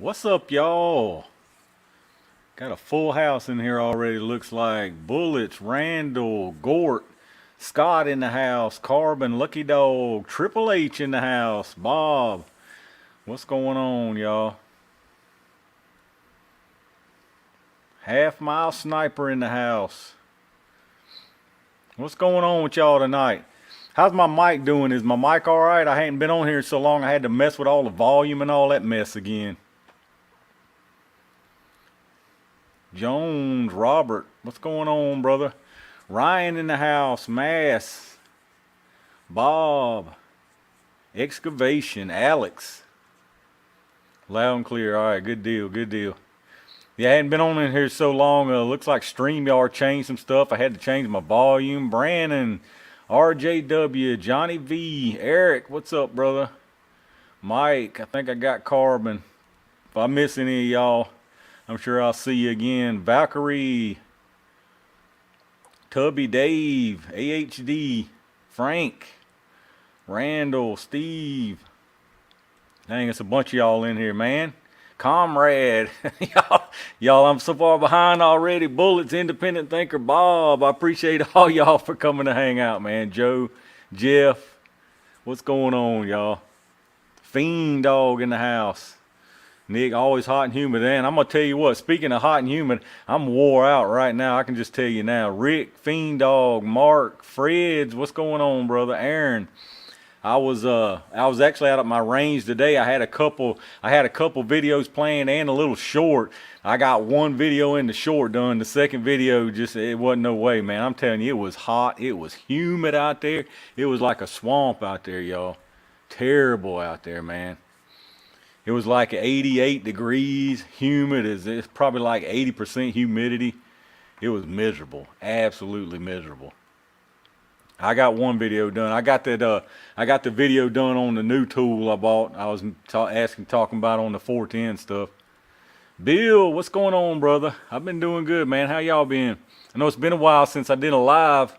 What's up, y'all? Got a full house in here already, looks like. Bullets, Randall, Gort, Scott in the house, Carbon, Lucky Dog, Triple H in the house, Bob. What's going on, y'all? Half Mile Sniper in the house. What's going on with y'all tonight? How's my mic doing? Is my mic alright? I hadn't been on here so long I had to mess with all the volume and all that mess again. Jones, Robert, what's going on, brother? Ryan in the house, Mass, Bob, Excavation, Alex. Loud and clear. All right, good deal, good deal. Yeah, I hadn't been on in here so long. Looks like StreamYard changed some stuff. I had to change my volume. Brandon, RJW, Johnny V, Eric, what's up, brother? Mike, I think I got Carbon. If I miss any of y'all, I'm sure I'll see you again. Valkyrie, Tubby, Dave, AHD, Frank, Randall, Steve. Dang, it's a bunch of y'all in here, man. Comrade, y'all, I'm so far behind already. Bullets, Independent Thinker, Bob. I appreciate all y'all for coming to hang out, man. Joe, Jeff, what's going on, y'all? Fiend Dog in the house. Nick, always hot and humid. And I'm going to tell you what, speaking of hot and humid, I'm wore out right now. I can just tell you now. Rick, Fiend Dog, Mark, Freds, what's going on, brother? Aaron. I was actually out at my range today. I had a couple videos planned and a little short. I got one video in the short done. The second video it wasn't no way, man. I'm telling you, it was hot. It was humid out there. It was like a swamp out there, y'all. Terrible out there, man. It was like 88 degrees, humid. It's probably like 80% humidity. It was miserable, absolutely miserable. I got one video done. I got the video done on the new tool I bought. I was talking about on the 410 stuff. Bill, what's going on, brother? I've been doing good, man. How y'all been? I know it's been a while since I did a live.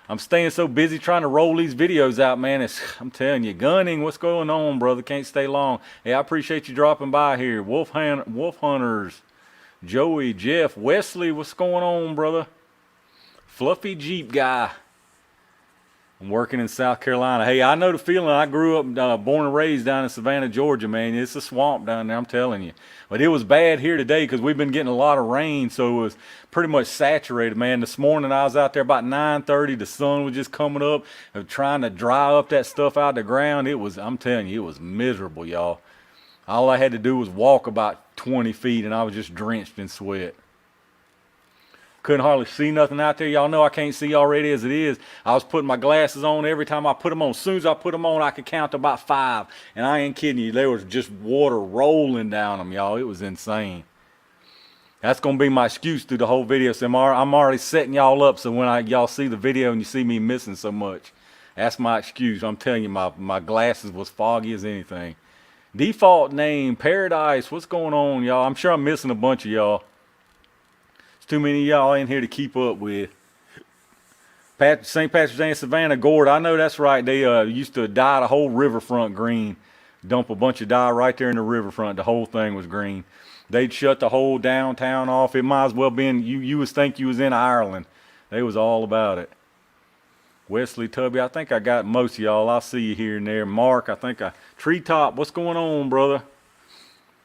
I'm staying so busy trying to roll these videos out, man. I'm telling you, gunning, what's going on, brother? Can't stay long. Hey, I appreciate you dropping by here. Wolf Hunters, Joey, Jeff, Wesley, what's going on, brother? Fluffy Jeep guy. I'm working in South Carolina. Hey, I know the feeling. I grew up, born and raised down in Savannah, Georgia, man. It's a swamp down there, I'm telling you. But it was bad here today because we've been getting a lot of rain, so it was pretty much saturated, man. This morning I was out there about 9:30. The sun was just coming up, trying to dry up that stuff out of the ground. I'm telling you, it was miserable, y'all. All I had to do was walk about 20 feet, and I was just drenched in sweat. Couldn't hardly see nothing out there. Y'all know I can't see already as it is. I was putting my glasses on every time I put them on. As soon as I put them on, I could count to about 5. And I ain't kidding you. There was just water rolling down them, y'all. It was insane. That's going to be my excuse through the whole video. So I'm already setting y'all up so when y'all see the video and you see me missing so much, that's my excuse. I'm telling you, my glasses was foggy as anything. Default name, Paradise. What's going on, y'all? I'm sure I'm missing a bunch of y'all. Too many of y'all in here to keep up with. St. Patrick's Day in Savannah, Gord. I know that's right. They used to dye the whole riverfront green. Dump a bunch of dye right there in the riverfront. The whole thing was green. They'd shut the whole downtown off. It might as well been, you would think you was in Ireland. They was all about it. Wesley, Tubby, I think I got most of y'all. I'll see you here and there. Mark, Treetop, what's going on, brother?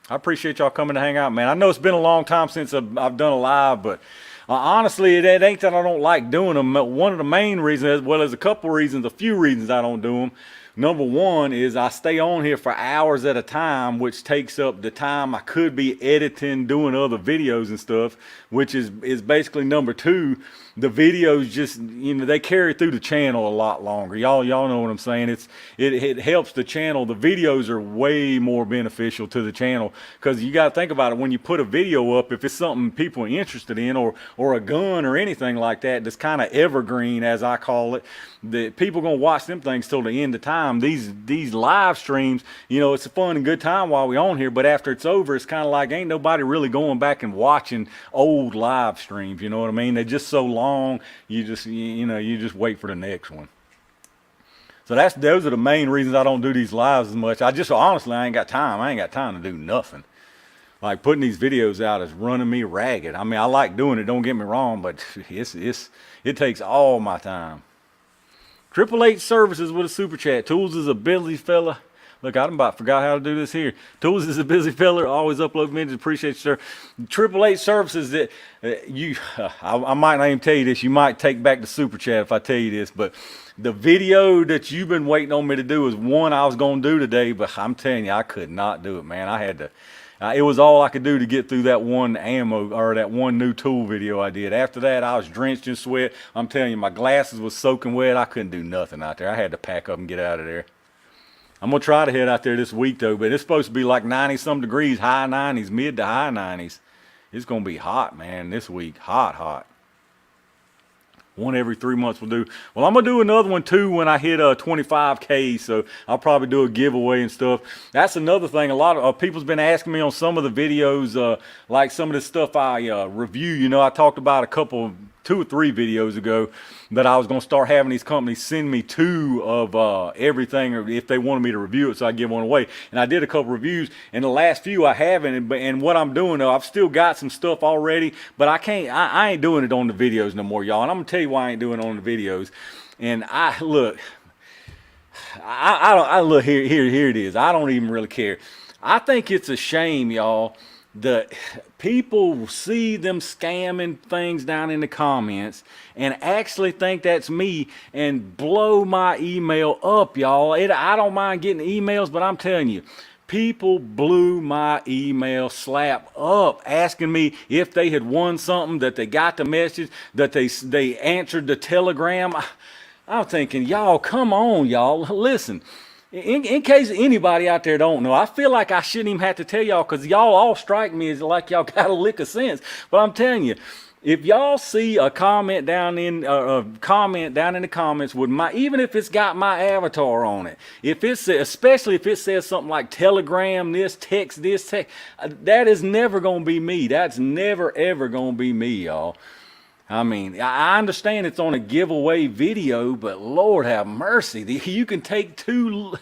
I appreciate y'all coming to hang out, man. I know it's been a long time since I've done a live, but honestly, it ain't that I don't like doing them. One of the main reasons, well, there's a few reasons I don't do them. Number one is I stay on here for hours at a time, which takes up the time I could be editing, doing other videos and stuff, which is basically number two. The videos just, they carry through the channel a lot longer. Y'all know what I'm saying. It helps the channel. The videos are way more beneficial to the channel because you got to think about it. When you put a video up, if it's something people are interested in or a gun or anything like that, that's kind of evergreen, as I call it, the people gonna watch them things till the end of time. These live streams, it's a fun and good time while we on here, but after it's over, it's kind of like ain't nobody really going back and watching old live streams. You know what I mean? They're just so long. You just wait for the next one. So those are the main reasons I don't do these lives as much. Honestly, I ain't got time. I ain't got time to do nothing. Like putting these videos out is running me ragged. I mean, I like doing it, don't get me wrong, but it takes all my time. Triple H Services with a super chat. Tools is a busy fella. Look, I about forgot how to do this here. Tools is a busy fella. Always upload minutes. Appreciate you, sir. Triple H Services that I might not even tell you this. You might take back the super chat if I tell you this. But the video that you've been waiting on me to do is one I was going to do today. But I'm telling you, I could not do it, man. I had to. It was all I could do to get through that one ammo or that one new tool video I did. After that, I was drenched in sweat. I'm telling you, my glasses was soaking wet. I couldn't do nothing out there. I had to pack up and get out of there. I'm going to try to head out there this week, though, but it's supposed to be like 90-some degrees, high 90s, mid to high 90s. It's going to be hot, man, this week. Hot, hot. One every 3 months will do. Well, I'm going to do another one, too, when I hit 25K, so I'll probably do a giveaway and stuff. That's another thing. A lot of people's been asking me on some of the videos, like some of the stuff I review. You know, I talked about two or three videos ago that I was going to start having these companies send me two of everything, or if they wanted me to review it, so I give one away. And I did a couple reviews, and the last few I haven't. And what I'm doing, though, I've still got some stuff already, but I ain't doing it on the videos no more, y'all. And I'm gonna tell you why I ain't doing it on the videos. And I look here it is. I don't even really care. I think it's a shame, y'all, that people see them scamming things down in the comments and actually think that's me and blow my email up, y'all. I don't mind getting emails, but I'm telling you, people blew my email slap up asking me if they had won something, that they got the message, that they answered the telegram. I'm thinking, y'all, come on, y'all. Listen. In case anybody out there don't know, I feel like I shouldn't even have to tell y'all, because y'all all strike me as like y'all got a lick of sense. But I'm telling you, if y'all see a comment down in the comments with even if it's got my avatar on it, especially if it says something like telegram this, text this, that is never gonna be me. That's never ever gonna be me, y'all. I mean, I understand it's on a giveaway video, but Lord have mercy. You can take two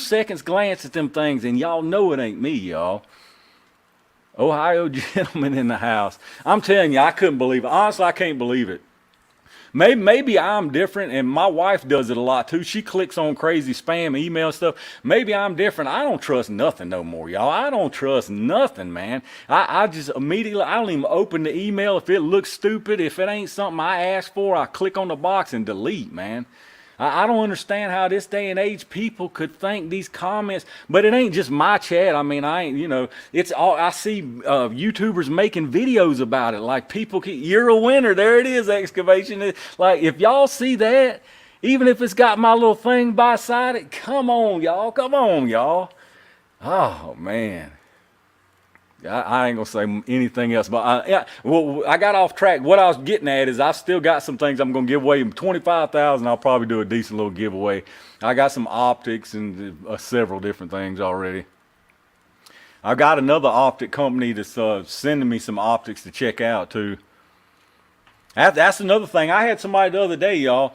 seconds glance at them things and y'all know it ain't me, y'all. Ohio gentleman in the house. I'm telling you, I couldn't believe it. Honestly, I can't believe it. Maybe I'm different, and my wife does it a lot too. She clicks on crazy spam email stuff. Maybe I'm different. I don't trust nothing no more, y'all. I don't trust nothing, man. I just immediately, I don't even open the email if it looks stupid. If it ain't something I asked for, I click on the box and delete, man. I don't understand how this day and age people could think these comments, but it ain't just my chat. I mean, it's all, I see YouTubers making videos about it. Like you're a winner. There it is, excavation. Like if y'all see that, even if it's got my little thing by side it, come on, y'all. Come on, y'all. Oh, man. I ain't gonna say anything else, but I got off track. What I was getting at is I still got some things I'm gonna give away. 25,000, I'll probably do a decent little giveaway. I got some optics and several different things already. I got another optic company that's sending me some optics to check out too. That's another thing. I had somebody the other day, y'all.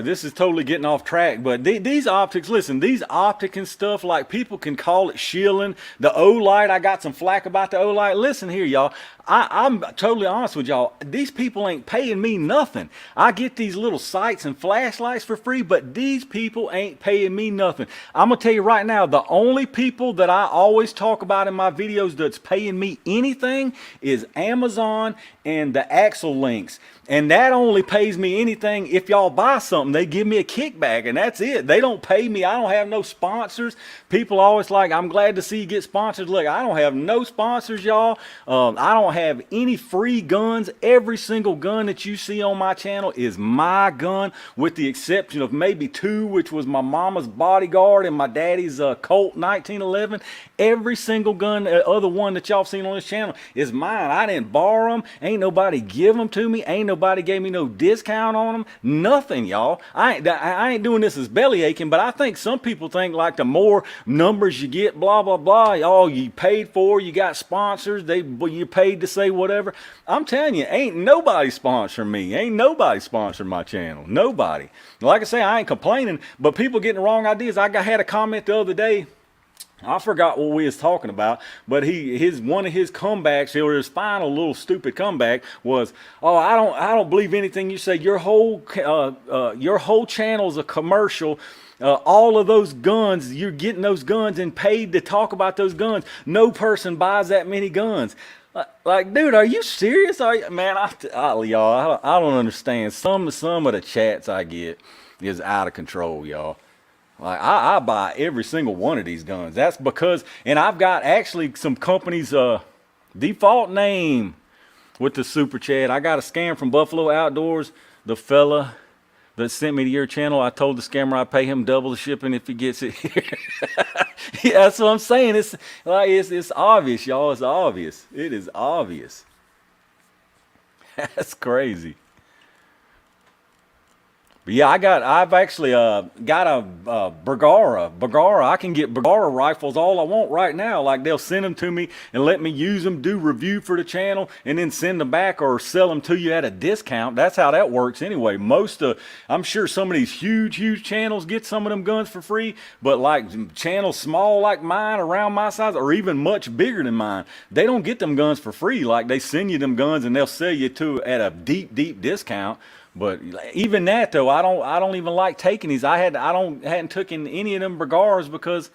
This is totally getting off track, but these optics, listen, these optic and stuff, like people can call it shilling. The O-light, I got some flack about the O-light. Listen here, y'all. I'm totally honest with y'all. These people ain't paying me nothing. I get these little sights and flashlights for free, but these people ain't paying me nothing. I'm going to tell you right now, the only people that I always talk about in my videos that's paying me anything is Amazon and the Axle Links. And that only pays me anything if y'all buy something. They give me a kickback, and that's it. They don't pay me. I don't have no sponsors. People always like, I'm glad to see you get sponsors. Look, I don't have no sponsors, y'all. I don't have any free guns. Every single gun that you see on my channel is my gun, with the exception of maybe two, which was my mama's bodyguard and my daddy's Colt 1911. Every single gun, other one that y'all seen on this channel is mine. I didn't borrow them. Ain't nobody give them to me. Ain't nobody gave me no discount on them. Nothing, y'all. I ain't doing this as belly aching, but I think some people think like the more numbers you get, blah, blah, blah, y'all, you paid for, you got sponsors, you paid to say whatever. I'm telling you, ain't nobody sponsoring me. Ain't nobody sponsoring my channel. Nobody. Like I say, I ain't complaining, but people getting the wrong ideas. I had a comment the other day. I forgot what we was talking about, but one of his comebacks, or his final little stupid comeback was, "Oh, I don't believe anything you say. Your whole channel's a commercial. All of those guns, you're getting those guns and paid to talk about those guns. No person buys that many guns." Like, dude, are you serious? Man, y'all, I don't understand. Some of the chats I get is out of control, y'all. Like, I buy every single one of these guns. That's because, and I've got actually some companies' default name with the super chat. I got a scam from Buffalo Outdoors. The fella that sent me to your channel, I told the scammer I'd pay him double the shipping if he gets it here. Yeah, that's what I'm saying. It's like, it's obvious, y'all. It's obvious. It is obvious. That's crazy. But yeah, I've actually got a Bergara. I can get Bergara rifles all I want right now. Like, they'll send them to me and let me use them, do review for the channel, and then send them back or sell them to you at a discount. That's how that works anyway. I'm sure some of these huge channels get some of them guns for free, but like channels small like mine, around my size, or even much bigger than mine, they don't get them guns for free. Like, they send you them guns and they'll sell you to at a deep discount. But even that though, I don't even like taking these. hadn't taken any of them Bergaras because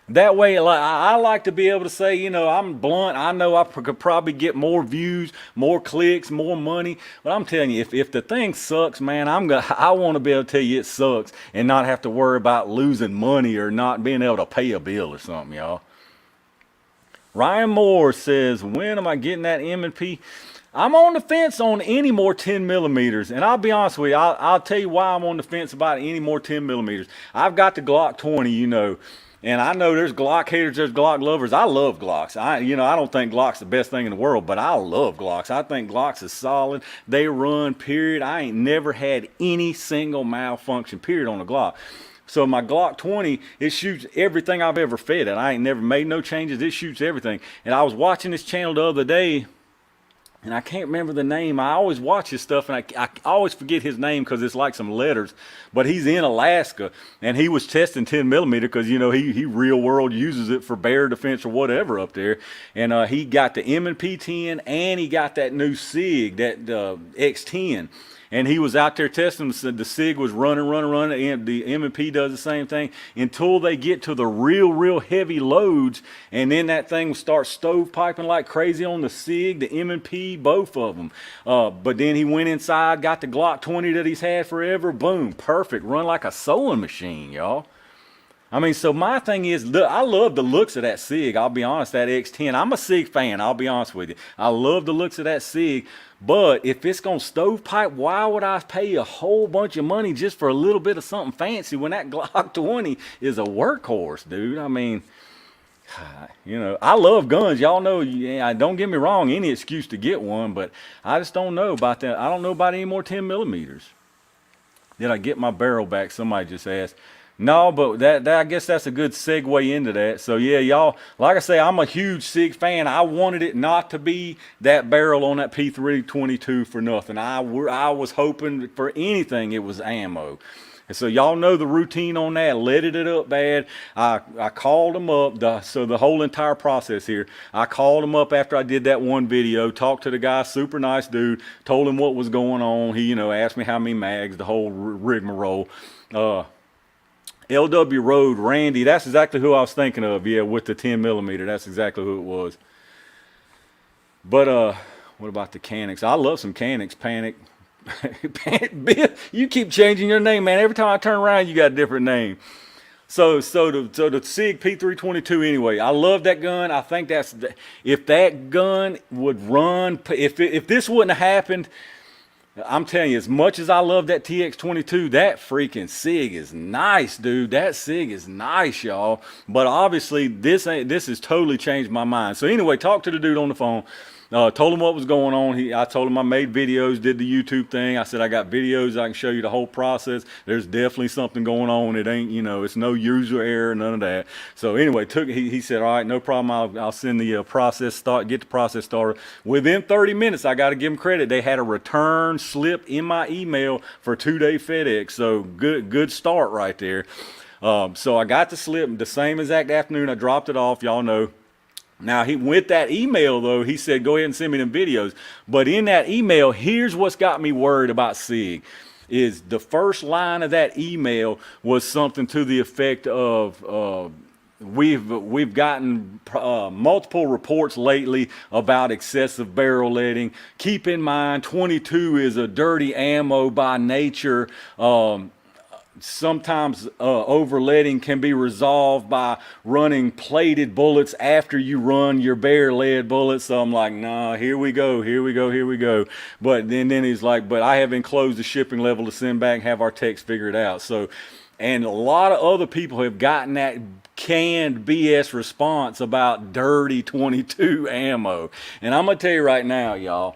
that way, like, I like to be able to say, you know, I'm blunt. I know I could probably get more views, more clicks, more money. But I'm telling you, if the thing sucks, man, I want to be able to tell you it sucks and not have to worry about losing money or not being able to pay a bill or something, y'all. Ryan Moore says, when am I getting that M&P? I'm on the fence on any more 10 millimeters, and I'll be honest with you, I'll tell you why I'm on the fence about any more 10 millimeters. I've got the Glock 20, you know, and I know there's Glock haters, there's Glock lovers. I love Glocks. I don't think Glock's the best thing in the world, but I love Glocks. I think Glocks is solid. They run, period. I ain't never had any single malfunction, period, on a Glock. So my Glock 20, it shoots everything I've ever fed it. I ain't never made no changes. It shoots everything. And I was watching this channel the other day, and I can't remember the name. I always watch his stuff, and I always forget his name because it's like some letters. But he's in Alaska, and he was testing 10 millimeter because, you know, he real world uses it for bear defense or whatever up there. And he got the M&P 10, and he got that new SIG, that X10. And he was out there testing. The SIG was running. And the M&P does the same thing until they get to the real heavy loads. And then that thing will start stovepiping like crazy on the SIG, the M&P, both of them. But then he went inside, got the Glock 20 that he's had forever. Boom, perfect. Run like a sewing machine, y'all. I mean, so my thing is, look, I love the looks of that SIG. I'll be honest, that X10. I'm a SIG fan. I'll be honest with you. I love the looks of that SIG. But if it's going to stovepipe, why would I pay a whole bunch of money just for a little bit of something fancy when that Glock 20 is a workhorse, dude? I mean, you know, I love guns. Y'all know, yeah, don't get me wrong, any excuse to get one, but I just don't know about that. I don't know about any more 10 millimeters. Did I get my barrel back? Somebody just asked. No, but that I guess that's a good segue into that. So yeah, y'all, like I say, I'm a huge SIG fan. I wanted it not to be that barrel on that P322 for nothing. I was hoping for anything it was ammo. And so y'all know the routine on that. Leaded it up bad. I called them up. So the whole entire process here, I called him up after I did that one video, talked to the guy, super nice dude, told him what was going on. He, you know, asked me how many mags, the whole rigmarole. LW Road, Randy, that's exactly who I was thinking of. Yeah, with the 10 millimeter, that's exactly who it was. But what about the Canics? I love some Canics. Panic. Bill, you keep changing your name, man. Every time I turn around, you got a different name. So the SIG P322 anyway. I love that gun. I think if that gun would run, if this wouldn't have happened, I'm telling you, as much as I love that TX22, that freaking SIG is nice, dude. That SIG is nice, y'all. But obviously, this has totally changed my mind. So anyway, talk to the dude on the phone. Told him what was going on. I told him I made videos, did the YouTube thing. I said, I got videos. I can show you the whole process. There's definitely something going on. It ain't, you know, it's no user error, none of that. So anyway, he said, all right, no problem. I'll send the get the process started. Within 30 minutes, I got to give them credit. They had a return slip in my email for 2-day FedEx. So good start right there. So I got the slip the same exact afternoon. I dropped it off. Y'all know. Now, with that email, though, he said, go ahead and send me them videos. But in that email, here's what's got me worried about SIG. Is the first line of that email was something to the effect of, we've gotten multiple reports lately about excessive barrel leading. Keep in mind, 22 is a dirty ammo by nature. Sometimes overleading can be resolved by running plated bullets after you run your bare lead bullets. So I'm like, nah, here we go. But then he's like, but I have enclosed the shipping level to send back and have our techs figure it out. So, and a lot of other people have gotten that canned BS response about dirty 22 ammo. And I'm going to tell you right now, y'all,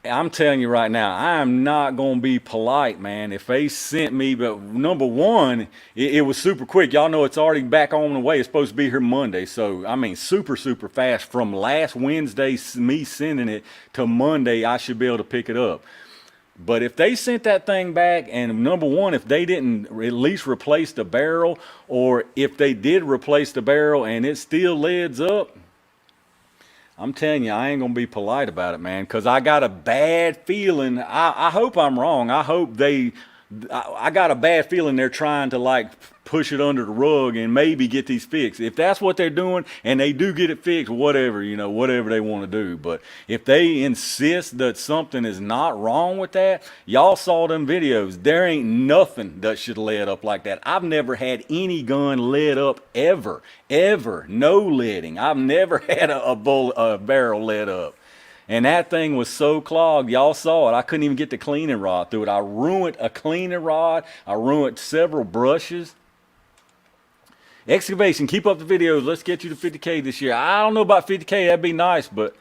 I'm telling you right now, I am not going to be polite, man. If they sent me, but number one, it was super quick. Y'all know it's already back on the way. It's supposed to be here Monday. So, I mean, super fast. From last Wednesday, me sending it to Monday, I should be able to pick it up. But if they sent that thing back, and number one, if they didn't at least replace the barrel, or if they did replace the barrel and it still leads up, I'm telling you, I ain't going to be polite about it, man, because I got a bad feeling. I hope I'm wrong. I hope I got a bad feeling they're trying to like push it under the rug and maybe get these fixed. If that's what they're doing and they do get it fixed, whatever, whatever they want to do. But if they insist that something is not wrong with that, y'all saw them videos. There ain't nothing that should lead up like that. I've never had any gun lead up ever. No leading. I've never had a barrel lead up. And that thing was so clogged. Y'all saw it. I couldn't even get the cleaning rod through it. I ruined a cleaning rod. I ruined several brushes. Excavation, keep up the videos. Let's get you to 50K this year. I don't know about 50K. That'd be nice, but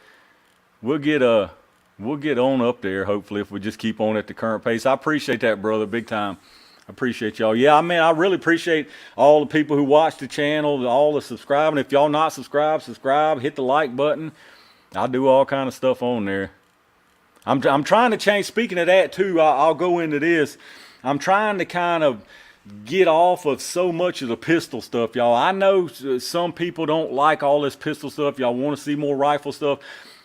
we'll get on up there, hopefully, if we just keep on at the current pace. I appreciate that, brother, big time. I appreciate y'all. Yeah, I mean, I really appreciate all the people who watch the channel, all the subscribing. If y'all not subscribed, subscribe. Hit the like button. I do all kind of stuff on there. I'm trying to change. Speaking of that too, I'll go into this. I'm trying to kind of get off of so much of the pistol stuff, y'all. I know some people don't like all this pistol stuff. Y'all want to see more rifle stuff.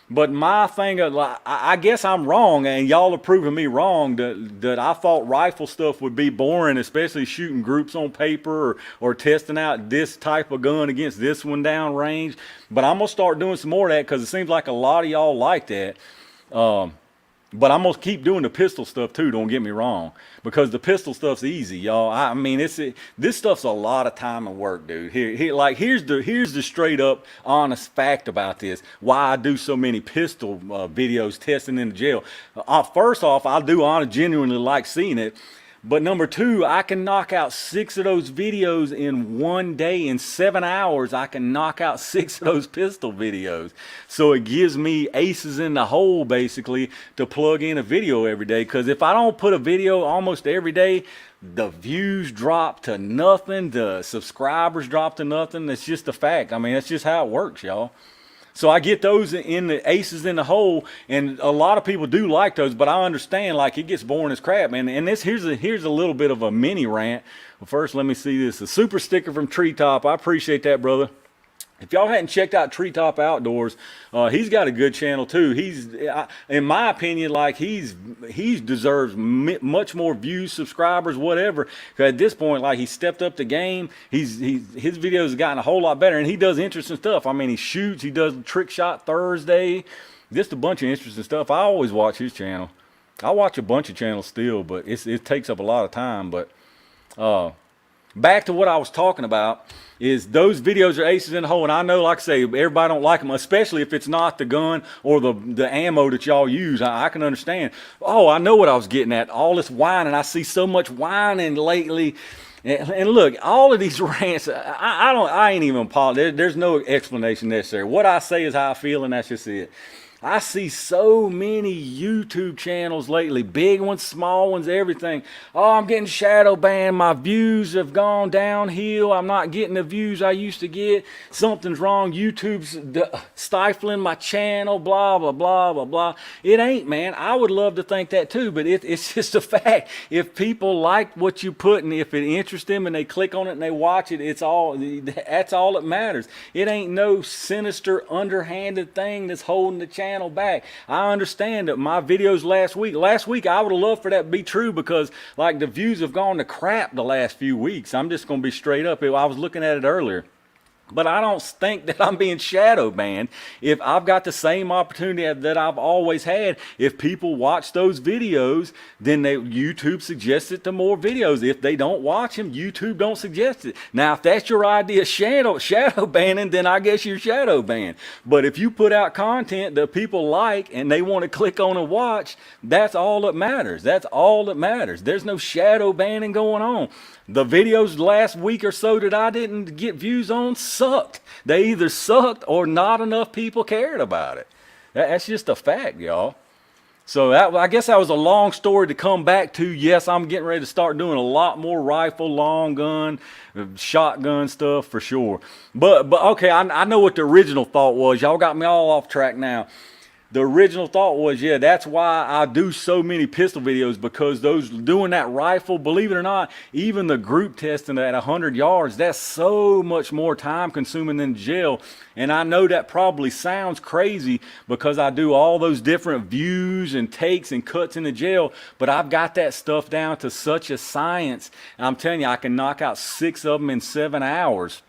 But my thing, I guess I'm wrong, and y'all are proving me wrong that I thought rifle stuff would be boring, especially shooting groups on paper or testing out this type of gun against this one down range. But I'm going to start doing some more of that because it seems like a lot of y'all like that. But I'm going to keep doing the pistol stuff too, don't get me wrong. Because the pistol stuff's easy, y'all. I mean, this stuff's a lot of time and work, dude. Here's the straight up honest fact about this. Why I do so many pistol videos testing in the jail. First off, I genuinely like seeing it. But number two, I can knock out 6 of those videos in one day. In 7 hours, I can knock out 6 of those pistol videos. So it gives me aces in the hole, basically, to plug in a video every day. Because if I don't put a video almost every day, the views drop to nothing. The subscribers drop to nothing. It's just a fact. I mean, that's just how it works, y'all. So I get those in the aces in the hole, and a lot of people do like those, but I understand, like, it gets boring as crap, man. And here's a little bit of a mini rant. Well, first, let me see this. A super sticker from Treetop. I appreciate that, brother. If y'all hadn't checked out Treetop Outdoors, he's got a good channel too. In my opinion, like he deserves much more views, subscribers, whatever. At this point, like, he stepped up the game. His videos have gotten a whole lot better, and he does interesting stuff. I mean, he shoots. He does Trick Shot Thursday. Just a bunch of interesting stuff. I always watch his channel. I watch a bunch of channels still, but it takes up a lot of time. But back to what I was talking about. Is those videos are aces in the hole, and I know, like I say, everybody don't like them, especially if it's not the gun or the ammo that y'all use. I can understand. Oh, I know what I was getting at. All this whining. I see so much whining lately. And look, all of these rants, I ain't even apologize. There's no explanation necessary. What I say is how I feel, and that's just it. I see so many YouTube channels lately, big ones, small ones, everything. Oh, I'm getting shadow banned. My views have gone downhill. I'm not getting the views I used to get. Something's wrong. YouTube's stifling my channel, blah, blah, blah, blah, blah. It ain't, man. I would love to think that too, but it's just a fact. If people like what you put and if it interests them and they click on it and they watch it, that's all that matters. It ain't no sinister, underhanded thing that's holding the channel back. I understand that my videos last week I would have loved for that to be true, because like the views have gone to crap the last few weeks. I'm just going to be straight up. I was looking at it earlier. But I don't think that I'm being shadow banned if I've got the same opportunity that I've always had. If people watch those videos, then YouTube suggests it to more videos. If they don't watch them, YouTube don't suggest it. Now, if that's your idea of shadow banning, then I guess you're shadow banned. But if you put out content that people like and they want to click on and watch, that's all that matters. That's all that matters. There's no shadow banning going on. The videos last week or so that I didn't get views on sucked. They either sucked or not enough people cared about it. That's just a fact, y'all. So I guess that was a long story to come back to. Yes, I'm getting ready to start doing a lot more rifle, long gun, shotgun stuff for sure. But okay, I know what the original thought was. Y'all got me all off track now. The original thought was, yeah, that's why I do so many pistol videos, because those doing that rifle, believe it or not, even the group testing at 100 yards, that's so much more time consuming than jail. And I know that probably sounds crazy because I do all those different views and takes and cuts in the jail, but I've got that stuff down to such a science. And I'm telling you, I can knock out 6 of them in 7 hours.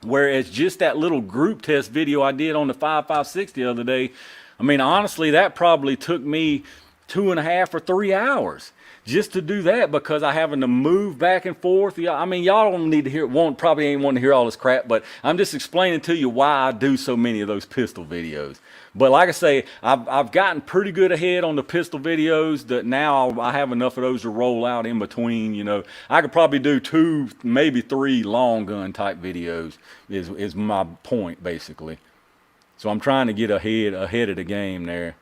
Whereas just that little group test video I did on the 5.56 the other day, I mean, honestly, that probably took me 2.5 or 3 hours just to do that, because I having to move back and forth. Yeah, I mean, y'all don't need to hear, probably ain't want to hear all this crap, but I'm just explaining to you why I do so many of those pistol videos. But like I say, I've gotten pretty good ahead on the pistol videos that now I have enough of those to roll out in between. You know, I could probably do 2, maybe 3 long gun type videos is my point basically. So I'm trying to get ahead of the game there.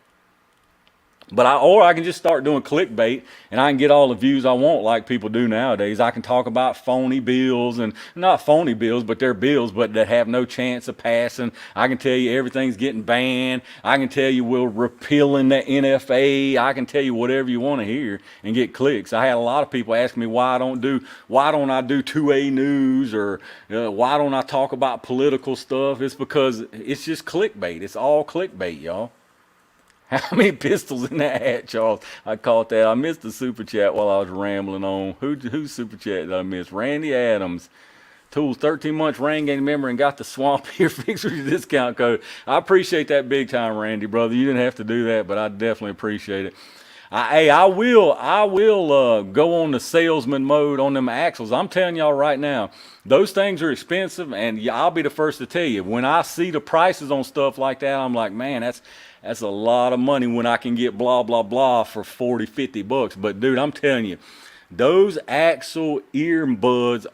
But I can just start doing clickbait and I can get all the views I want like people do nowadays. I can talk about phony bills, and not phony bills, but they're bills but that have no chance of passing. I can tell you everything's getting banned. I can tell you we're repealing the NFA. I can tell you whatever you want to hear and get clicks. I had a lot of people asking me why don't I do 2A news, or why don't I talk about political stuff. It's because it's just clickbait. It's all clickbait, y'all. How many pistols in that hat, Charles? I caught that. I missed the super chat while I was rambling on. Who's super chat did I miss? Randy Adams. Tools, 13 months rain game member and got the swamp here fixer discount code. I appreciate that big time, Randy, brother. You didn't have to do that, but I definitely appreciate it. I will go on the salesman mode on them axles. I'm telling y'all right now, those things are expensive, and I'll be the first to tell you, when I see the prices on stuff like that, I'm like, man, that's a lot of money when I can get blah, blah, blah for 40, 50 bucks. But dude, I'm telling you, those axle earbuds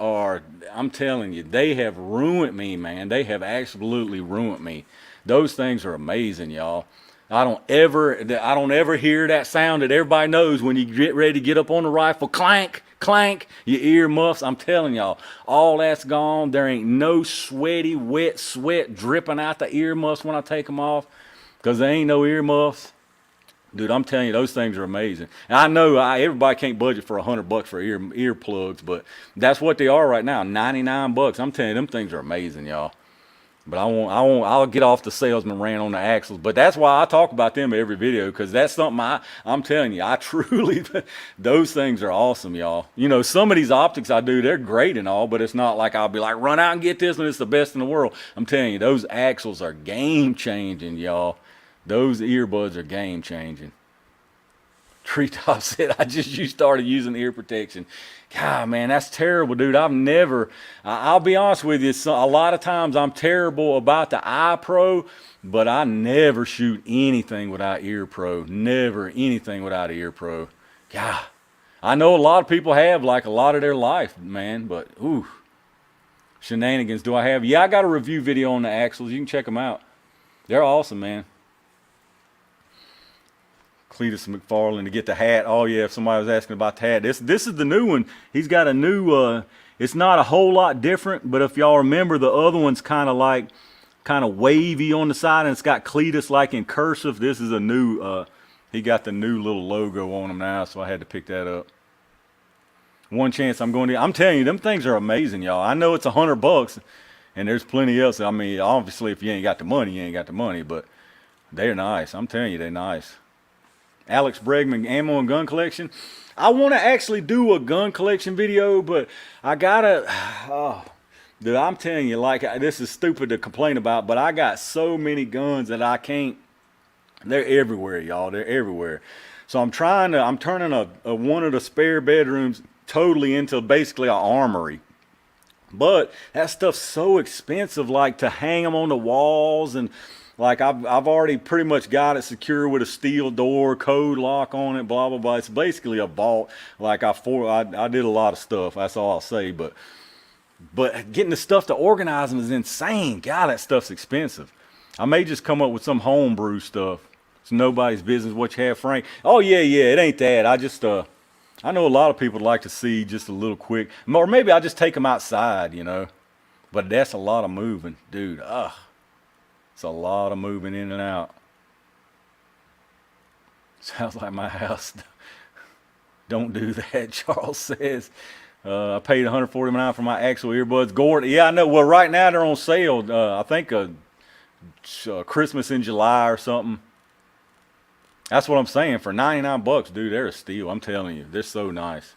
I'm telling you, they have ruined me, man. They have absolutely ruined me. Those things are amazing, y'all. I don't ever hear that sound that everybody knows when you get ready to get up on the rifle. Clank, clank, your ear muffs. I'm telling y'all, all that's gone. There ain't no sweaty, wet sweat dripping out the ear muffs when I take them off, because there ain't no ear muffs. Dude, I'm telling you, those things are amazing. And I know everybody can't budget for $100 for ear plugs, but that's what they are right now, 99 bucks. I'm telling you, them things are amazing, y'all. But I'll get off the salesman rant on the axles. But that's why I talk about them every video, because that's something I'm telling you, I truly, those things are awesome, y'all. You know, some of these optics I do, they're great and all, but it's not like I'll be like, run out and get this and it's the best in the world. I'm telling you, those axles are game changing, y'all. Those earbuds are game changing. Treetop said, you started using ear protection. God, man, that's terrible, dude. I'll be honest with you, a lot of times I'm terrible about the iPro, but I never shoot anything without ear pro. Never anything without ear pro. God, I know a lot of people have like a lot of their life, man, but ooh, shenanigans do I have? Yeah, I got a review video on the axles. You can check them out. They're awesome, man. Cletus McFarland to get the hat. Oh yeah, if somebody was asking about the hat, this is the new one. He's got a new. It's not a whole lot different, but if y'all remember, the other one's kind of wavy on the side, and it's got Cletus like in cursive. This is a new. He got the new little logo on him now, so I had to pick that up. One chance I'm going to. I'm telling you, them things are amazing, y'all. I know it's $100, and there's plenty else. I mean, obviously, if you ain't got the money, you ain't got the money, but they're nice. I'm telling you, they're nice. Alex Bregman ammo and gun collection. I want to actually do a gun collection video, but I gotta. Oh, dude, I'm telling you, like, this is stupid to complain about, but I got so many guns that I can't. They're everywhere, y'all. They're everywhere. So I'm turning a one of the spare bedrooms totally into basically an armory. But that stuff's so expensive, like to hang them on the walls, and like I've already pretty much got it secure with a steel door, code lock on it, blah blah blah. It's basically a vault. Like I did a lot of stuff. That's all I'll say. But getting the stuff to organize them is insane. God, that stuff's expensive. I may just come up with some homebrew stuff. It's nobody's business what you have, Frank. Oh yeah, it ain't that. I know a lot of people like to see just a little quick, or maybe I just take them outside, you know. But that's a lot of moving, dude. It's a lot of moving in and out. Sounds like my house. Don't do that, Charles says. I paid $149 for my actual earbuds. Gordon, yeah, I know. Well, right now they're on sale. I think Christmas in July or something. That's what I'm saying. For $99, dude, they're a steal. I'm telling you, they're so nice.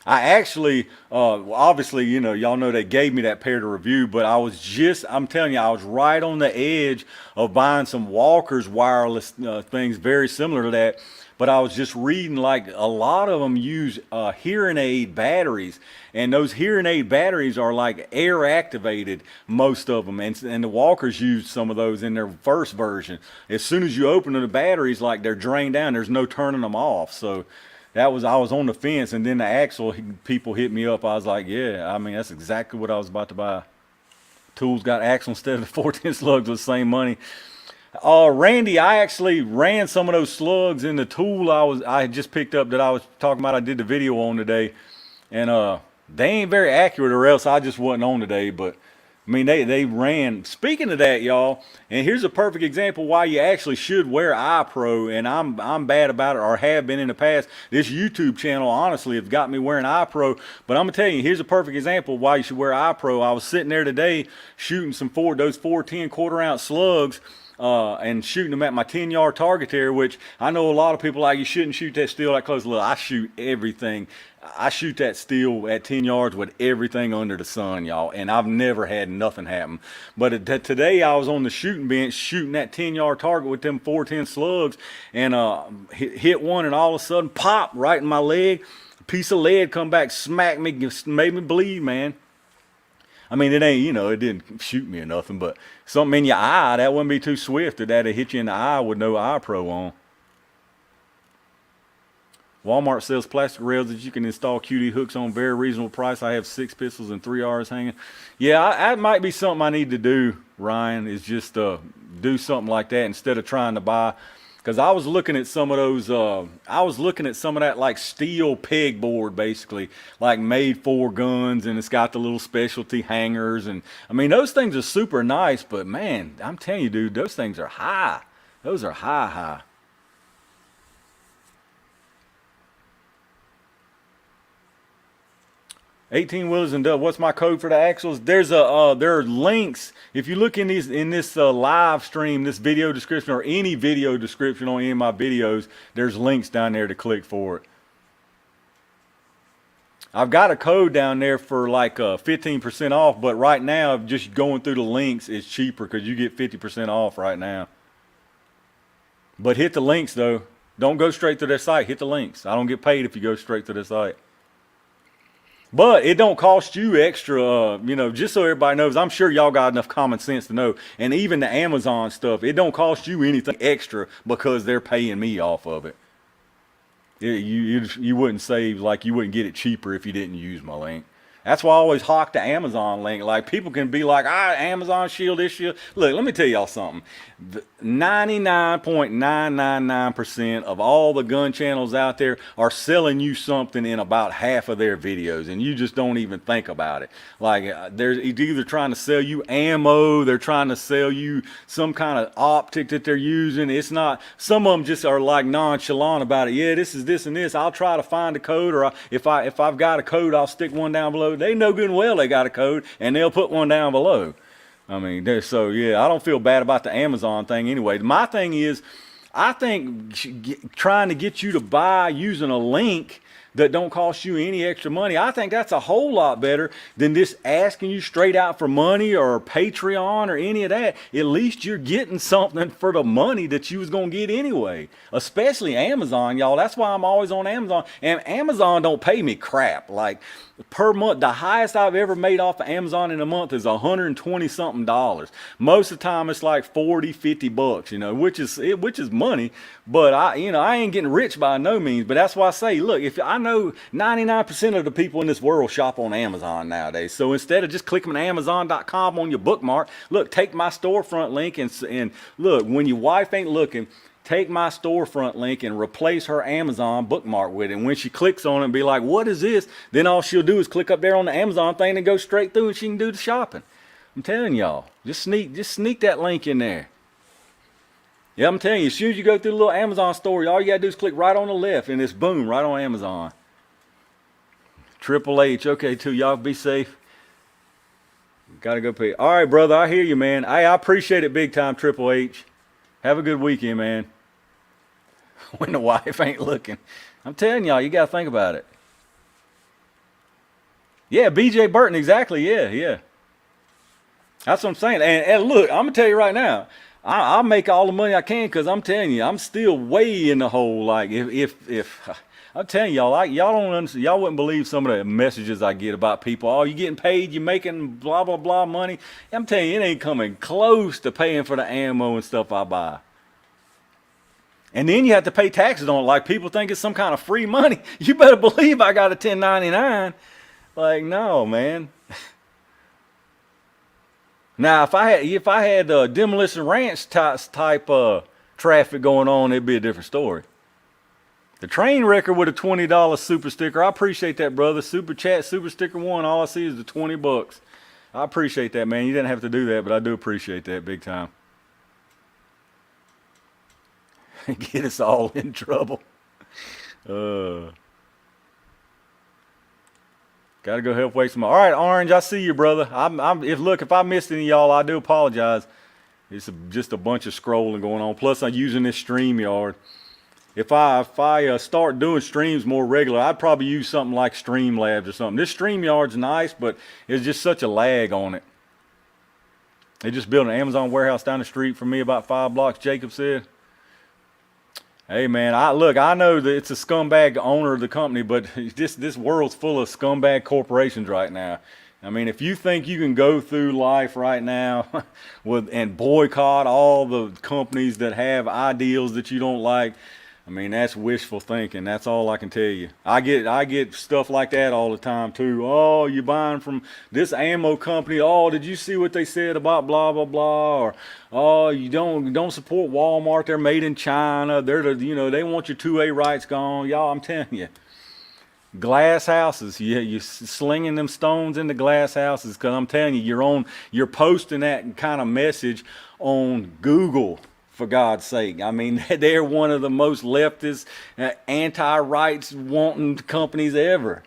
I actually, obviously, you know, y'all know they gave me that pair to review, but I'm telling you, I was right on the edge of buying some Walker's wireless things very similar to that. But I was just reading, like, a lot of them use hearing aid batteries, and those hearing aid batteries are like air activated, most of them, and the Walkers used some of those in their first version. As soon as you open the batteries, like, they're drained down, there's no turning them off. So I was on the fence, and then the Axle people hit me up. I was like, yeah, I mean, that's exactly what I was about to buy. Tools got Axle instead of the 410 slugs with the same money. Randy, I actually ran some of those slugs in the tool I had just picked up that I was talking about. I did the video on today, and they ain't very accurate, or else I just wasn't on today. But I mean, they ran. Speaking of that, y'all, and here's a perfect example why you actually should wear iPro, and I'm bad about it, or have been in the past. This YouTube channel, honestly, has got me wearing iPro, but I'm gonna tell you, here's a perfect example why you should wear iPro. I was sitting there today shooting those 410 quarter-ounce slugs, and shooting them at my 10-yard target area, which I know a lot of people like, you shouldn't shoot that steel that close. Look, I shoot everything. I shoot that steel at 10 yards with everything under the sun, y'all, and I've never had nothing happen. But today I was on the shooting bench shooting that 10-yard target with them 410 slugs, and hit one, and all of a sudden, pop, right in my leg. A piece of lead come back, smacked me, made me bleed, man. I mean, it ain't, you know, it didn't shoot me or nothing, but something in your eye, that wouldn't be too swift. That'd hit you in the eye with no eye pro on. Walmart sells plastic rails that you can install QD hooks on, very reasonable price. I have 6 pistols and 3 Rs hanging. Yeah, that might be something I need to do, Ryan, is just do something like that instead of trying to buy. Because I was looking at some of those, that like steel pegboard, basically, like made for guns, and it's got the little specialty hangers. And I mean, those things are super nice, but man, I'm telling you, dude, those things are high. Those are high. 18 wheelers and dub. What's my code for the axles? There are links. If you look in this live stream, this video description, or any video description on any of my videos, there's links down there to click for it. I've got a code down there for like 15% off, but right now, just going through the links is cheaper because you get 50% off right now. But hit the links though. Don't go straight to their site. Hit the links. I don't get paid if you go straight to their site. But it don't cost you extra, you know, just so everybody knows. I'm sure y'all got enough common sense to know. And even the Amazon stuff, it don't cost you anything extra because they're paying me off of it. You wouldn't save, like you wouldn't get it cheaper if you didn't use my link. That's why I always hawk the Amazon link. Like, people can be like, Amazon shield this shield. Look, let me tell y'all something. 99.999% of all the gun channels out there are selling you something in about half of their videos, and you just don't even think about it. Like, they're either trying to sell you ammo, they're trying to sell you some kind of optic that they're using. It's not, some of them just are like nonchalant about it. Yeah, this is this and this. I'll try to find a code, or if I've got a code, I'll stick one down below. They know good and well they got a code, and they'll put one down below. I mean, so yeah, I don't feel bad about the Amazon thing anyway. My thing is, I think trying to get you to buy using a link that don't cost you any extra money, I think that's a whole lot better than just asking you straight out for money or Patreon or any of that. At least you're getting something for the money that you was going to get anyway. Especially Amazon, y'all. That's why I'm always on Amazon. And Amazon don't pay me crap. Like, per month, the highest I've ever made off of Amazon in a month is $120 something. Most of the time it's like 40, 50 bucks, you know, which is money. But I ain't getting rich by no means. But that's why I say, look, if I know 99% of the people in this world shop on Amazon nowadays. So instead of just clicking on Amazon.com on your bookmark, look, take my storefront link and look, when your wife ain't looking, take my storefront link and replace her Amazon bookmark with it. And when she clicks on it and be like, what is this? Then all she'll do is click up there on the Amazon thing and go straight through, and she can do the shopping. I'm telling y'all, just sneak that link in there. Yeah, I'm telling you, as soon as you go through the little Amazon store, all you gotta do is click right on the left, and it's boom, right on Amazon. Triple H, okay, too. Y'all be safe. Gotta go pay. All right, brother, I hear you, man. I appreciate it big time, Triple H. Have a good weekend, man. When the wife ain't looking. I'm telling y'all, you gotta think about it. Yeah, BJ Burton, exactly, yeah. That's what I'm saying. And look, I'm gonna tell you right now, I'll make all the money I can, because I'm telling you, I'm still way in the hole. Like, if I'm telling y'all, y'all don't understand, y'all wouldn't believe some of the messages I get about people. Oh, you getting paid, you making blah, blah, blah money. I'm telling you, it ain't coming close to paying for the ammo and stuff I buy. And then you have to pay taxes on it. Like, people think it's some kind of free money. You better believe I got a 1099. Like, no, man. Now, if I had Demolition Ranch type traffic going on, it'd be a different story. The train wrecker with a $20 super sticker. I appreciate that, brother. Super chat, super sticker 1. All I see is the 20 bucks. I appreciate that, man. You didn't have to do that, but I do appreciate that big time. Get us all in trouble. Gotta go help wake some. All right, Orange, I see you, brother. If I missed any of y'all, I do apologize. It's just a bunch of scrolling going on. Plus, I'm using this StreamYard. If I start doing streams more regular, I'd probably use something like Streamlabs or something. This StreamYard's nice, but it's just such a lag on it. They just built an Amazon warehouse down the street from me, about 5 blocks, Jacob said. Hey, man, I know that it's a scumbag owner of the company, but this world's full of scumbag corporations right now. I mean, if you think you can go through life right now and boycott all the companies that have ideals that you don't like, I mean, that's wishful thinking. That's all I can tell you. I get stuff like that all the time too. Oh, you're buying from this ammo company. Oh, did you see what they said about blah blah blah? Or oh, you don't support Walmart. They're made in China. They want your 2A rights gone. Y'all, I'm telling you. Glass houses. Yeah, you're slinging them stones into glass houses, because I'm telling you, you're posting that kind of message on Google. For God's sake. I mean, they're one of the most leftist, anti-rights wanting companies ever.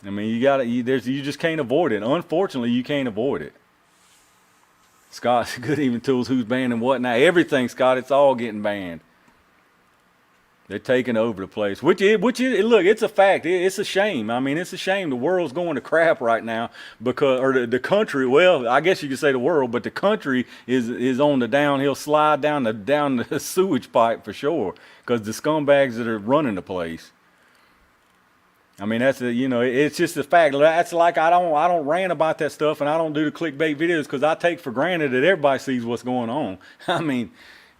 I mean, you just can't avoid it. Unfortunately, you can't avoid it. Scott, good evening, Tools. Who's banned and what now? Everything, Scott. It's all getting banned. They're taking over the place, which look, it's a fact. It's a shame. I mean, it's a shame. The world's going to crap right now because the country. Well, I guess you could say the world, but the country is on the downhill slide down the sewage pipe for sure, because the scumbags that are running the place. I mean, it's just a fact. That's like I don't rant about that stuff, and I don't do the clickbait videos because I take for granted that everybody sees what's going on. I mean.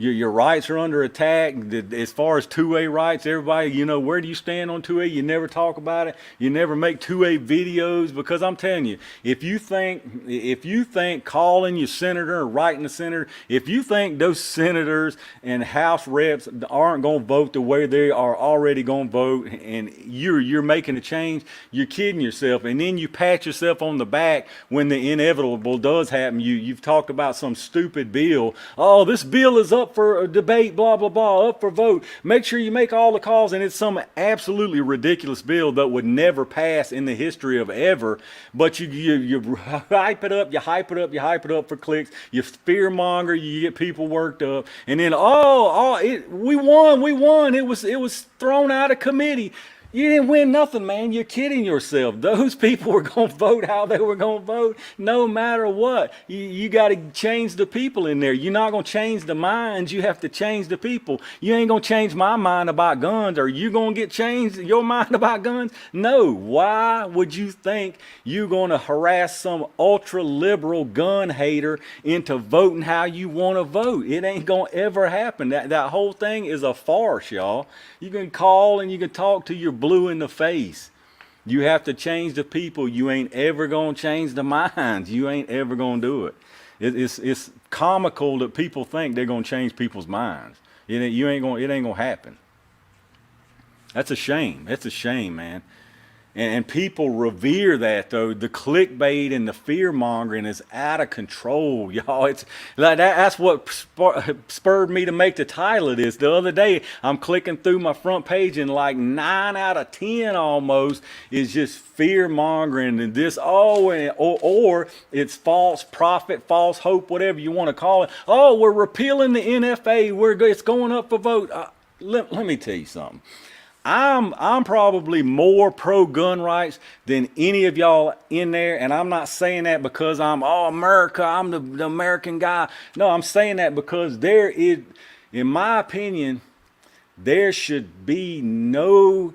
Your rights are under attack. As far as 2A rights, everybody, where do you stand on 2A? You never talk about it. You never make 2A videos, because I'm telling you, if you think calling your senator or writing the senator, if you think those senators and House reps aren't going to vote the way they are already going to vote, and you're making a change, you're kidding yourself. And then you pat yourself on the back when the inevitable does happen. You've talked about some stupid bill. Oh, this bill is up for a debate, blah, blah, blah, up for vote. Make sure you make all the calls. And it's some absolutely ridiculous bill that would never pass in the history of ever. But you hype it up, you hype it up, you hype it up for clicks. You fear monger, you get people worked up. And then, we won. It was thrown out of committee. You didn't win nothing, man. You're kidding yourself. Those people were going to vote how they were going to vote no matter what. You got to change the people in there. You're not going to change the minds. You have to change the people. You ain't going to change my mind about guns. Are you going to get changed your mind about guns? No. Why would you think you're going to harass some ultra-liberal gun hater into voting how you want to vote? It ain't going to ever happen. That whole thing is a farce, y'all. You can call and you can talk to your blue in the face. You have to change the people. You ain't ever going to change the minds. You ain't ever going to do it. It's comical that people think they're going to change people's minds. It ain't going to happen. That's a shame. That's a shame, man. And people revere that, though. The clickbait and the fear mongering is out of control, y'all. It's like that's what spurred me to make the title of this. The other day, I'm clicking through my front page, and like 9 out of 10 almost is just fear mongering and this. Or it's false prophet, false hope, whatever you want to call it. Oh, we're repealing the NFA. It's going up for vote. Let me tell you something. I'm probably more pro-gun rights than any of y'all in there, and I'm not saying that because America, I'm the American guy. No, I'm saying that because there is, in my opinion, there should be no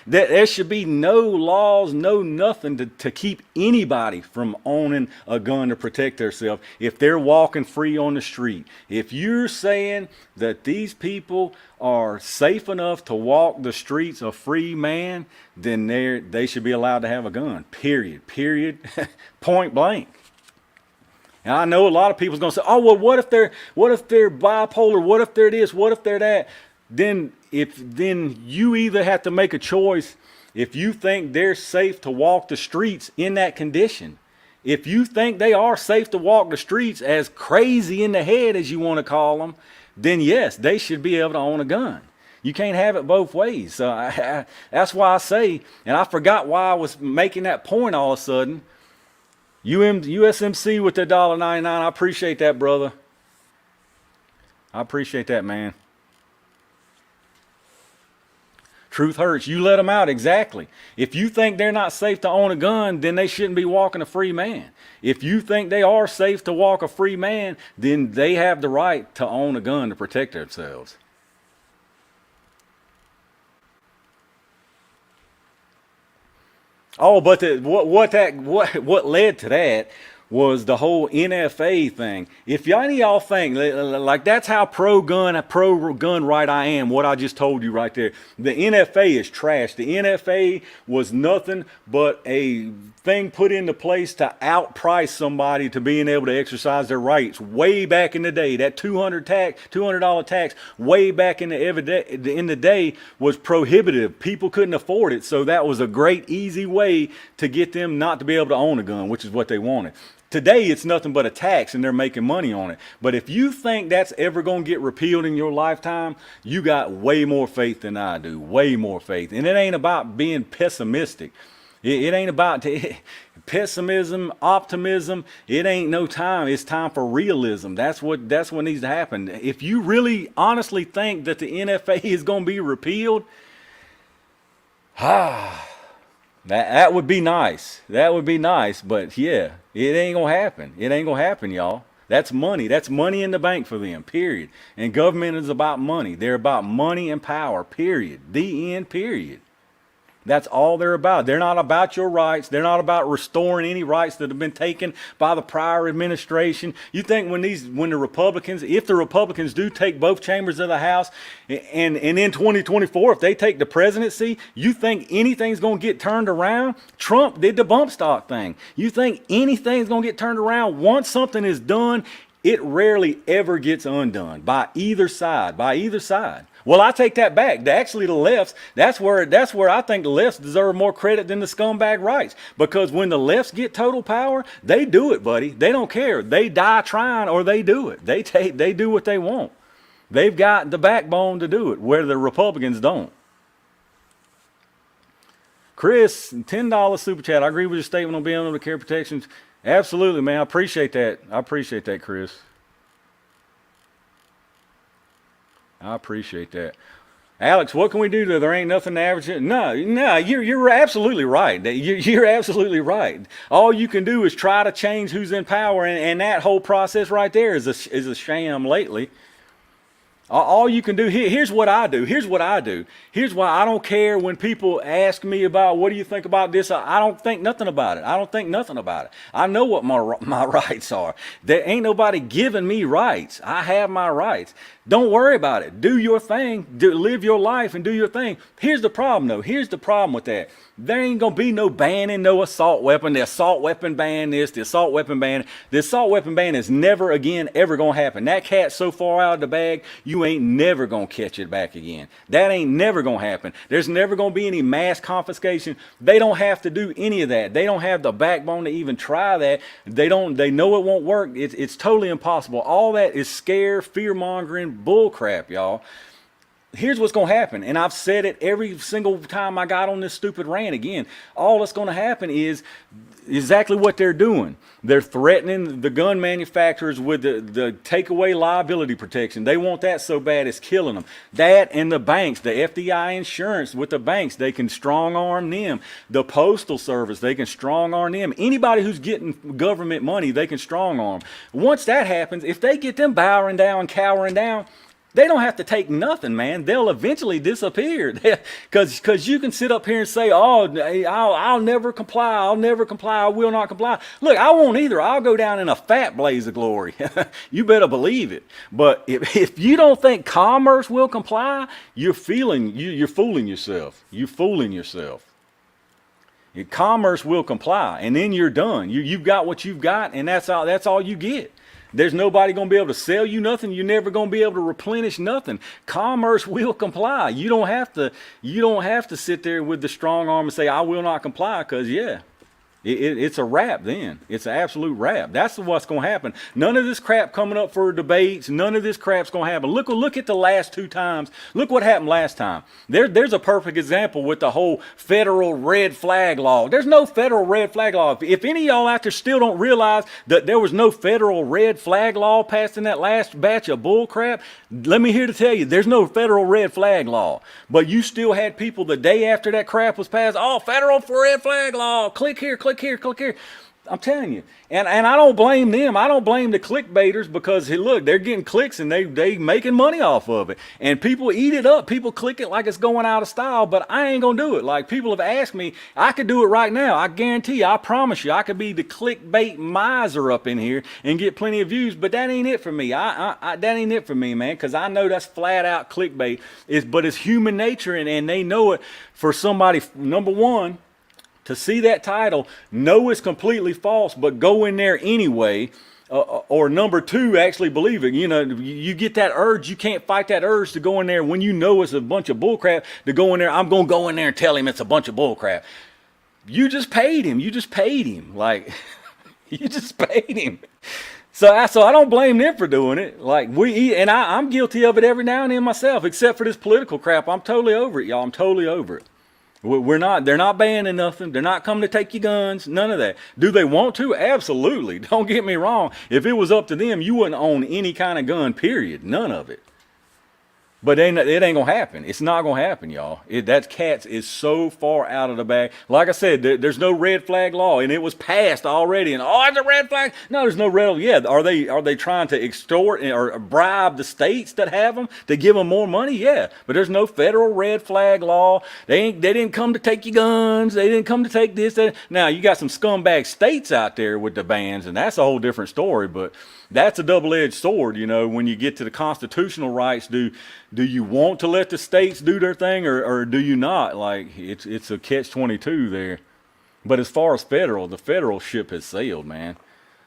there should be no laws, no nothing to keep anybody from owning a gun to protect themselves if they're walking free on the street. If you're saying that these people are safe enough to walk the streets a free man, then they should be allowed to have a gun. Period. Point blank. And I know a lot of people's going to say, "Oh, well, what if they're bipolar? What if they're this? What if they're that?" Then you either have to make a choice. If you think they're safe to walk the streets in that condition, if you think they are safe to walk the streets as crazy in the head as you want to call them, then yes, they should be able to own a gun. You can't have it both ways. So that's why I say, and I forgot why I was making that point all of a sudden. USMC with the $1.99. I appreciate that, brother. I appreciate that, man. Truth hurts. You let them out, exactly. If you think they're not safe to own a gun, then they shouldn't be walking a free man. If you think they are safe to walk a free man, then they have the right to own a gun to protect themselves. Oh, but what led to that was the whole NFA thing. If any of y'all think like that's how pro-gun right I am, what I just told you right there. The NFA is trash. The NFA was nothing but a thing put into place to outprice somebody to being able to exercise their rights. Way back in the day, that $200 tax, way back in the day was prohibitive. People couldn't afford it, so that was a great easy way to get them not to be able to own a gun, which is what they wanted. Today, it's nothing but a tax, and they're making money on it. But if you think that's ever going to get repealed in your lifetime, you got way more faith than I do. Way more faith. And it ain't about being pessimistic. It ain't about pessimism, optimism. It ain't no time. It's time for realism. That's what needs to happen. If you really honestly think that the NFA is going to be repealed, that would be nice. That would be nice. But yeah, it ain't going to happen. It ain't going to happen, y'all. That's money. That's money in the bank for them, period. And government is about money. They're about money and power, period. The end, period. That's all they're about. They're not about your rights. They're not about restoring any rights that have been taken by the prior administration. You think when the Republicans, if the Republicans do take both chambers of the House, and in 2024, if they take the presidency, you think anything's going to get turned around? Trump did the bump stock thing. You think anything's going to get turned around? Once something is done, it rarely ever gets undone by either side. By either side. Well, I take that back. Actually, the lefts, that's where I think the lefts deserve more credit than the scumbag rights. Because when the lefts get total power, they do it, buddy. They don't care. They die trying or they do it. They do what they want. They've got the backbone to do it, where the Republicans don't. Chris, $10 super chat. I agree with your statement on being able to carry protections. Absolutely, man. I appreciate that. I appreciate that, Chris. I appreciate that. Alex, what can we do? There ain't nothing to average it. No, you're absolutely right. You're absolutely right. All you can do is try to change who's in power, and that whole process right there is a sham lately. All you can do, here's what I do. Here's what I do. Here's why I don't care when people ask me about, what do you think about this? I don't think nothing about it. I don't think nothing about it. I know what my rights are. There ain't nobody giving me rights. I have my rights. Don't worry about it. Do your thing. Live your life and do your thing. Here's the problem, though. Here's the problem with that. There ain't going to be no banning no assault weapon. The assault weapon ban this, the assault weapon ban. The assault weapon ban is never again ever going to happen. That cat's so far out of the bag, you ain't never going to catch it back again. That ain't never going to happen. There's never going to be any mass confiscation. They don't have to do any of that. They don't have the backbone to even try that. They know it won't work. It's totally impossible. All that is scare, fear-mongering bull crap, y'all. Here's what's going to happen, and I've said it every single time I got on this stupid rant again. All that's going to happen is exactly what they're doing. They're threatening the gun manufacturers with the takeaway liability protection. They want that so bad it's killing them. That and the banks, the FDI insurance with the banks, they can strong arm them. The Postal Service, they can strong arm them. Anybody who's getting government money, they can strong arm. Once that happens, if they get them bowing down, cowering down, they don't have to take nothing, man. They'll eventually disappear. Because you can sit up here and say, oh, I'll never comply. I'll never comply. I will not comply. Look, I won't either. I'll go down in a fat blaze of glory. You better believe it. But if you don't think commerce will comply, you're fooling yourself. You're fooling yourself. Commerce will comply, and then you're done. You've got what you've got, and that's all you get. There's nobody going to be able to sell you nothing. You're never going to be able to replenish nothing. Commerce will comply. You don't have to sit there with the strong arm and say, I will not comply, because it's a wrap then. It's an absolute wrap. That's what's going to happen. None of this crap coming up for debates. None of this crap's going to happen. Look at the last two times. Look what happened last time. There's a perfect example with the whole federal red flag law. There's no federal red flag law. If any of y'all out there still don't realize that there was no federal red flag law passed in that last batch of bull crap, let me here to tell you, there's no federal red flag law. But you still had people the day after that crap was passed, oh, federal red flag law, click here, click here, click here. I'm telling you. And I don't blame them. I don't blame the clickbaiters, because hey, look, they're getting clicks and they making money off of it. And people eat it up. People click it like it's going out of style, but I ain't going to do it. Like, people have asked me, I could do it right now. I guarantee you, I promise you, I could be the clickbait miser up in here and get plenty of views, but that ain't it for me. That ain't it for me, man, because I know that's flat out clickbait. But it's human nature, and they know it. For somebody, number one, to see that title, know it's completely false, but go in there anyway. Or number two, actually believe it. You know, you get that urge. You can't fight that urge to go in there when you know it's a bunch of bullcrap, to go in there. I'm going to go in there and tell him it's a bunch of bullcrap. You just paid him. You just paid him. Like, you just paid him. So I don't blame them for doing it. Like, I'm guilty of it every now and then myself, except for this political crap. I'm totally over it, y'all. I'm totally over it. They're not banning nothing. They're not coming to take your guns. None of that. Do they want to? Absolutely. Don't get me wrong. If it was up to them, you wouldn't own any kind of gun, period. None of it. But it ain't gonna happen. It's not gonna happen, y'all. That cats is so far out of the bag. Like I said, there's no red flag law, and it was passed already. And it's a red flag. No, there's no red. Yeah, are they trying to extort or bribe the states that have them to give them more money? Yeah, but there's no federal red flag law. They didn't come to take your guns. They didn't come to take this. That. Now you got some scumbag states out there with the bans, and that's a whole different story. But that's a double-edged sword, you know. When you get to the constitutional rights, do you want to let the states do their thing, or do you not? Like it's a catch-22 there. But as far as federal, the federal ship has sailed, man.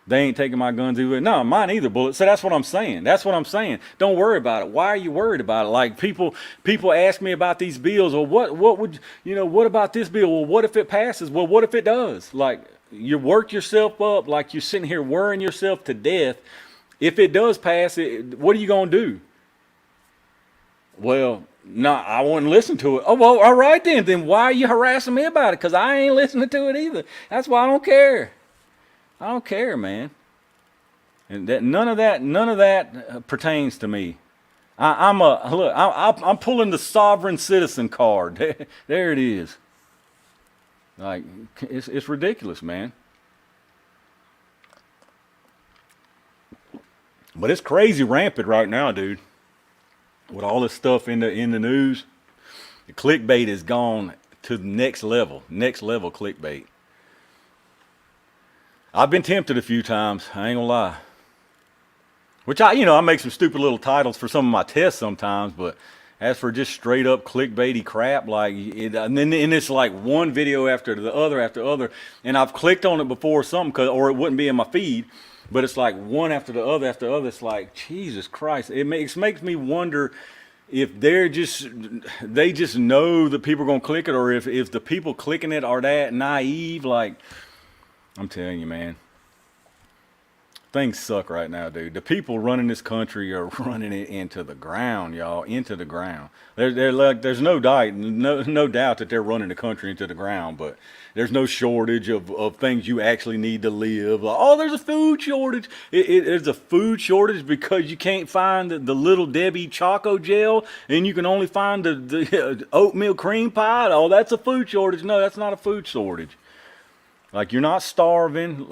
They ain't taking my guns either. No, mine either, Bullet. So that's what I'm saying. That's what I'm saying. Don't worry about it. Why are you worried about it? Like people ask me about these bills, or what would what about this bill? Well, what if it passes? Well, what if it does? Like, you work yourself up, like you're sitting here worrying yourself to death. If it does pass, what are you gonna do? Well, no, I wouldn't listen to it. Oh, well, all right then. Then why are you harassing me about it? Because I ain't listening to it either. That's why I don't care. I don't care, man. And that none of that pertains to me. I'm pulling the sovereign citizen card. There it is. Like, it's ridiculous, man. But it's crazy rampant right now, dude. With all this stuff in the news, the clickbait has gone to the next level clickbait. I've been tempted a few times, I ain't gonna lie. Which I make some stupid little titles for some of my tests sometimes, but as for just straight up clickbaity crap, like and it's like one video after the other, and I've clicked on it before or it wouldn't be in my feed, but it's like one after the other. It's like, Jesus Christ, it makes me wonder if they just know that people are gonna click it, or if the people clicking it are that naive. Like, I'm telling you, man. Things suck right now, dude. The people running this country are running it into the ground, y'all. Into the ground. There's no doubt that they're running the country into the ground, but there's no shortage of things you actually need to live. Like, oh, there's a food shortage. There's a food shortage because you can't find the Little Debbie Choco Gel, and you can only find the oatmeal cream pie. Oh, that's a food shortage. No, that's not a food shortage. Like, you're not starving.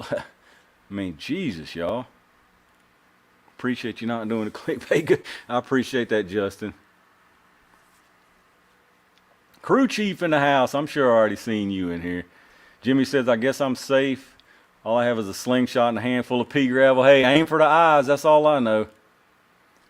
I mean, Jesus, y'all. Appreciate you not doing the clickbait. I appreciate that, Justin. Crew chief in the house. I'm sure I already seen you in here. Jimmy says, I guess I'm safe. All I have is a slingshot and a handful of pea gravel. Hey, aim for the eyes. That's all I know.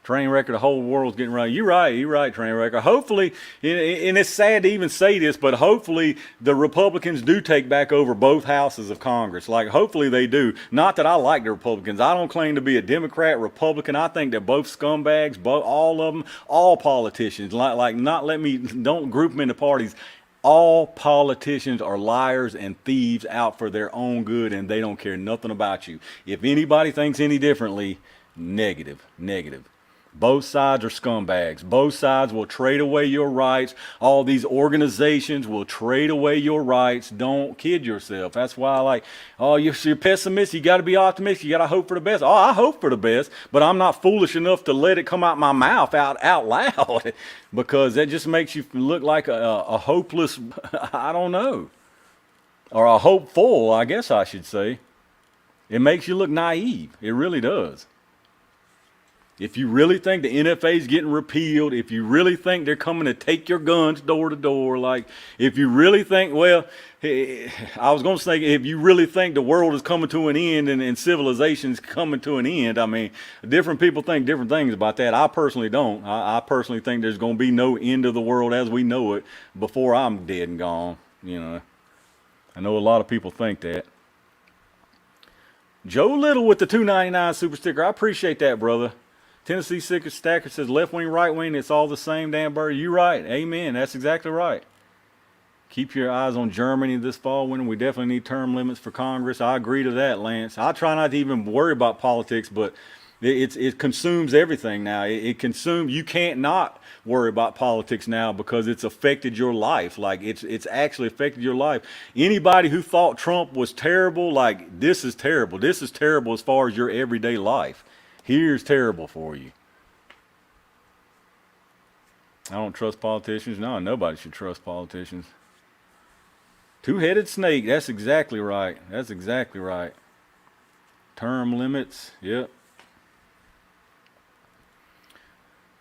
Train wrecker, the whole world's getting right. You're right, train wrecker. Hopefully, and it's sad to even say this, but hopefully the Republicans do take back over both houses of Congress. Like, hopefully they do. Not that I like the Republicans. I don't claim to be a Democrat, Republican. I think they're both scumbags, all of them, all politicians. Don't group them into parties. All politicians are liars and thieves out for their own good, and they don't care nothing about you. If anybody thinks any differently, negative. Both sides are scumbags. Both sides will trade away your rights. All these organizations will trade away your rights. Don't kid yourself. That's why you're pessimist. You got to be optimistic. You got to hope for the best. Oh, I hope for the best, but I'm not foolish enough to let it come out my mouth out loud because that just makes you look like a hopeless, I don't know, or a hopeful, I guess I should say. It makes you look naive. It really does. If you really think the NFA is getting repealed, if you really think they're coming to take your guns door to door, like, if you really think, I was going to say, if you really think the world is coming to an end and civilization is coming to an end, I mean, different people think different things about that. I personally don't. I personally think there's going to be no end of the world as we know it before I'm dead and gone. You know, I know a lot of people think that. Joe Little with the $2.99 super sticker. I appreciate that, brother. Tennessee Stacker says, left wing, right wing, it's all the same damn bird. You right. Amen. That's exactly right. Keep your eyes on Germany this fall winter. We definitely need term limits for Congress. I agree to that, Lance. I try not to even worry about politics, but it consumes everything now. It consumes. You can't not worry about politics now because it's affected your life. Like, it's actually affected your life. Anybody who thought Trump was terrible, like, this is terrible. This is terrible as far as your everyday life. Here's terrible for you. I don't trust politicians. No, nobody should trust politicians. Two-headed snake. That's exactly right. That's exactly right. Term limits. Yep.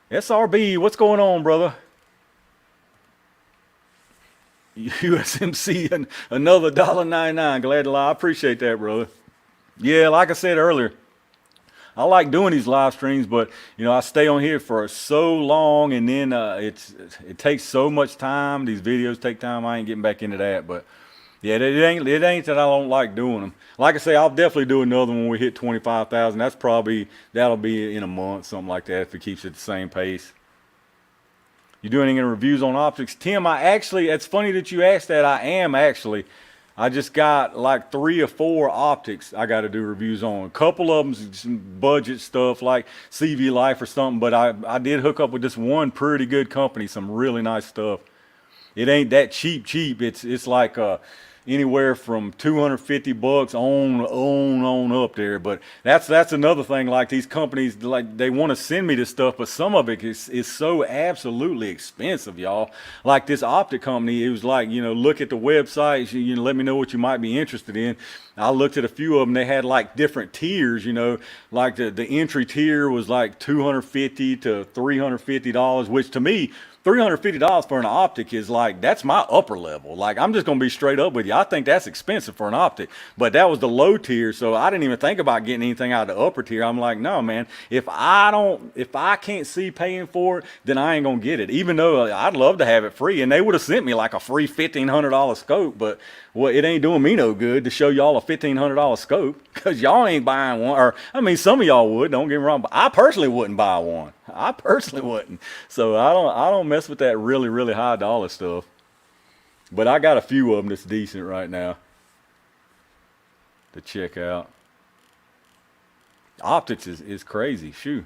SRB, what's going on, brother? USMC, another $1.99. Glad to lie. I appreciate that, brother. Yeah, like I said earlier, I like doing these live streams, but I stay on here for so long, and then it takes so much time. These videos take time. I ain't getting back into that, but yeah, it ain't that I don't like doing them. Like I say, I'll definitely do another one when we hit 25,000. That'll be in a month, something like that, if it keeps at the same pace. You doing any reviews on optics, Tim? It's funny that you asked that. I am actually. I just got like 3 or 4 optics I got to do reviews on. A couple of them some budget stuff like CV Life or something, but I did hook up with this one pretty good company, some really nice stuff. It ain't that cheap. It's like anywhere from $250 on up there. But that's another thing. Like these companies, like they want to send me this stuff, but some of it is so absolutely expensive, y'all. Like this optic company, it was like, look at the website, let me know what you might be interested in. I looked at a few of them. They had like different tiers, like the entry tier was like $250 to $350, which to me, $350 for an optic is like, that's my upper level. Like, I'm just going to be straight up with you. I think that's expensive for an optic, but that was the low tier. So I didn't even think about getting anything out of the upper tier. I'm like, no, man, if I can't see paying for it, then I ain't going to get it. Even though I'd love to have it free, and they would have sent me like a free $1,500 scope, but it ain't doing me no good to show y'all a $1,500 scope because y'all ain't buying one. Or, I mean, some of y'all would, don't get me wrong, but I personally wouldn't buy one. I personally wouldn't. So I don't mess with that really, really high dollar stuff. But I got a few of them that's decent right now to check out. Optics is crazy. Shoo.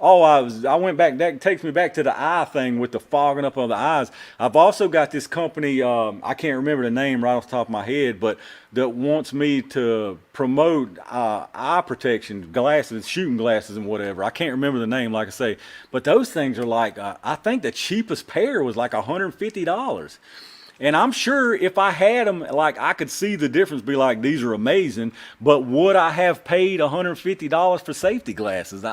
Oh, I went back. That takes me back to the eye thing with the fogging up of the eyes. I've also got this company, I can't remember the name right off the top of my head, but that wants me to promote eye protection, glasses, shooting glasses and whatever. I can't remember the name, like I say. But those things are like, I think the cheapest pair was like $150. And I'm sure if I had them, like I could see the difference, be like, these are amazing. But would I have paid $150 for safety glasses?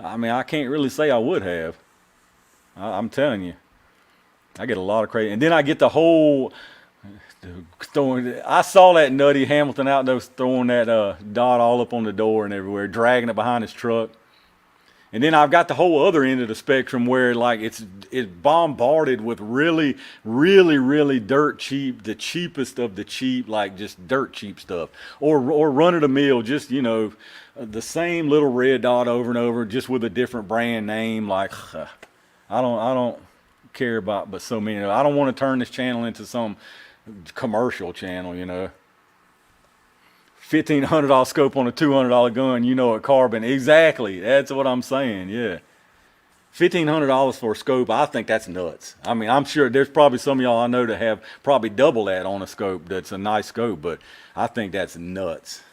I mean, I can't really say I would have. I'm telling you. I get a lot of crazy. And then I get the whole throwing. I saw that nutty Hamilton out there throwing that dot all up on the door and everywhere, dragging it behind his truck. And then I've got the whole other end of the spectrum where like it's bombarded with really, really, really dirt cheap, the cheapest of the cheap, like just dirt cheap stuff. Or run of the mill, just, the same little red dot over and over, just with a different brand name. Like, I don't care about, but so many. I don't want to turn this channel into some commercial channel, $1,500 scope on a $200 gun, a carbon. Exactly. That's what I'm saying. Yeah. $1,500 for a scope. I think that's nuts. I mean, I'm sure there's probably some of y'all I know that have probably double that on a scope. That's a nice scope, but I think that's nuts.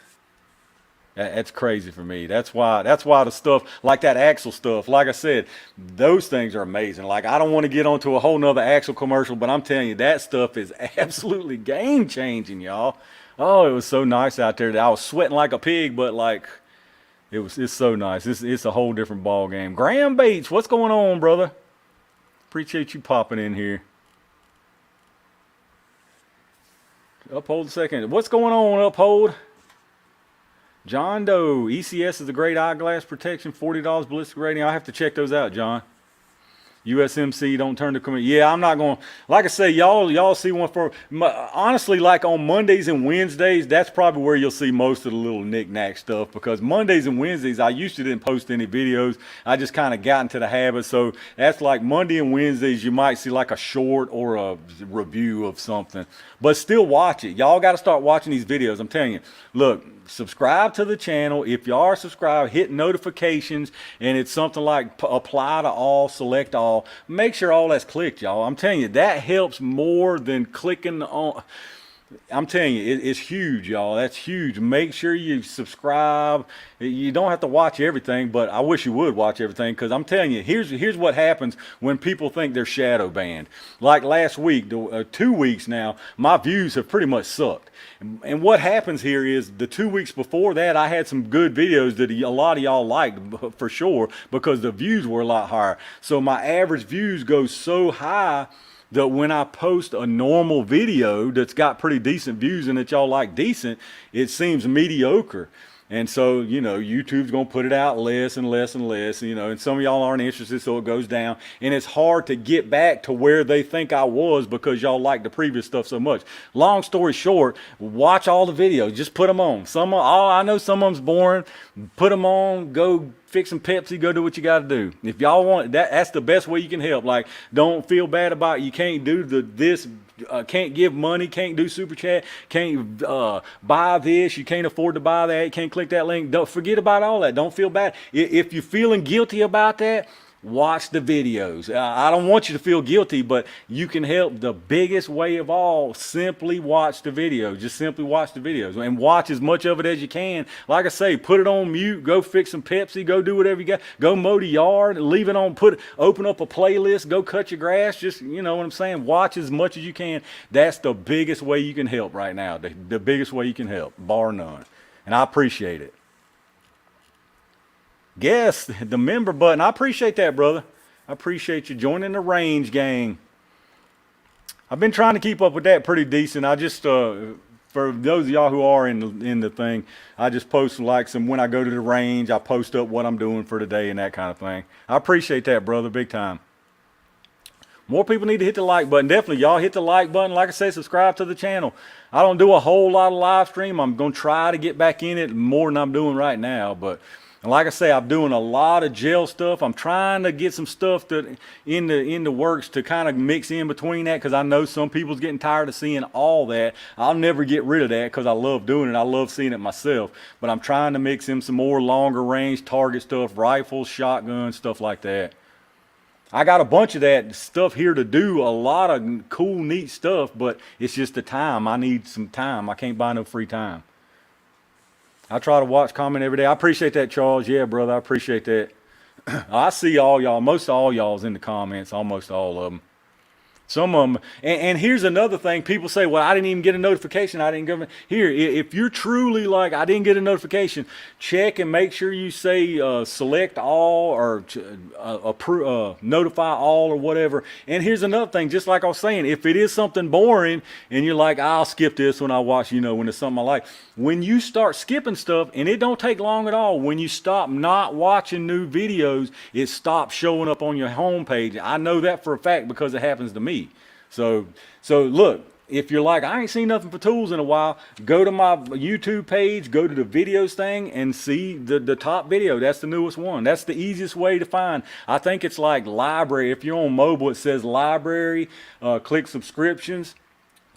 That's crazy for me. That's why the stuff like that Axle stuff, like I said, those things are amazing. Like, I don't want to get onto a whole nother Axle commercial, but I'm telling you, that stuff is absolutely game changing, y'all. Oh, it was so nice out there that I was sweating like a pig, but like, it's so nice. It's a whole different ball game. Graham Bates, what's going on, brother? Appreciate you popping in here. Uphold a second. What's going on, Uphold? John Doe, ECS is a great eyeglass protection, $40 ballistic rating. I'll have to check those out, John. USMC, don't turn to comment. Yeah, I'm not going to, like I say, y'all see one for, honestly, like on Mondays and Wednesdays, that's probably where you'll see most of the little knick-knack stuff, because Mondays and Wednesdays, I used to didn't post any videos. I just kind of got into the habit. So that's like Monday and Wednesdays, you might see like a short or a review of something, but still watch it. Y'all got to start watching these videos. I'm telling you, look, subscribe to the channel. If you are subscribed, hit notifications, and it's something like apply to all, select all. Make sure all that's clicked, y'all. I'm telling you, that helps more than clicking on. I'm telling you, it's huge, y'all. That's huge. Make sure you subscribe. You don't have to watch everything, but I wish you would watch everything, because I'm telling you, here's what happens when people think they're shadow banned. Like last week, 2 weeks now, my views have pretty much sucked. And what happens here is the 2 weeks before that, I had some good videos that a lot of y'all liked for sure, because the views were a lot higher. So my average views go so high that when I post a normal video that's got pretty decent views and that y'all like decent, it seems mediocre. And so, YouTube's going to put it out less and less and less, and some of y'all aren't interested, so it goes down. And it's hard to get back to where they think I was, because y'all like the previous stuff so much. Long story short, watch all the videos. Just put them on. I know some of them's boring. Put them on. Go fix some Pepsi. Go do what you got to do. If y'all want that, that's the best way you can help. Like, don't feel bad about it. You can't do this. Can't give money, can't do super chat, can't buy this, you can't afford to buy that, you can't click that link. Don't forget about all that. Don't feel bad. If you're feeling guilty about that, watch the videos. I don't want you to feel guilty, but you can help the biggest way of all. Simply watch the videos. Just simply watch the videos and watch as much of it as you can. Like I say, put it on mute, go fix some Pepsi, go do whatever you got, go mow the yard, leave it on, open up a playlist, go cut your grass. Just, you know what I'm saying? Watch as much as you can. That's the biggest way you can help right now. The biggest way you can help, bar none. And I appreciate it. Guess the member button. I appreciate that, brother. I appreciate you joining the range gang. I've been trying to keep up with that pretty decent. I just for those of y'all who are in the thing, I just post like when I go to the range, I post up what I'm doing for the day and that kind of thing. I appreciate that, brother, big time. More people need to hit the like button. Definitely, y'all hit the like button. Like I said, subscribe to the channel. I don't do a whole lot of live stream. I'm going to try to get back in it more than I'm doing right now, but and like I say, I'm doing a lot of gel stuff. I'm trying to get some stuff that in the works to kind of mix in between that, because I know some people's getting tired of seeing all that. I'll never get rid of that because I love doing it. I love seeing it myself. But I'm trying to mix in some more longer range target stuff, rifles, shotguns, stuff like that. I got a bunch of that stuff here to do, a lot of cool, neat stuff, but it's just the time. I need some time. I can't buy no free time. I try to watch, comment every day. I appreciate that, Charles. Yeah, brother, I appreciate that. I see all y'all, most all y'all's in the comments, almost all of them. Some of them, and here's another thing. People say, well, I didn't even get a notification. I didn't go. Here, if you're truly like, I didn't get a notification, check and make sure you say select all or notify all or whatever. And here's another thing, just like I was saying, if it is something boring and you're like, I'll skip this when I watch, when it's something I like. When you start skipping stuff, and it don't take long at all, when you stop not watching new videos, it stops showing up on your homepage. I know that for a fact because it happens to me. So look, if you're like, I ain't seen nothing for tools in a while, go to my YouTube page, go to the videos thing and see the top video. That's the newest one. That's the easiest way to find. I think it's like library. If you're on mobile, it says library, click subscriptions.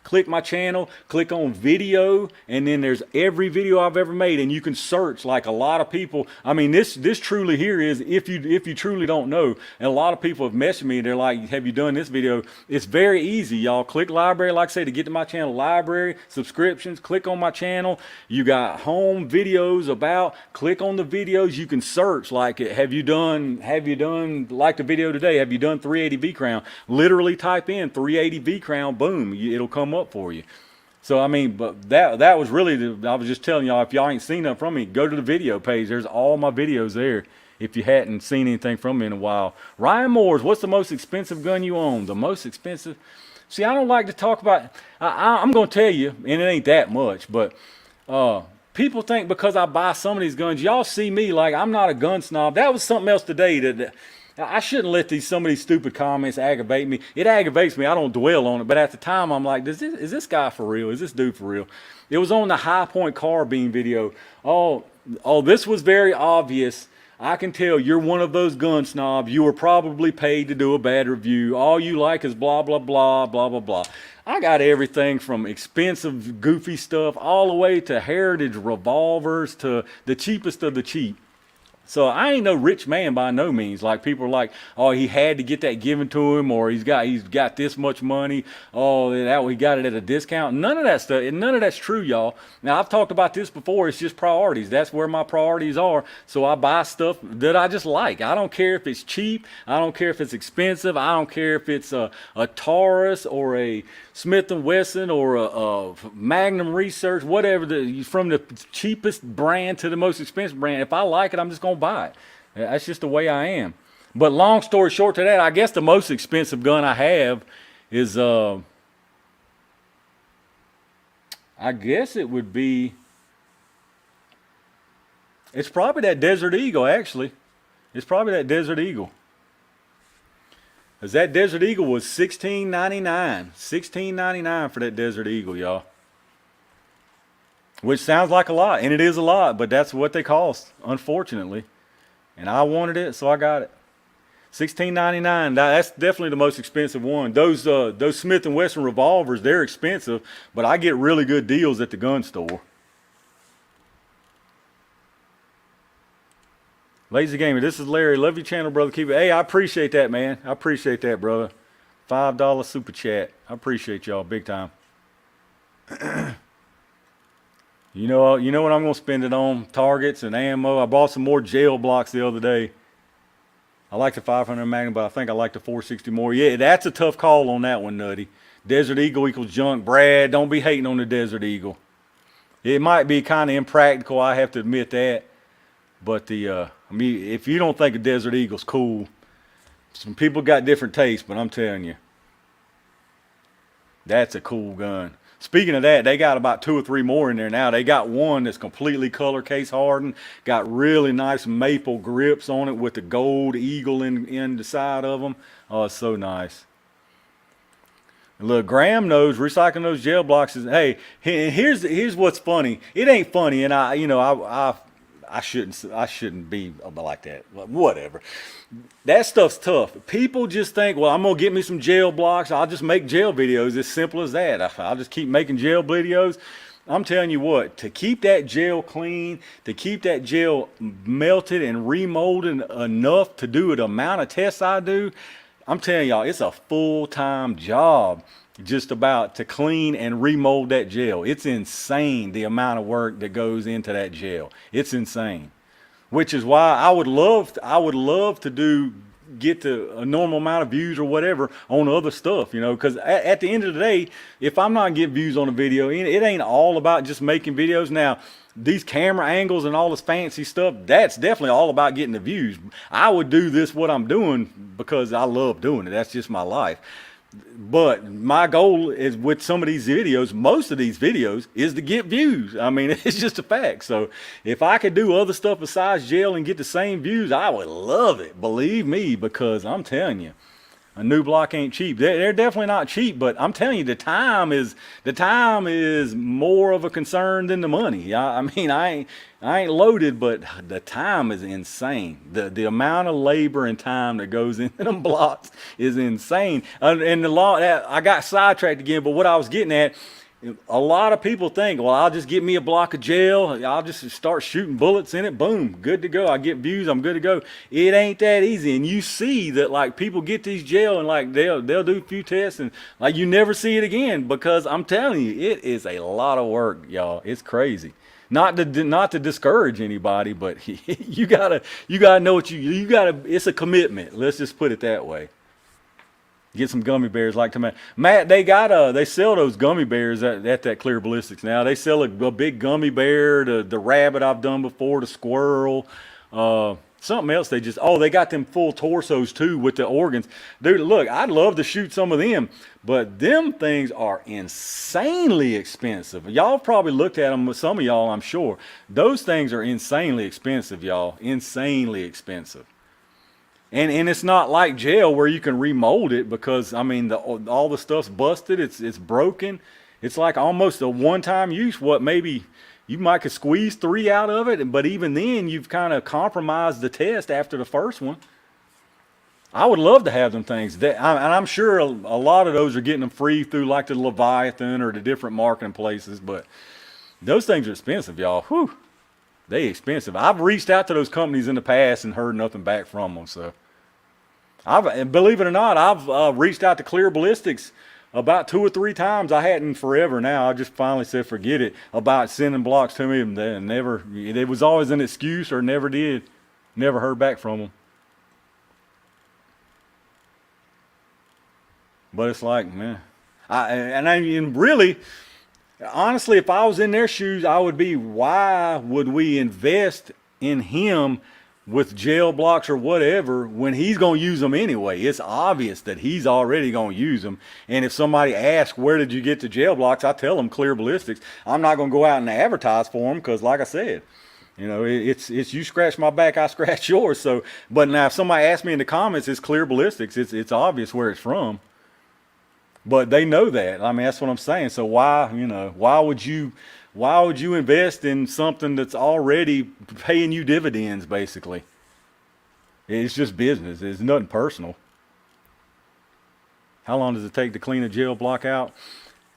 Click my channel, click on video, and then there's every video I've ever made, and you can search like a lot of people. I mean, this truly here is, if you truly don't know, and a lot of people have messaged me, they're like, have you done this video? It's very easy, y'all. Click library, like I say, to get to my channel, library, subscriptions, click on my channel. You got home videos about, click on the videos, you can search, like, have you done, like the video today, have you done 380 V crown? Literally type in 380 V crown, boom, it'll come up for you. So I mean, but that was really I was just telling y'all, if y'all ain't seen that from me, go to the video page. There's all my videos there if you hadn't seen anything from me in a while. Ryan Moores, what's the most expensive gun you own? The most expensive? See, I don't like to talk about, I'm going to tell you, and it ain't that much, but people think because I buy some of these guns, y'all see me like I'm not a gun snob. That was something else today that I shouldn't let some of these stupid comments aggravate me. It aggravates me. I don't dwell on it. But at the time, I'm like, is this guy for real? Is this dude for real? It was on the High Point carbine video. Oh, this was very obvious. I can tell you're one of those gun snobs. You were probably paid to do a bad review. All you like is blah, blah, blah, blah, blah, blah. I got everything from expensive, goofy stuff all the way to heritage revolvers to the cheapest of the cheap. So I ain't no rich man by no means. Like people are like, oh, he had to get that given to him, or he's got this much money. Oh, that he got it at a discount. None of that stuff. None of that's true, y'all. Now I've talked about this before. It's just priorities. That's where my priorities are. So I buy stuff that I just like. I don't care if it's cheap. I don't care if it's expensive. I don't care if it's a Taurus or a Smith and Wesson or a Magnum Research, whatever. From the cheapest brand to the most expensive brand. If I like it, I'm just gonna buy it. That's just the way I am. But long story short to that, I guess the most expensive gun I have is I guess it would be, it's probably that Desert Eagle actually. It's probably that Desert Eagle. Cause that Desert Eagle was $16.99. $16.99 for that Desert Eagle, y'all. Which sounds like a lot, and it is a lot, but that's what they cost, unfortunately. And I wanted it, so I got it. $16.99. That's definitely the most expensive one. Those Smith and Wesson revolvers, they're expensive, but I get really good deals at the gun store. Lazy Gamer, this is Larry. Love your channel, brother. Keep it. Hey, I appreciate that, man. I appreciate that, brother. $5 super chat. I appreciate y'all big time. You know what I'm gonna spend it on? Targets and ammo. I bought some more gel blocks the other day. I like the 500 Magnum, but I think I like the 460 more. Yeah, that's a tough call on that one, Nutty. Desert Eagle equals junk. Brad, don't be hating on the Desert Eagle. It might be kind of impractical, I have to admit that. But I mean, if you don't think a Desert Eagle's cool, some people got different tastes, but I'm telling you, that's a cool gun. Speaking of that, they got about 2 or 3 more in there now. They got one that's completely color case hardened, got really nice maple grips on it with the gold eagle in the side of them. Oh, it's so nice. And look, Graham knows recycling those gel blocks is, hey, here's what's funny. It ain't funny, and I shouldn't be like that. Whatever. That stuff's tough. People just think, well, I'm going to get me some gel blocks. I'll just make gel videos. As simple as that. I'll just keep making gel videos. I'm telling you what, to keep that gel clean, to keep that gel melted and remolded enough to do the amount of tests I do, I'm telling y'all, it's a full-time job just about to clean and remold that gel. It's insane the amount of work that goes into that gel. It's insane. Which is why I would love to get to a normal amount of views or whatever on other stuff, because at the end of the day, if I'm not getting views on a video, it ain't all about just making videos. Now, these camera angles and all this fancy stuff, that's definitely all about getting the views. I would do what I'm doing because I love doing it. That's just my life. But my goal is with some of these videos, most of these videos, is to get views. I mean, it's just a fact. So if I could do other stuff besides gel and get the same views, I would love it. Believe me, because I'm telling you, a new block ain't cheap. They're definitely not cheap, but I'm telling you, the time is more of a concern than the money. I mean, I ain't loaded, but the time is insane. The amount of labor and time that goes into them blocks is insane. And I got sidetracked again, but what I was getting at, a lot of people think, well, I'll just get me a block of gel. I'll just start shooting bullets in it. Boom, good to go. I get views. I'm good to go. It ain't that easy. And you see that like people get these gel and like they'll do a few tests and like you never see it again because I'm telling you, it is a lot of work, y'all. It's crazy. Not to discourage anybody, but you gotta know what you gotta. It's a commitment. Let's just put it that way. Get some gummy bears like Matt. They sell those gummy bears at that Clear Ballistics now. They sell a big gummy bear, the rabbit I've done before, the squirrel, something else. They got them full torsos too with the organs. Dude, look, I'd love to shoot some of them, but them things are insanely expensive. Y'all probably looked at them, some of y'all, I'm sure. Those things are insanely expensive, y'all. Insanely expensive. And it's not like gel where you can remold it because, I mean, all the stuff's busted. It's broken. It's like almost a one-time use. Maybe you might could squeeze 3 out of it, but even then, you've kind of compromised the test after the first one. I would love to have them things. And I'm sure a lot of those are getting them free through like the Leviathan or the different marketing places, but those things are expensive, y'all. Whew. They expensive. I've reached out to those companies in the past and heard nothing back from them. So, and believe it or not, I've reached out to Clear Ballistics about 2 or 3 times. I hadn't forever now. I just finally said forget it about sending blocks to me. And they never, it was always an excuse or never did. Never heard back from them. But it's like, man, I mean, really, honestly, if I was in their shoes, I would be, why would we invest in him with gel blocks or whatever when he's going to use them anyway? It's obvious that he's already going to use them. And if somebody asks, where did you get the gel blocks? I tell them Clear Ballistics. I'm not going to go out and advertise for them because, like I said, you know, it's you scratch my back, I scratch yours. So, but now if somebody asks me in the comments, it's Clear Ballistics. It's obvious where it's from. But they know that. I mean, that's what I'm saying. So why, you know, why would you invest in something that's already paying you dividends, basically? It's just business. It's nothing personal. How long does it take to clean a gel block out?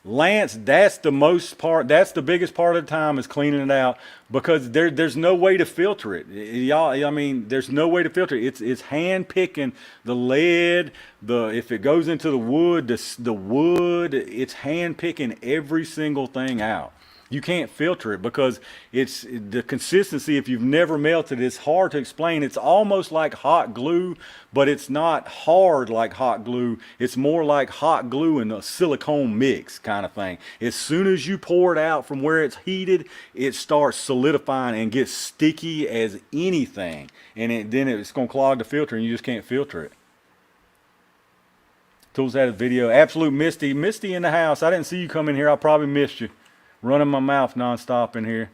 Lance, that's the most part, that's the biggest part of the time is cleaning it out, because there's no way to filter it. Y'all, I mean, there's no way to filter it. It's hand picking the lead, if it goes into the wood, the wood, it's hand picking every single thing out. You can't filter it because it's the consistency. If you've never melted, it's hard to explain. It's almost like hot glue, but it's not hard like hot glue. It's more like hot glue and a silicone mix kind of thing. As soon as you pour it out from where it's heated, it starts solidifying and gets sticky as anything. And then it's going to clog the filter and you just can't filter it. Tools had a video. Absolute Misty in the house. I didn't see you come in here. I probably missed you. Running my mouth nonstop in here.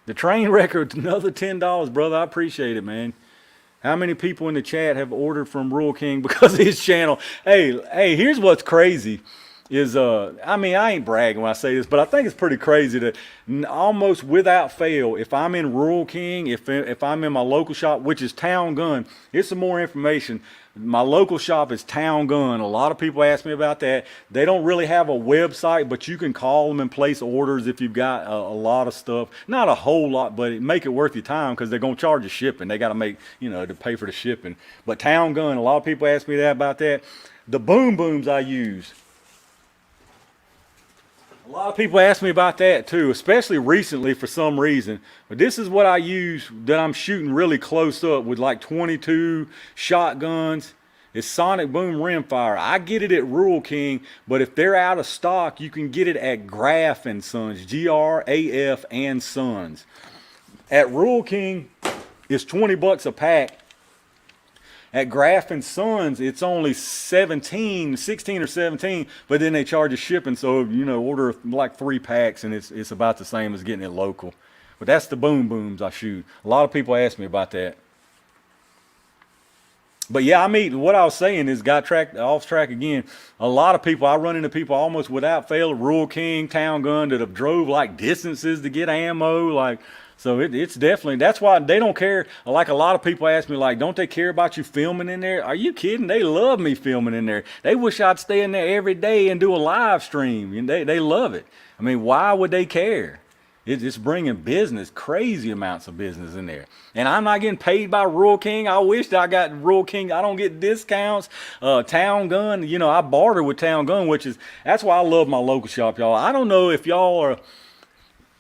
The train record, another $10, brother. I appreciate it, man. How many people in the chat have ordered from Rural King because of his channel? Hey, here's what's crazy is, I mean, I ain't bragging when I say this, but I think it's pretty crazy that almost without fail, if I'm in Rural King, if I'm in my local shop, which is Town Gun, here's some more information. My local shop is Town Gun. A lot of people ask me about that. They don't really have a website, but you can call them and place orders if you've got a lot of stuff. Not a whole lot, but make it worth your time because they're going to charge you shipping. They got to make, you know, to pay for the shipping. But Town Gun, a lot of people ask me about that. The boom booms I use. A lot of people ask me about that too, especially recently for some reason. But this is what I use that I'm shooting really close up with, like 22 shotguns. It's Sonic Boom Rimfire. I get it at Rural King, but if they're out of stock, you can get it at Graf and Sons, GRAF and Sons. At Rural King, it's 20 bucks a pack. At Graf and Sons, it's only 16 or 17, but then they charge you shipping. So, you know, order like 3 packs and it's about the same as getting it local. But that's the boom booms I shoot. A lot of people ask me about that. But yeah, I mean, what I was saying is got off track again. A lot of people, I run into people almost without fail, Rural King, Town Gun, that have drove like distances to get ammo, like. So it's definitely, that's why they don't care. Like a lot of people ask me, like, don't they care about you filming in there? Are you kidding? They love me filming in there. They wish I'd stay in there every day and do a live stream. And they love it. I mean, why would they care? It's bringing business, crazy amounts of business in there. And I'm not getting paid by Rural King. I wish that I got Rural King. I don't get discounts. Town Gun, you know, I barter with Town Gun, that's why I love my local shop, y'all. I don't know if y'all are...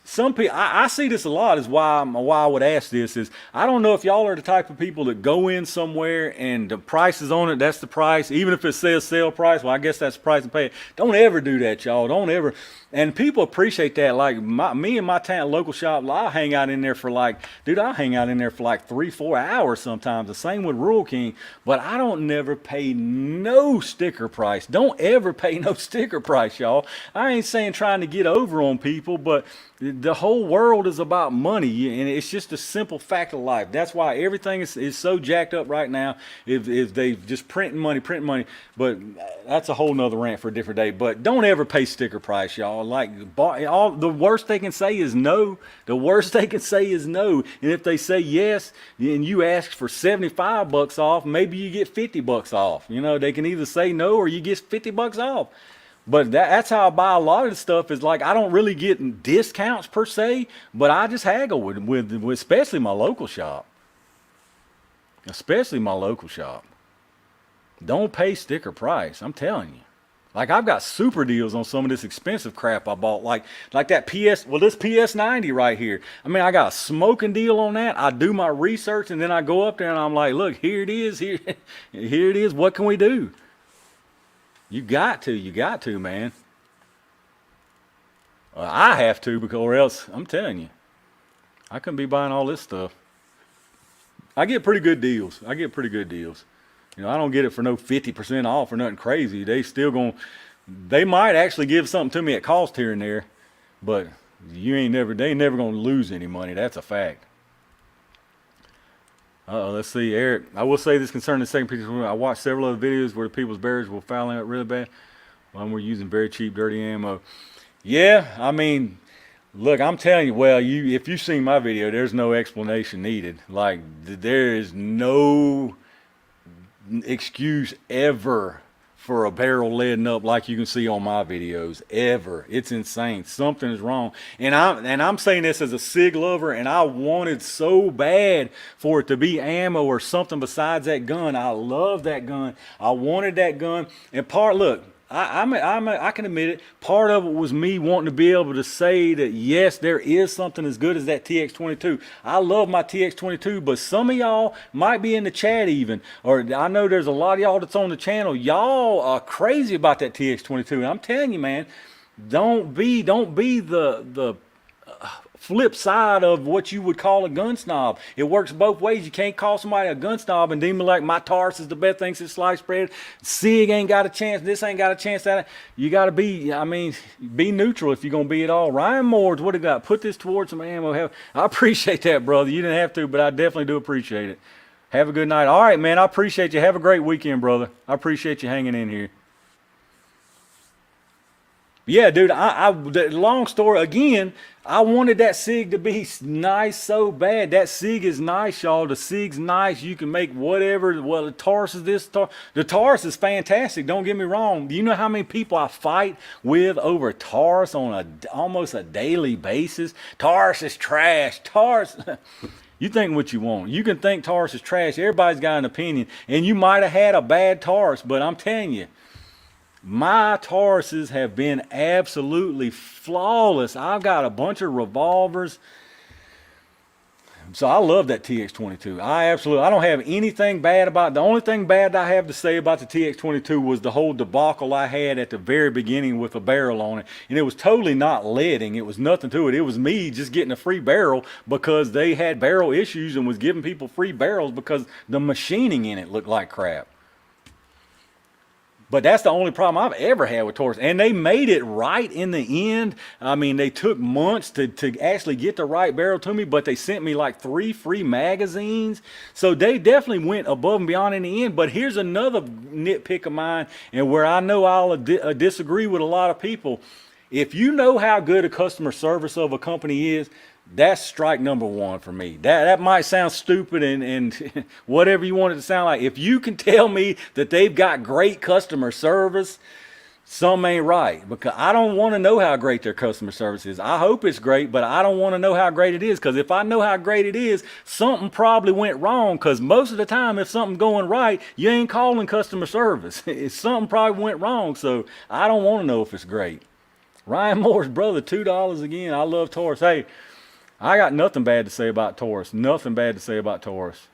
Some people, I see this a lot, is why I would ask this, is I don't know if y'all are the type of people that go in somewhere and the price is on it, that's the price. Even if it says sale price, well, I guess that's the price and pay it. Don't ever do that, y'all. Don't ever. And people appreciate that. Like me and my local shop, I'll hang out in there for like 3-4 hours sometimes. The same with Rural King. But I don't never pay no sticker price. Don't ever pay no sticker price, y'all. I ain't saying trying to get over on people, but the whole world is about money, and it's just a simple fact of life. That's why everything is so jacked up right now. If they just printing money, but that's a whole nother rant for a different day. But don't ever pay sticker price, y'all. Like the worst they can say is no. The worst they can say is no. And if they say yes, and you ask for 75 bucks off, maybe you get 50 bucks off. You know, they can either say no or you get 50 bucks off. But that's how I buy a lot of the stuff. Is like I don't really get discounts per se, but I just haggle with especially my local shop. Especially my local shop. Don't pay sticker price. I'm telling you. Like I've got super deals on some of this expensive crap I bought. Like that this PS90 right here. I mean, I got a smoking deal on that. I do my research and then I go up there and I'm like, look, here it is. Here it is. What can we do? You got to, man. I have to, because or else I'm telling you, I couldn't be buying all this stuff. I get pretty good deals. You know, I don't get it for no 50% off or nothing crazy. They might actually give something to me at cost here and there, but they ain't never gonna lose any money. That's a fact. Let's see, Eric. I will say this concerning the second picture. I watched several other videos where the people's barrels were fouling out really bad. We're using very cheap, dirty ammo. Yeah, I mean, look, I'm telling you, if you've seen my video, there's no explanation needed. Like, there is no excuse ever for a barrel leading up like you can see on my videos. Ever. It's insane. Something is wrong. And I'm saying this as a SIG lover, and I wanted so bad for it to be ammo or something besides that gun. I love that gun. I wanted that gun. And look, I can admit it. Part of it was me wanting to be able to say that, yes, there is something as good as that TX22. I love my TX22, but some of y'all might be in the chat even, or I know there's a lot of y'all that's on the channel. Y'all are crazy about that TX22. And I'm telling you, man, don't be the flip side of what you would call a gun snob. It works both ways. You can't call somebody a gun snob and deem it like my Taurus is the best thing since sliced bread. SIG ain't got a chance. This ain't got a chance. That you got to be. I mean, be neutral if you're gonna be at all. Ryan Moore's what he got. Put this towards some ammo. I appreciate that, brother. You didn't have to, but I definitely do appreciate it. Have a good night. All right, man. I appreciate you. Have a great weekend, brother. I appreciate you hanging in here. Yeah, dude, the long story, again, I wanted that SIG to be nice so bad. That SIG is nice, y'all. The SIG's nice. You can make whatever. Well, the Taurus is this. The Taurus is fantastic. Don't get me wrong. Do you know how many people I fight with over Taurus on almost a daily basis? Taurus is trash. Taurus. You think what you want. You can think Taurus is trash. Everybody's got an opinion. And you might have had a bad Taurus, but I'm telling you, my Tauruses have been absolutely flawless. I've got a bunch of revolvers. So I love that TX22. I don't have anything bad about it. The only thing bad I have to say about the TX22 was the whole debacle I had at the very beginning with a barrel on it. And it was totally not leading. It was nothing to it. It was me just getting a free barrel because they had barrel issues and was giving people free barrels because the machining in it looked like crap. But that's the only problem I've ever had with Taurus. And they made it right in the end. I mean, they took months to actually get the right barrel to me, but they sent me like 3 free magazines. So they definitely went above and beyond in the end. But here's another nitpick of mine, and where I know I'll disagree with a lot of people. If you know how good a customer service of a company is, that's strike number 1 for me. That might sound stupid and whatever you want it to sound like. If you can tell me that they've got great customer service, something ain't right. Because I don't want to know how great their customer service is. I hope it's great, but I don't want to know how great it is. Because if I know how great it is, something probably went wrong. Because most of the time, if something's going right, you ain't calling customer service. Something probably went wrong. So I don't want to know if it's great. Ryan Moore's brother, $2 again. I love Taurus. Hey, I got nothing bad to say about Taurus. Nothing bad to say about Taurus.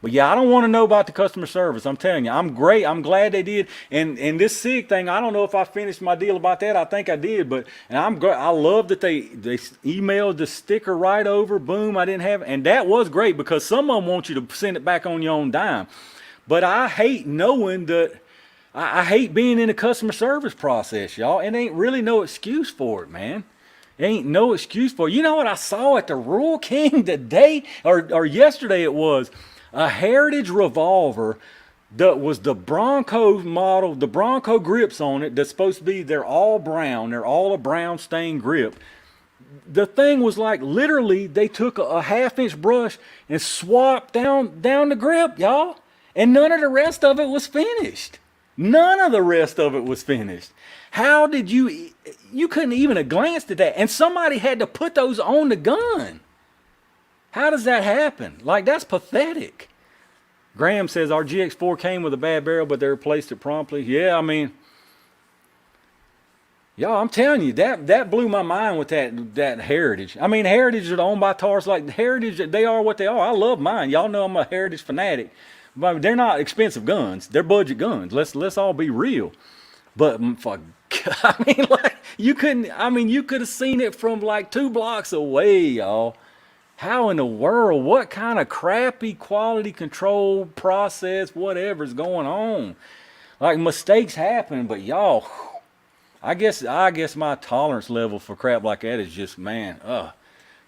But yeah, I don't want to know about the customer service. I'm telling you, I'm great. I'm glad they did. And this SIG thing, I don't know if I finished my deal about that. I think I did. But I love that they emailed the sticker right over. Boom, I didn't have it. And that was great because some of them want you to send it back on your own dime. But I hate knowing that. I hate being in the customer service process, y'all. And ain't really no excuse for it, man. Ain't no excuse for it. You know what I saw at the Rural King today, or yesterday it was? A Heritage revolver that was the Bronco model, the Bronco grips on it that's supposed to be, they're all brown. They're all a brown stained grip. The thing was like, literally, they took a 1/2-inch brush and swapped down the grip, y'all. And none of the rest of it was finished. None of the rest of it was finished. How did you couldn't even have glanced at that. And somebody had to put those on the gun. How does that happen? Like, that's pathetic. Graham says our GX4 came with a bad barrel, but they replaced it promptly. Yeah, I mean, y'all, I'm telling you, that blew my mind with that Heritage. I mean, Heritage are owned by Taurus. Like, Heritage, they are what they are. I love mine. Y'all know I'm a Heritage fanatic. But they're not expensive guns. They're budget guns. Let's all be real. But fuck, I mean, like, you could have seen it from like 2 blocks away, y'all. How in the world? What kind of crappy quality control process, whatever's going on? Like, mistakes happen, but y'all, I guess my tolerance level for crap like that is just, man,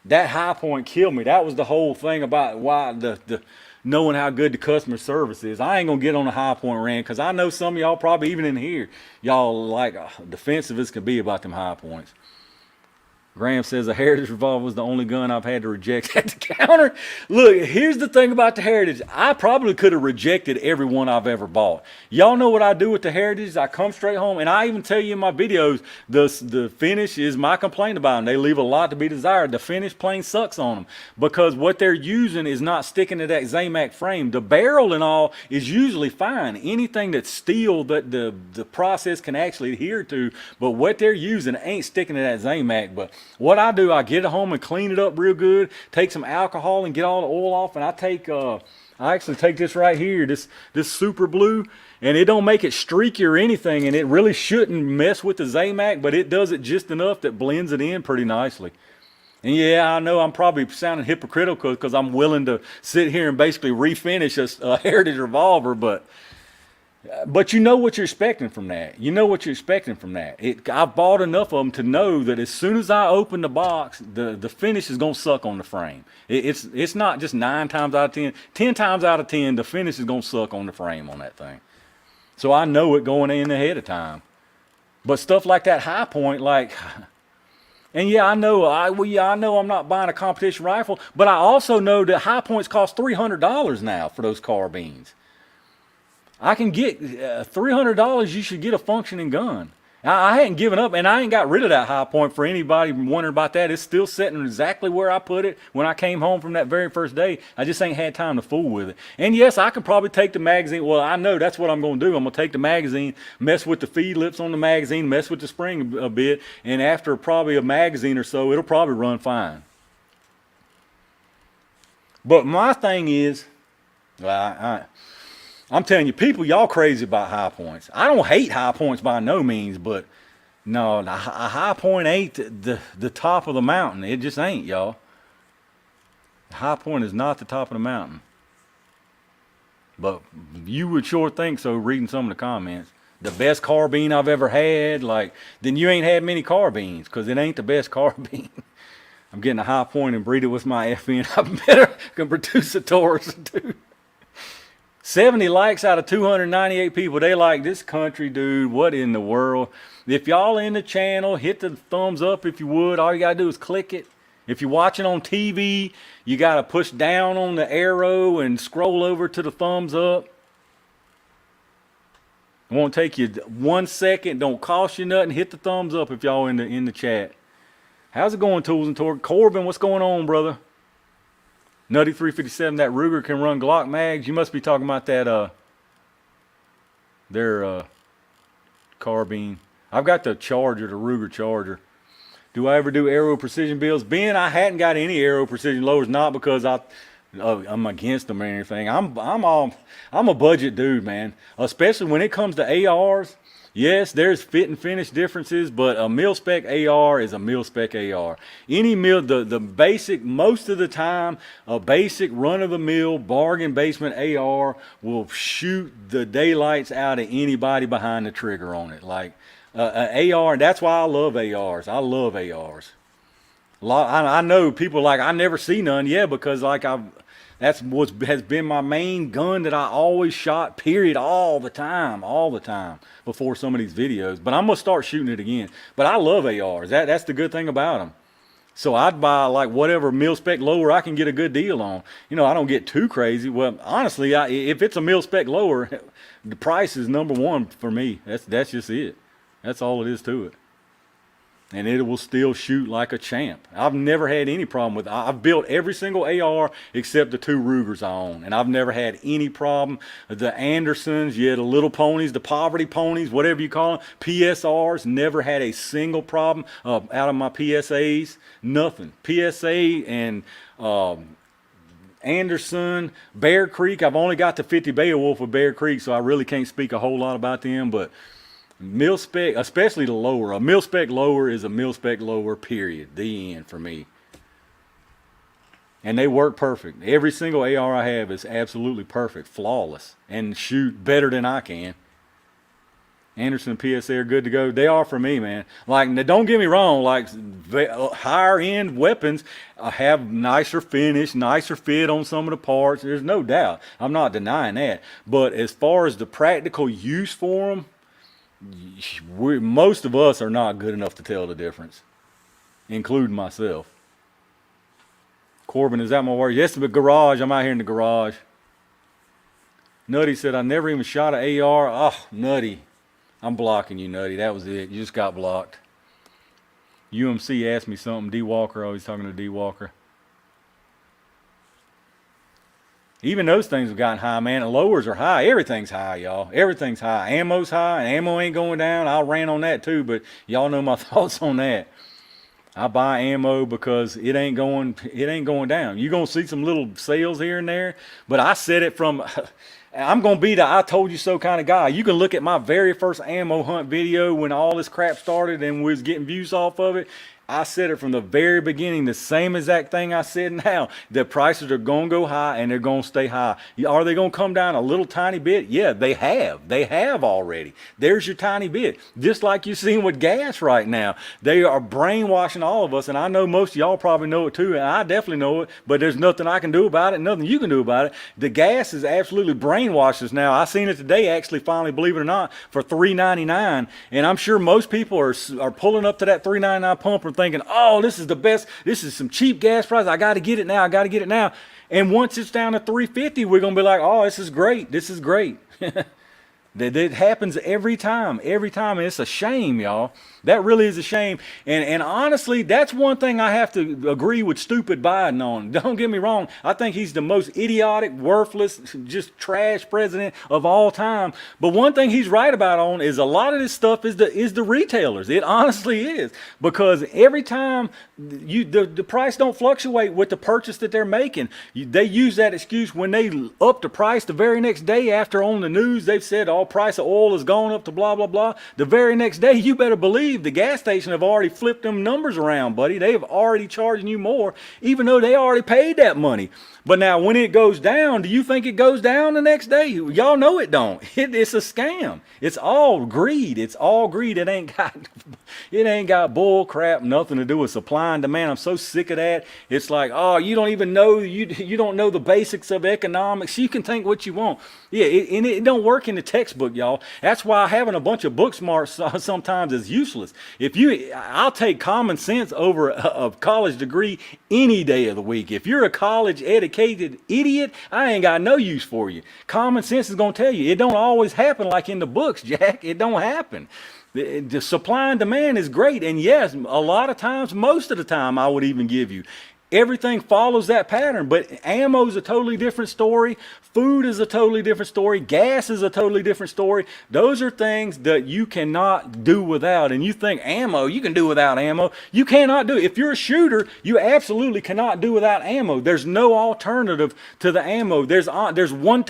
that High Point killed me. That was the whole thing about why the knowing how good the customer service is. I ain't gonna get on a High Point rant, because I know some of y'all, probably even in here, y'all like defensive as can be about them High Points. Graham says a Heritage revolver was the only gun I've had to reject at the counter. Look, here's the thing about the Heritage. I probably could have rejected every one I've ever bought. Y'all know what I do with the Heritage? I come straight home, and I even tell you in my videos, the finish is my complaint about them. They leave a lot to be desired. The finish plain sucks on them, because what they're using is not sticking to that Zamac frame. The barrel and all is usually fine. Anything that's steel that the process can actually adhere to, but what they're using ain't sticking to that Zamac. But what I do, I get it home and clean it up real good, take some alcohol and get all the oil off, and I actually take this right here, this super blue, and it don't make it streaky or anything, and it really shouldn't mess with the Zamac, but it does it just enough that blends it in pretty nicely. And yeah, I know I'm probably sounding hypocritical because I'm willing to sit here and basically refinish a Heritage revolver, but you know what you're expecting from that. You know what you're expecting from that. I've bought enough of them to know that as soon as I open the box, the finish is going to suck on the frame. It's not just 9 times out of 10. 10 times out of 10, the finish is going to suck on the frame on that thing. So I know it going in ahead of time. But stuff like that High Point, like... And yeah, I know I'm not buying a competition rifle, but I also know that High Points cost $300 now for those carbines. I can get $300. You should get a functioning gun. I hadn't given up, and I ain't got rid of that High Point for anybody wondering about that. It's still sitting exactly where I put it when I came home from that very first day. I just ain't had time to fool with it. And yes, I could probably take the magazine. Well, I know that's what I'm going to do. I'm going to take the magazine, mess with the feed lips on the magazine, mess with the spring a bit, and after probably a magazine or so, it'll probably run fine. But my thing is, I'm telling you, people, y'all crazy about High Points. I don't hate High Points by no means, but no, a High Point ain't the top of the mountain. It just ain't, y'all. High Point is not the top of the mountain. But you would sure think so, reading some of the comments. The best carbine I've ever had, like, then you ain't had many carbines, because it ain't the best carbine. I'm getting a High Point and breed it with my FN. I better can produce a Taurus too. 70 likes out of 298 people. They like this country, dude. What in the world? If y'all in the channel, hit the thumbs up if you would. All you got to do is click it. If you're watching on TV, you got to push down on the arrow and scroll over to the thumbs up. It won't take you 1 second. Don't cost you nothing. Hit the thumbs up if y'all in the chat. How's it going, Tools and Targets? Corbin, what's going on, brother? Nutty 357, that Ruger can run Glock mags. You must be talking about that, their carbine. I've got the Charger, the Ruger Charger. Do I ever do Aero Precision builds? Ben, I hadn't got any Aero Precision lowers, not because I'm against them or anything. I'm a budget dude, man. Especially when it comes to ARs. Yes, there's fit and finish differences, but a mil-spec AR is a mil-spec AR. Any mil, the basic, most of the time, a basic run-of-the-mill bargain basement AR will shoot the daylights out of anybody behind the trigger on it. Like an AR, that's why I love ARs. I love ARs. I know people like, I never see none, yeah, because like that's what has been my main gun that I always shot, period, all the time, before some of these videos. But I'm going to start shooting it again. But I love ARs. That's the good thing about them. So I'd buy like whatever mil spec lower I can get a good deal on. You know, I don't get too crazy. Well, honestly, if it's a mil spec lower, the price is number one for me. That's just it. That's all it is to it. And it will still shoot like a champ. I've never had any problem with it. I've built every single AR except the 2 Rugers I own, and I've never had any problem. The Andersons, the little ponies, the poverty ponies, whatever you call them, PSRs, never had a single problem out of my PSAs. Nothing. PSA and Anderson, Bear Creek. I've only got the 50 Beowulf with Bear Creek, so I really can't speak a whole lot about them, but mil spec, especially the lower. A mil spec lower is a mil spec lower, period. The end for me. And they work perfect. Every single AR I have is absolutely perfect, flawless, and shoot better than I can. Anderson and PSA are good to go. They are for me, man. Like, don't get me wrong, like higher end weapons have nicer finish, nicer fit on some of the parts. There's no doubt. I'm not denying that. But as far as the practical use for them, most of us are not good enough to tell the difference, including myself. Corbin, is that my word? Yes, the garage. I'm out here in the garage. Nutty said, I never even shot an AR. Oh, Nutty. I'm blocking you, Nutty. That was it. You just got blocked. UMC asked me something. D Walker, always talking to D Walker. Even those things have gotten high, man. The lowers are high. Everything's high, y'all. Everything's high. Ammo's high, and ammo ain't going down. I ran on that too, but y'all know my thoughts on that. I buy ammo because it ain't going down. You're gonna see some little sales here and there, but I said it from I'm gonna be the I told you so kind of guy. You can look at my very first ammo hunt video when all this crap started and we was getting views off of it. I said it from the very beginning, the same exact thing I said now. The prices are going to go high and they're going to stay high. Are they going to come down a little tiny bit? Yeah, they have. They have already. There's your tiny bit. Just like you're seeing with gas right now. They are brainwashing all of us, and I know most of y'all probably know it too, and I definitely know it, but there's nothing I can do about it, nothing you can do about it. The gas is absolutely brainwashed us now. I seen it today, actually, finally, believe it or not, for $3.99, and I'm sure most people are pulling up to that $3.99 pump and thinking, oh, this is the best, this is some cheap gas price, I got to get it now, I got to get it now. And once it's down to $3.50, we're going to be like, oh, this is great, this is great. That happens every time, and it's a shame, y'all. That really is a shame. And honestly, that's one thing I have to agree with stupid Biden on. Don't get me wrong. I think he's the most idiotic, worthless, just trash president of all time. But one thing he's right about on is a lot of this stuff is the retailers. It honestly is. Because every time the price don't fluctuate with the purchase that they're making. They use that excuse when they up the price the very next day after on the news they've said all price of oil has gone up to blah, blah, blah. The very next day, you better believe the gas station have already flipped them numbers around, buddy. They've already charging you more, even though they already paid that money. But now when it goes down, do you think it goes down the next day? Y'all know it don't. It's a scam. It's all greed. It's all greed. It ain't got bull crap, nothing to do with supply and demand. I'm so sick of that. It's like, oh, you don't even know, you don't know the basics of economics. You can think what you want. Yeah, and it don't work in the textbook, y'all. That's why having a bunch of book smarts sometimes is useless. I'll take common sense over a college degree any day of the week. If you're a college educated idiot, I ain't got no use for you. Common sense is going to tell you it don't always happen like in the books, Jack. It don't happen. The supply and demand is great, and yes, a lot of times, most of the time, I would even give you, everything follows that pattern. But ammo is a totally different story. Food is a totally different story. Gas is a totally different story. Those are things that you cannot do without. And you think ammo, you can do without ammo. You cannot do it. If you're a shooter, you absolutely cannot do without ammo. There's no alternative to the ammo. There's one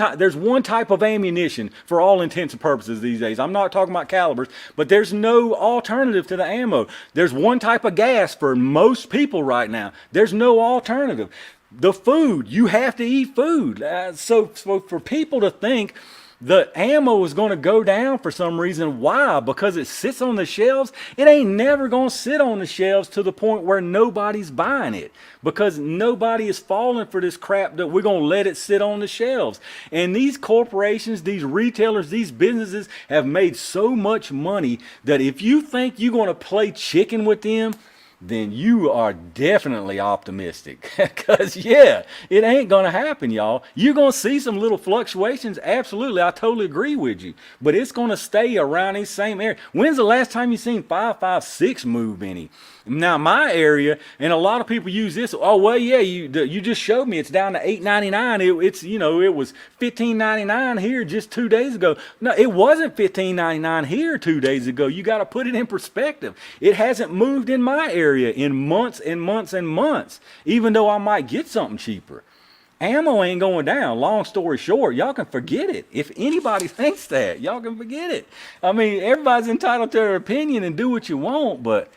type of ammunition for all intents and purposes these days. I'm not talking about calibers, but there's no alternative to the ammo. There's one type of gas for most people right now. There's no alternative. The food, you have to eat food. So for people to think the ammo is going to go down for some reason, why? Because it sits on the shelves? It ain't never going to sit on the shelves to the point where nobody's buying it, because nobody is falling for this crap that we're going to let it sit on the shelves. And these corporations, these retailers, these businesses have made so much money that if you think you're going to play chicken with them, then you are definitely optimistic. Because, yeah, it ain't going to happen, y'all. You're going to see some little fluctuations. Absolutely. I totally agree with you. But it's going to stay around these same area. When's the last time you seen 556 move any? Now, my area, and a lot of people use this. Oh, well, yeah, you just showed me it's down to $8.99. It's, you know, it was $15.99 here just 2 days ago. No, it wasn't $15.99 here 2 days ago. You got to put it in perspective. It hasn't moved in my area in months and months and months, even though I might get something cheaper. Ammo ain't going down. Long story short, y'all can forget it. If anybody thinks that, y'all can forget it. I mean, everybody's entitled to their opinion and do what you want, but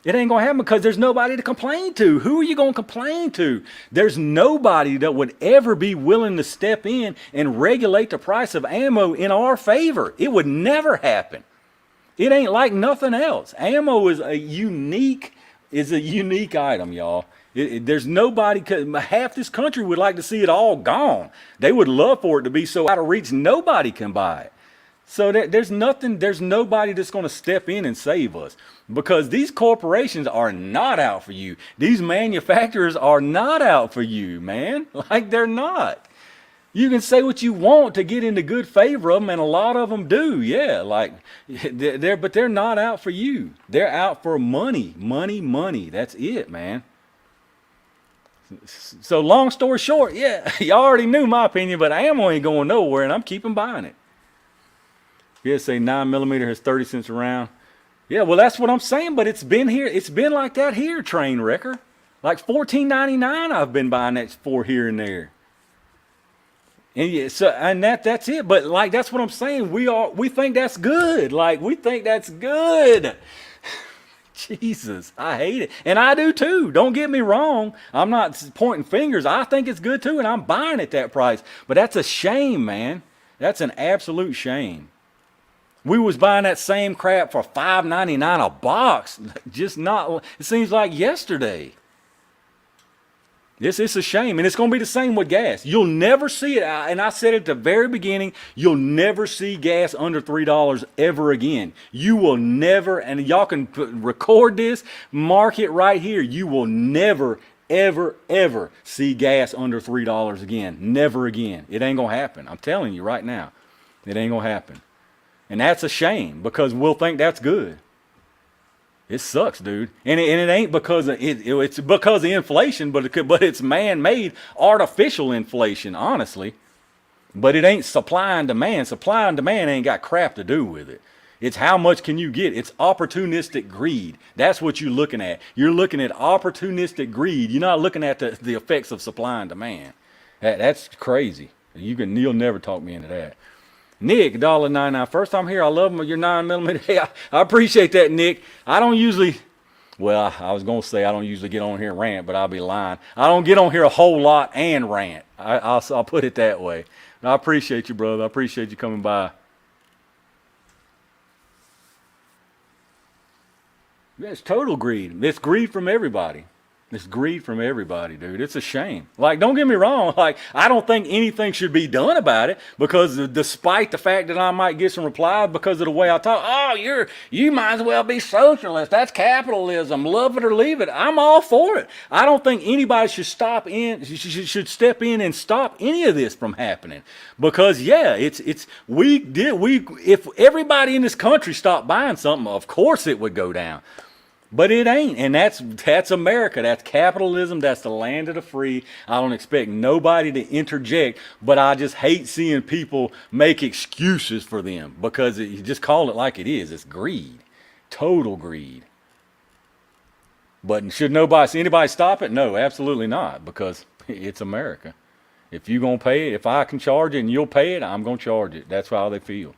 it ain't going to happen because there's nobody to complain to. Who are you going to complain to? There's nobody that would ever be willing to step in and regulate the price of ammo in our favor. It would never happen. It ain't like nothing else. Ammo is a unique item, y'all. There's nobody, half this country would like to see it all gone. They would love for it to be so out of reach nobody can buy it. So there's nobody that's going to step in and save us, because these corporations are not out for you. These manufacturers are not out for you, man. Like, they're not. You can say what you want to get into good favor of them, and a lot of them do, yeah. Like, but they're not out for you. They're out for money, money, money. That's it, man. So long story short, yeah, y'all already knew my opinion, but ammo ain't going nowhere, and I'm keeping buying it. Yeah, say 9mm has 30 cents a round. Yeah, well, that's what I'm saying, but it's been here. It's been like that here, train wrecker. Like $14.99 I've been buying that for here and there. And yeah, so that's it. But like, that's what I'm saying. We think that's good. Like, we think that's good. Jesus, I hate it. And I do too. Don't get me wrong. I'm not pointing fingers. I think it's good too, and I'm buying at that price. But that's a shame, man. That's an absolute shame. We was buying that same crap for $5.99 a box. Just not, it seems like yesterday. It's a shame, and it's going to be the same with gas. You'll never see it, and I said at the very beginning, you'll never see gas under $3 ever again. You will never, and y'all can record this, mark it right here. You will never, ever, ever see gas under $3 again. Never again. It ain't going to happen. I'm telling you right now. It ain't going to happen. And that's a shame, because we'll think that's good. It sucks, dude. And it ain't because of it's because of inflation, but it's man-made, artificial inflation, honestly. But it ain't supply and demand. Supply and demand ain't got crap to do with it. It's how much can you get. It's opportunistic greed. That's what you're looking at. You're looking at opportunistic greed. You're not looking at the effects of supply and demand. That's crazy. You'll never talk me into that. Nick, $1.99. First time here. I love them. Your 9mm. Hey, I appreciate that, Nick. I don't usually, well, I was going to say I don't usually get on here and rant, but I'll be lying. I don't get on here a whole lot and rant. I'll put it that way. I appreciate you, brother. I appreciate you coming by. Yeah, it's total greed. It's greed from everybody. It's greed from everybody, dude. It's a shame. Like, don't get me wrong. Like, I don't think anything should be done about it, because despite the fact that I might get some replies because of the way I talk, oh, you might as well be socialist. That's capitalism. Love it or leave it. I'm all for it. I don't think anybody should should step in and stop any of this from happening, because yeah, if everybody in this country stopped buying something, of course it would go down. But it ain't, and that's America. That's capitalism. That's the land of the free. I don't expect nobody to interject, but I just hate seeing people make excuses for them, because you just call it like it is. It's greed, total greed. But should anybody stop it? No, absolutely not, because it's America. If you're gonna pay it, if I can charge it and you'll pay it, I'm gonna charge it. That's how they feel.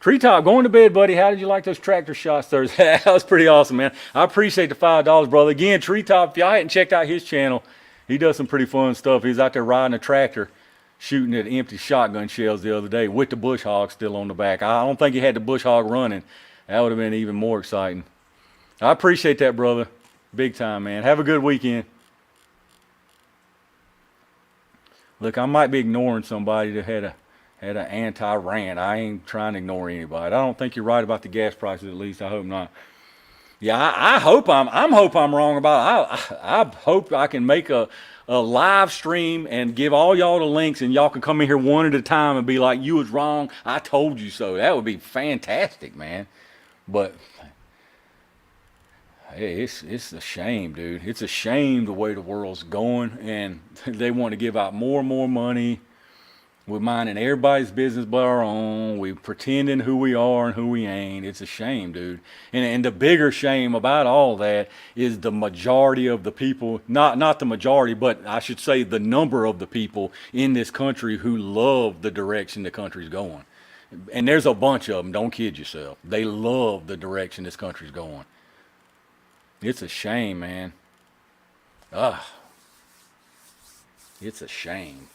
Treetop, going to bed, buddy. How did you like those tractor shots Thursday? That was pretty awesome, man. I appreciate the $5, brother. Again, Treetop, if y'all hadn't checked out his channel, he does some pretty fun stuff. He's out there riding a tractor, shooting at empty shotgun shells the other day with the bush hog still on the back. I don't think he had the bush hog running. That would have been even more exciting. I appreciate that, brother. Big time, man. Have a good weekend. Look, I might be ignoring somebody that had an anti-rant. I ain't trying to ignore anybody. I don't think you're right about the gas prices, at least. I hope not. Yeah, I hope I'm wrong about it. I hope I can make a live stream and give all y'all the links, and y'all can come in here one at a time and be like, "You was wrong. I told you so." That would be fantastic, man. But hey, it's a shame, dude. It's a shame the way the world's going, and they want to give out more and more money. We're minding everybody's business but our own. We pretending who we are and who we ain't. It's a shame, dude. And the bigger shame about all that is the majority of the people, not the majority, but I should say the number of the people in this country who love the direction the country's going. And there's a bunch of them, don't kid yourself. They love the direction this country's going. It's a shame, man. Ugh. It's a shame.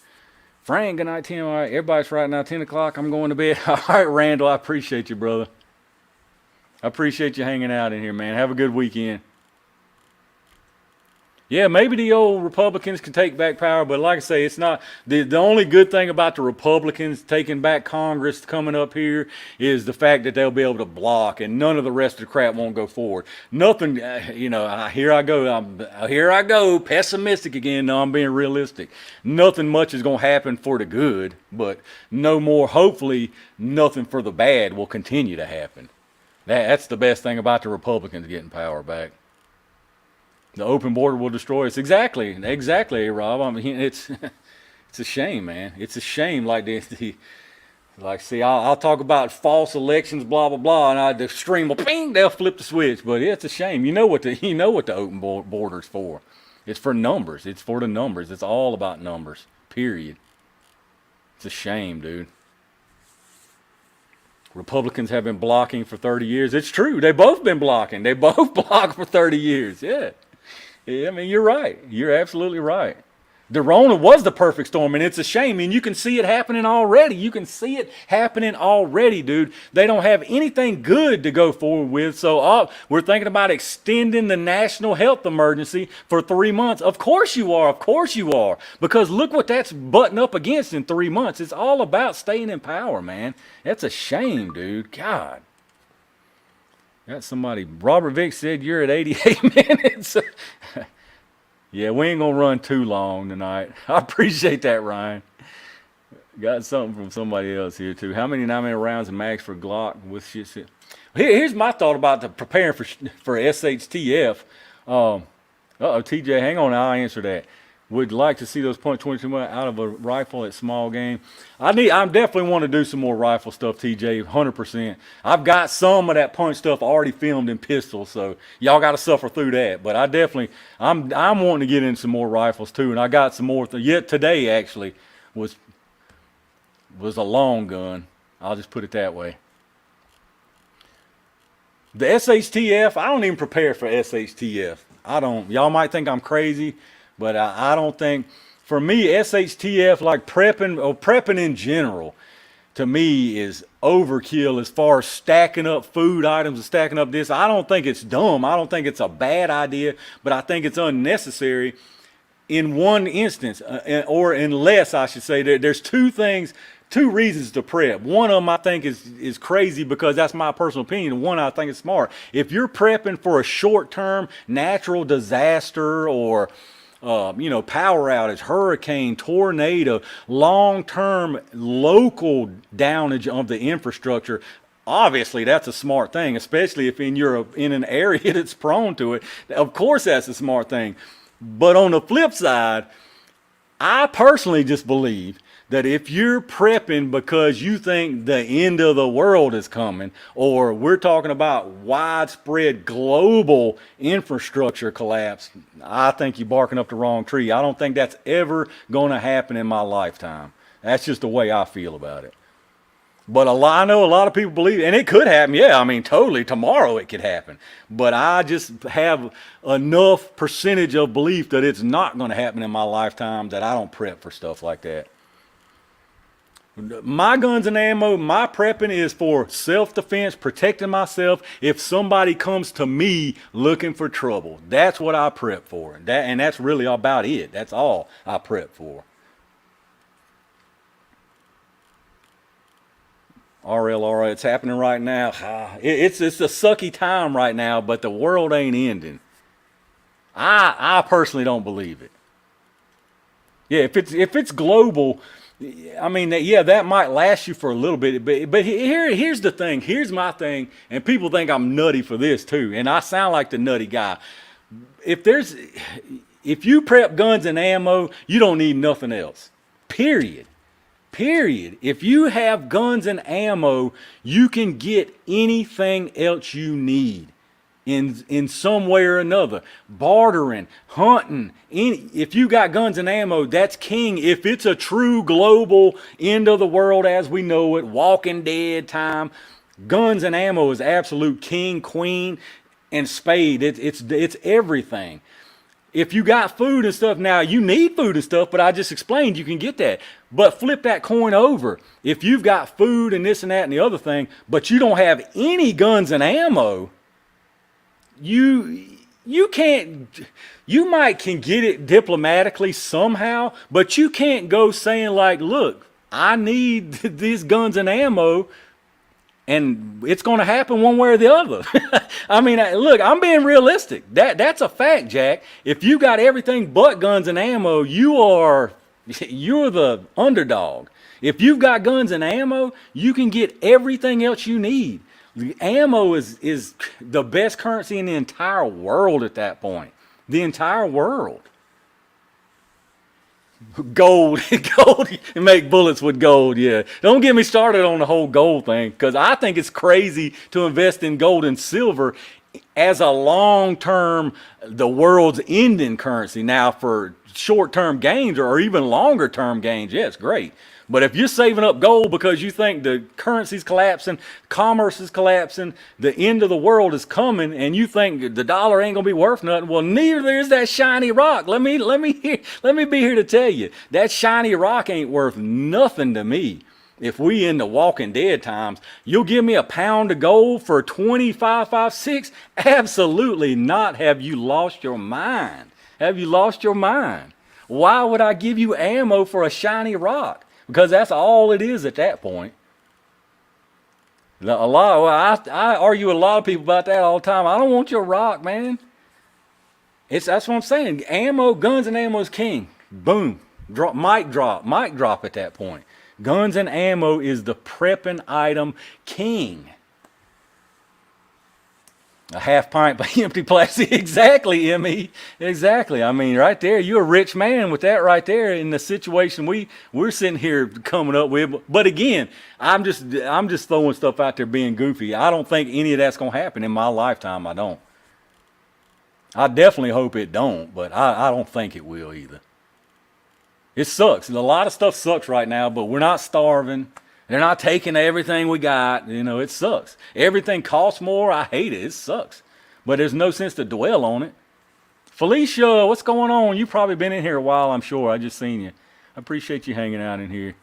Frank, good night, Tim. All right, everybody's right now, 10 o'clock. I'm going to bed. All right, Randall, I appreciate you, brother. I appreciate you hanging out in here, man. Have a good weekend. Yeah, maybe the old Republicans can take back power, but like I say, it's not the only good thing about the Republicans taking back Congress coming up here is the fact that they'll be able to block, and none of the rest of the crap won't go forward. Nothing, here I go, pessimistic again. No, I'm being realistic. Nothing much is going to happen for the good, but no more. Hopefully, nothing for the bad will continue to happen. That's the best thing about the Republicans getting power back. The open border will destroy us. Exactly, Rob. I mean, it's a shame, man. It's a shame. I'll talk about false elections, blah blah blah, and the stream will ping. They'll flip the switch, but it's a shame. You know what the open border's for? It's for numbers. It's for the numbers. It's all about numbers. Period. It's a shame, dude. Republicans have been blocking for 30 years. It's true. They've both been blocking. They both blocked for 30 years. Yeah. Yeah, I mean, you're right. You're absolutely right. The Rona was the perfect storm, and it's a shame. And you can see it happening already. You can see it happening already, dude. They don't have anything good to go forward with. So we're thinking about extending the national health emergency for 3 months. Of course you are. Of course you are. Because look what that's butting up against in 3 months. It's all about staying in power, man. That's a shame, dude. God. Got somebody. Robert Vick said you're at 88 minutes. Yeah, we ain't going to run too long tonight. I appreciate that, Ryan. Got something from somebody else here, too. How many 9-minute rounds of max for Glock with shit? Here's my thought about the preparing for SHTF. TJ, hang on. I'll answer that. Would like to see those .22 out of a rifle at small game. I definitely want to do some more rifle stuff, TJ, 100%. I've got some of that punch stuff already filmed in pistols, so y'all got to suffer through that. But I'm wanting to get in some more rifles too, and I got some more. Yet today actually was a long gun. I'll just put it that way. The SHTF, I don't even prepare for SHTF. I don't. Y'all might think I'm crazy. But I don't think, for me, SHTF, like prepping in general, to me is overkill as far as stacking up food items and stacking up this. I don't think it's dumb. I don't think it's a bad idea, but I think it's unnecessary in one instance, or unless I should say there's two reasons to prep. One of them I think is crazy because that's my personal opinion. One I think is smart. If you're prepping for a short-term natural disaster or power outage, hurricane, tornado, long-term local damage of the infrastructure, obviously that's a smart thing, especially if you're in an area that's prone to it. Of course that's a smart thing. But on the flip side, I personally just believe that if you're prepping because you think the end of the world is coming, or we're talking about widespread global infrastructure collapse, I think you're barking up the wrong tree. I don't think that's ever going to happen in my lifetime. That's just the way I feel about it. But I know a lot of people believe, and it could happen. Yeah, I mean, totally. Tomorrow it could happen. But I just have enough percentage of belief that it's not going to happen in my lifetime that I don't prep for stuff like that. My guns and ammo, my prepping is for self-defense, protecting myself if somebody comes to me looking for trouble. That's what I prep for. And that's really about it. That's all I prep for. RLR, it's happening right now. It's a sucky time right now, but the world ain't ending. I personally don't believe it. Yeah, if it's global, I mean, yeah, that might last you for a little bit, but here's the thing. Here's my thing, and people think I'm nutty for this too, and I sound like the nutty guy. If you prep guns and ammo, you don't need nothing else. Period. Period. If you have guns and ammo, you can get anything else you need in some way or another. Bartering, hunting, if you got guns and ammo, that's king. If it's a true global end of the world as we know it, Walking Dead time, guns and ammo is absolute king, queen, and spade. It's everything. If you got food and stuff, now you need food and stuff, but I just explained you can get that. But flip that coin over. If you've got food and this and that and the other thing, but you don't have any guns and ammo, you can't, you might can get it diplomatically somehow, but you can't go saying like, look, I need these guns and ammo, and it's going to happen one way or the other. I mean, look, I'm being realistic. That's a fact, Jack. If you got everything but guns and ammo, you're the underdog. If you've got guns and ammo, you can get everything else you need. The ammo is the best currency in the entire world at that point. The entire world. Gold, you make bullets with gold, yeah. Don't get me started on the whole gold thing, because I think it's crazy to invest in gold and silver as a long-term, the world's ending currency. Now, for short-term gains or even longer-term gains, yeah, it's great. But if you're saving up gold because you think the currency's collapsing, commerce is collapsing, the end of the world is coming, and you think the dollar ain't gonna be worth nothing, well, neither is that shiny rock. Let me be here to tell you, that shiny rock ain't worth nothing to me. If we in the Walking Dead times, you'll give me a pound of gold for 25.56? Absolutely not. Have you lost your mind? Have you lost your mind? Why would I give you ammo for a shiny rock? Because that's all it is at that point. I argue with a lot of people about that all the time. I don't want your rock, man. That's what I'm saying. Ammo, guns and ammo is king. Boom. Mic drop at that point. Guns and ammo is the prepping item king. A half pint by empty plastic. Exactly, M.E. Exactly. I mean, right there, you're a rich man with that right there in the situation we're sitting here coming up with. But again, I'm just throwing stuff out there being goofy. I don't think any of that's going to happen in my lifetime. I don't. I definitely hope it don't, but I don't think it will either. It sucks. A lot of stuff sucks right now, but we're not starving. They're not taking everything we got. You know, it sucks. Everything costs more. I hate it. It sucks. But there's no sense to dwell on it. Felicia, what's going on? You've probably been in here a while, I'm sure. I just seen you. I appreciate you hanging out in here.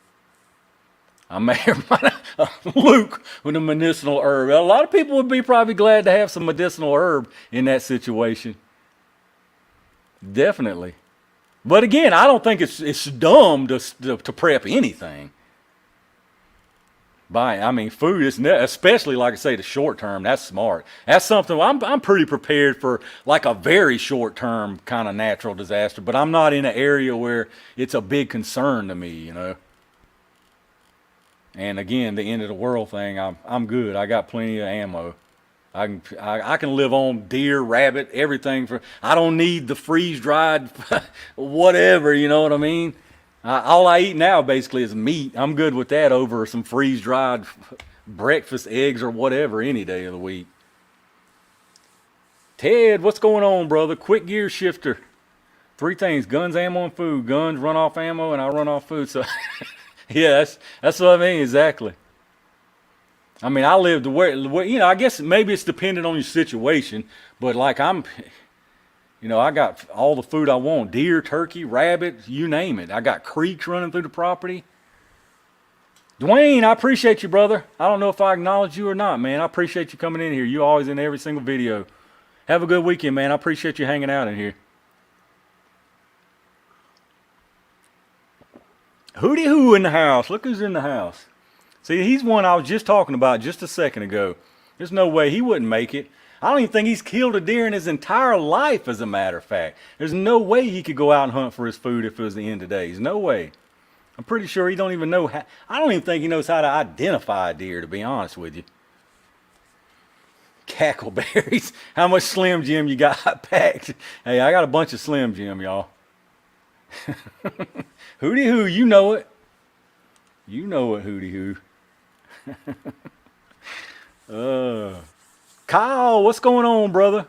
I'm Luke with a medicinal herb. A lot of people would be probably glad to have some medicinal herb in that situation. Definitely. But again, I don't think it's dumb to prep anything. Food is especially, like I say, the short term. That's smart. That's something I'm pretty prepared for, like a very short term kind of natural disaster. But I'm not in an area where it's a big concern to me, you know. And again, the end of the world thing, I'm good. I got plenty of ammo. I can live on deer, rabbit, everything. I don't need the freeze dried whatever. You know what I mean? All I eat now basically is meat. I'm good with that over some freeze-dried breakfast eggs or whatever any day of the week. Ted, what's going on, brother? Quick gear shifter. 3 things: guns, ammo, and food. Guns run off ammo, and I run off food. So, yeah, that's what I mean, exactly. I mean, I live to where, you know, I guess maybe it's dependent on your situation, but like you know, I got all the food I want. Deer, turkey, rabbit, you name it. I got creeks running through the property. Dwayne, I appreciate you, brother. I don't know if I acknowledge you or not, man. I appreciate you coming in here. You're always in every single video. Have a good weekend, man. I appreciate you hanging out in here. Hootie hoo in the house. Look who's in the house. See, he's one I was just talking about just a second ago. There's no way he wouldn't make it. I don't even think he's killed a deer in his entire life, as a matter of fact. There's no way he could go out and hunt for his food if it was the end of days. No way. I'm pretty sure he don't even know how. I don't even think he knows how to identify a deer, to be honest with you. Cackleberries. How much Slim Jim you got packed? Hey, I got a bunch of Slim Jim, y'all. Hootie hoo, you know it. You know it, hootie hoo. Kyle, what's going on, brother?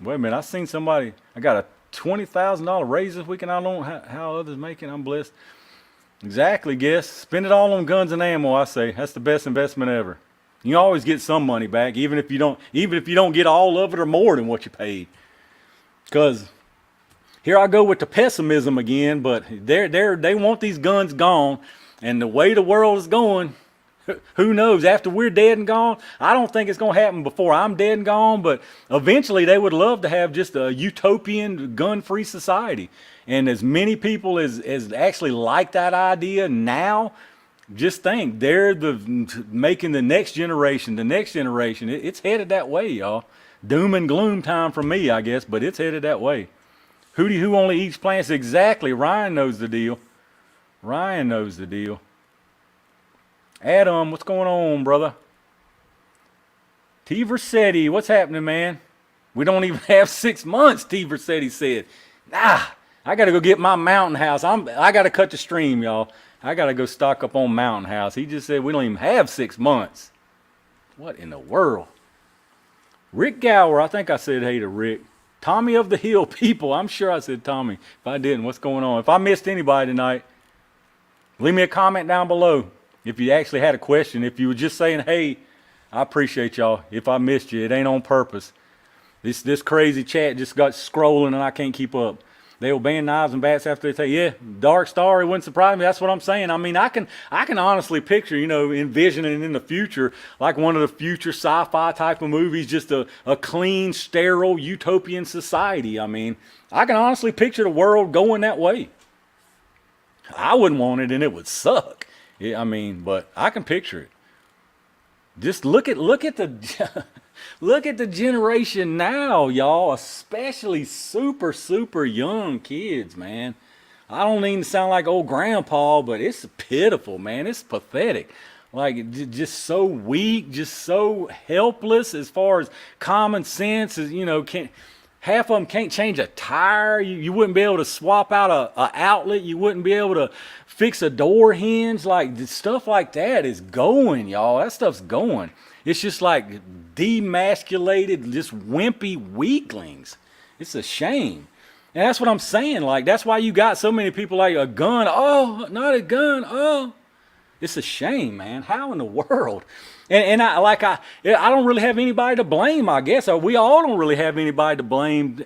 Wait a minute, I seen somebody. I got a $20,000 raise this weekend. I don't know how others make it. I'm blessed. Exactly, guess. Spend it all on guns and ammo, I say. That's the best investment ever. You always get some money back, even if you don't get all of it or more than what you paid. Because here I go with the pessimism again, but they want these guns gone, and the way the world is going, who knows? After we're dead and gone, I don't think it's going to happen before I'm dead and gone, but eventually they would love to have just a utopian gun-free society. And as many people as actually like that idea now, just think, they're making the next generation. It's headed that way, y'all. Doom and gloom time for me, I guess, but it's headed that way. Hootie who only eats plants? Exactly. Ryan knows the deal. Ryan knows the deal. Adam, what's going on, brother? T. Versetti, what's happening, man? We don't even have 6 months, T. Versetti said. I got to go get my mountain house. I got to cut the stream, y'all. I got to go stock up on mountain house. He just said we don't even have 6 months. What in the world? Rick Gower, I think I said hey to Rick. Tommy of the Hill people. I'm sure I said Tommy. If I didn't, what's going on? If I missed anybody tonight, leave me a comment down below. If you actually had a question, if you were just saying, hey, I appreciate y'all. If I missed you, it ain't on purpose. This crazy chat just got scrolling and I can't keep up. They'll ban knives and bats after they say, yeah, Dark Star, it wouldn't surprise me. That's what I'm saying. I mean, I can honestly picture, envisioning in the future, like one of the future sci-fi type of movies, just a clean, sterile, utopian society. I mean, I can honestly picture the world going that way. I wouldn't want it and it would suck. Yeah, I mean, but I can picture it. Just look at the look at the generation now, y'all, especially super young kids, man. I don't even sound like old grandpa, but it's pitiful, man. It's pathetic. Like, just so weak, just so helpless as far as common sense, as half of them can't change a tire. You wouldn't be able to swap out a outlet. You wouldn't be able to fix a door hinge. Like, stuff like that is going, y'all. That stuff's going. It's just like demasculated, just wimpy weaklings. It's a shame. And that's what I'm saying. Like, that's why you got so many people like a gun. Oh, not a gun. Oh, it's a shame, man. How in the world? And I don't really have anybody to blame, I guess. Or we all don't really have anybody to blame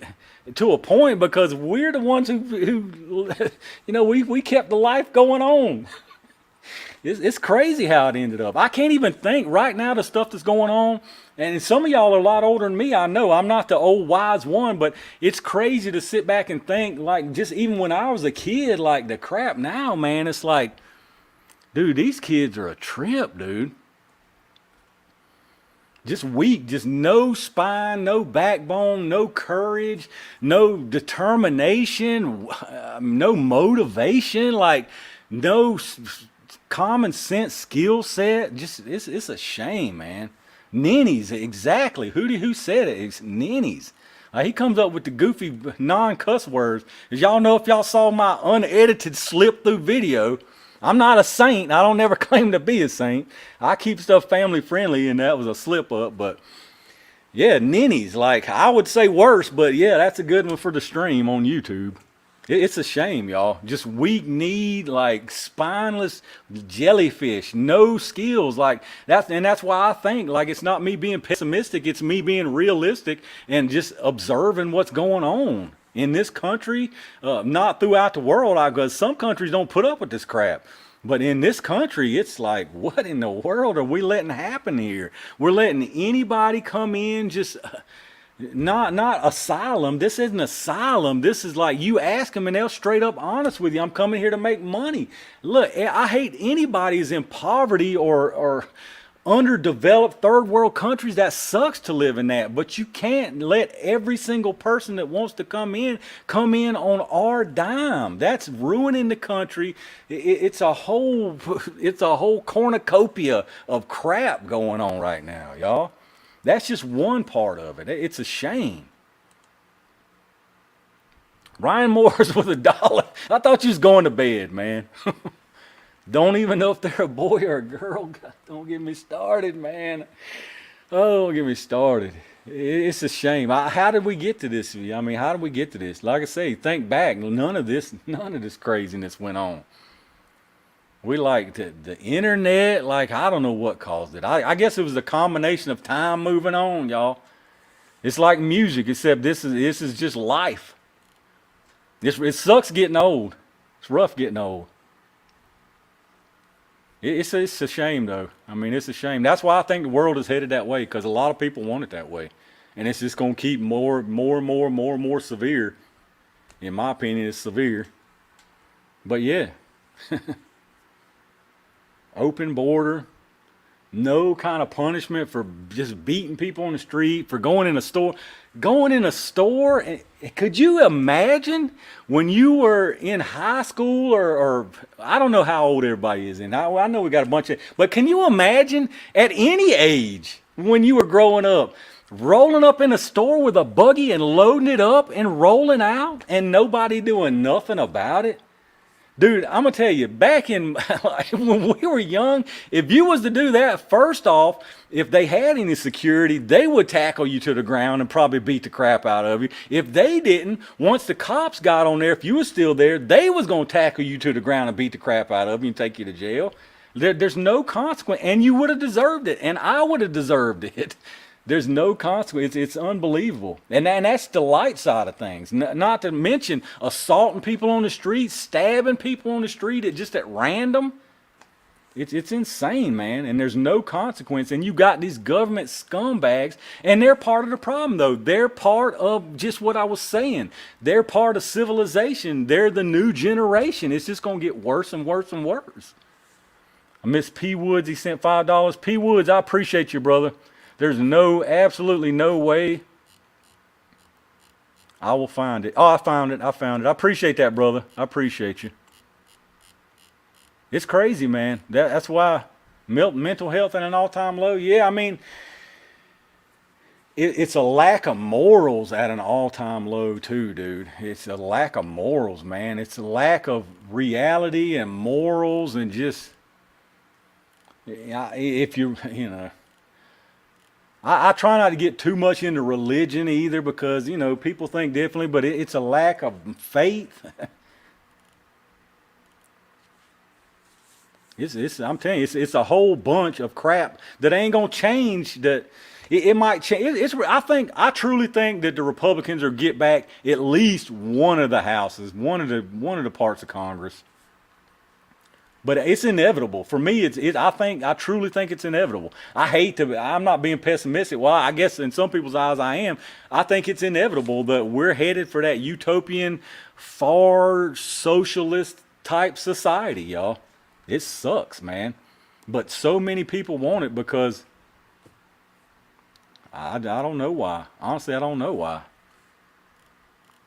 to a point, because we're the ones who we kept the life going on. It's crazy how it ended up. I can't even think right now the stuff that's going on. And some of y'all are a lot older than me. I know I'm not the old wise one, but it's crazy to sit back and think, like, just even when I was a kid, like the crap now, man, it's like, dude, these kids are a trip, dude. Just weak, just no spine, no backbone, no courage, no determination, no motivation, like no common sense skill set. Just it's a shame, man. Ninnies, exactly. Who said it? It's ninnies. He comes up with the goofy non-cuss words. As y'all know, if y'all saw my unedited slip through video, I'm not a saint. I don't never claim to be a saint. I keep stuff family friendly, and that was a slip up. But yeah, ninnies, like I would say worse, but yeah, that's a good one for the stream on YouTube. It's a shame, y'all. Just weak-kneed, like spineless jellyfish, no skills. Like that's why I think, like, it's not me being pessimistic, it's me being realistic and just observing what's going on in this country, not throughout the world, because some countries don't put up with this crap. But in this country, it's like, what in the world are we letting happen here? We're letting anybody come in, just Not asylum. This isn't asylum. This is like you ask them and they'll straight up honest with you. I'm coming here to make money. Look, I hate anybody who's in poverty or underdeveloped third world countries. That sucks to live in that. But you can't let every single person that wants to come in on our dime. That's ruining the country. It's a whole cornucopia of crap going on right now, y'all. That's just one part of it. It's a shame. Ryan Moore's with $1. I thought you was going to bed, man. Don't even know if they're a boy or a girl. God, don't get me started, man. Oh, don't get me started. It's a shame. How did we get to this? I mean, how did we get to this? Like I say, think back. None of this craziness went on. We like the internet, like I don't know what caused it. I guess it was a combination of time moving on, y'all. It's like music, except this is just life. It sucks getting old. It's rough getting old. It's a shame though. I mean, it's a shame. That's why I think the world is headed that way, because a lot of people want it that way, and it's just gonna keep more severe. In my opinion, it's severe. But yeah. Open border, no kind of punishment for just beating people on the street, for going in a store. Could you imagine when you were in high school or I don't know how old everybody is, and I know we got a bunch of, but can you imagine at any age when you were growing up, rolling up in a store with a buggy and loading it up and rolling out and nobody doing nothing about it? Dude, I'm going to tell you, back in when we were young, if you was to do that, first off, if they had any security, they would tackle you to the ground and probably beat the crap out of you. If they didn't, once the cops got on there, if you was still there, they was going to tackle you to the ground and beat the crap out of you and take you to jail. There's no consequence, and you would have deserved it, and I would have deserved it. There's no consequence. It's unbelievable. And that's the light side of things. Not to mention assaulting people on the street, stabbing people on the street at random. It's insane, man. And there's no consequence. And you got these government scumbags, and they're part of the problem, though. They're part of just what I was saying. They're part of civilization. They're the new generation. It's just going to get worse and worse and worse. I miss P. Woods. He sent $5. P. Woods, I appreciate you, brother. There's absolutely no way. I will find it. Oh, I found it. I appreciate that, brother. I appreciate you. It's crazy, man. That's why mental health at an all-time low. Yeah, I mean, it's a lack of morals at an all-time low too, dude. It's a lack of morals, man. It's a lack of reality and morals and just, if I try not to get too much into religion either, because, people think differently, but it's a lack of faith. I'm telling you, it's a whole bunch of crap that ain't going to change. That it might change. I truly think that the Republicans will get back at least one of the houses, one of the parts of Congress. But it's inevitable. For me, I truly think it's inevitable. I'm not being pessimistic. Well, I guess in some people's eyes I am. I think it's inevitable that we're headed for that utopian, far socialist type society, y'all. It sucks, man. But so many people want it because I don't know why. Honestly, I don't know why.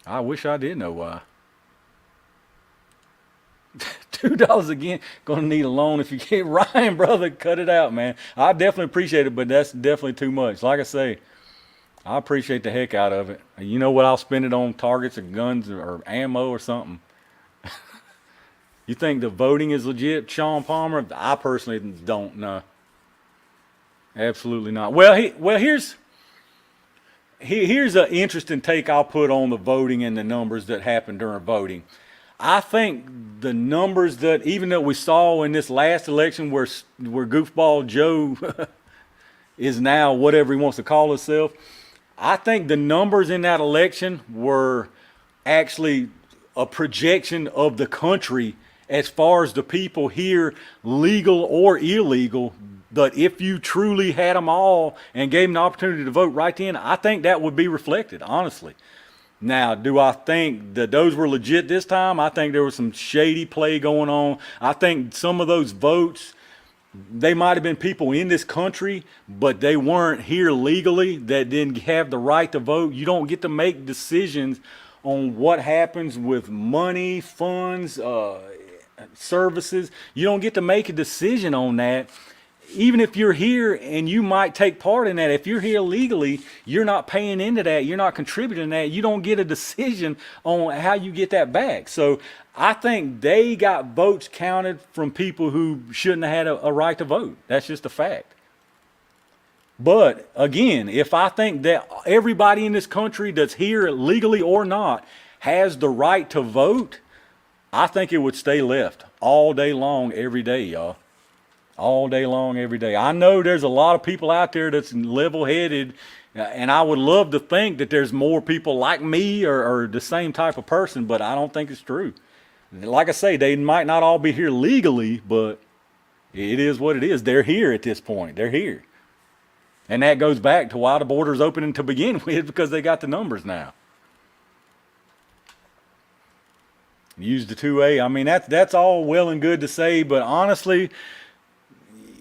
I wish I did know why. $2 again. Gonna need a loan if you get Ryan, brother. Cut it out, man. I definitely appreciate it, but that's definitely too much. Like I say, I appreciate the heck out of it. You know what? I'll spend it on targets or guns or ammo or something. You think the voting is legit, Sean Palmer? I personally don't know. Absolutely not. Well, here's an interesting take I'll put on the voting and the numbers that happened during voting. I think the numbers that, even that we saw in this last election where Goofball Joe is now whatever he wants to call himself, I think the numbers in that election were actually a projection of the country as far as the people here, legal or illegal, But if you truly had them all and gave them the opportunity to vote right then, I think that would be reflected, honestly. Now, do I think that those were legit this time? I think there was some shady play going on. I think some of those votes, they might have been people in this country, but they weren't here legally, that didn't have the right to vote. You don't get to make decisions on what happens with money, funds, services. You don't get to make a decision on that. Even if you're here and you might take part in that, if you're here legally, you're not paying into that, you're not contributing to that, you don't get a decision on how you get that back. So I think they got votes counted from people who shouldn't have had a right to vote. That's just a fact. But again, if I think that everybody in this country that's here legally or not has the right to vote, I think it would stay left all day long, every day, y'all. All day long, every day. I know there's a lot of people out there that's level-headed, and I would love to think that there's more people like me or the same type of person, but I don't think it's true. Like I say, they might not all be here legally, but it is what it is. They're here at this point. They're here. And that goes back to why the border's opening to begin with, because they got the numbers now. Use the 2A. I mean, that's all well and good to say, but honestly,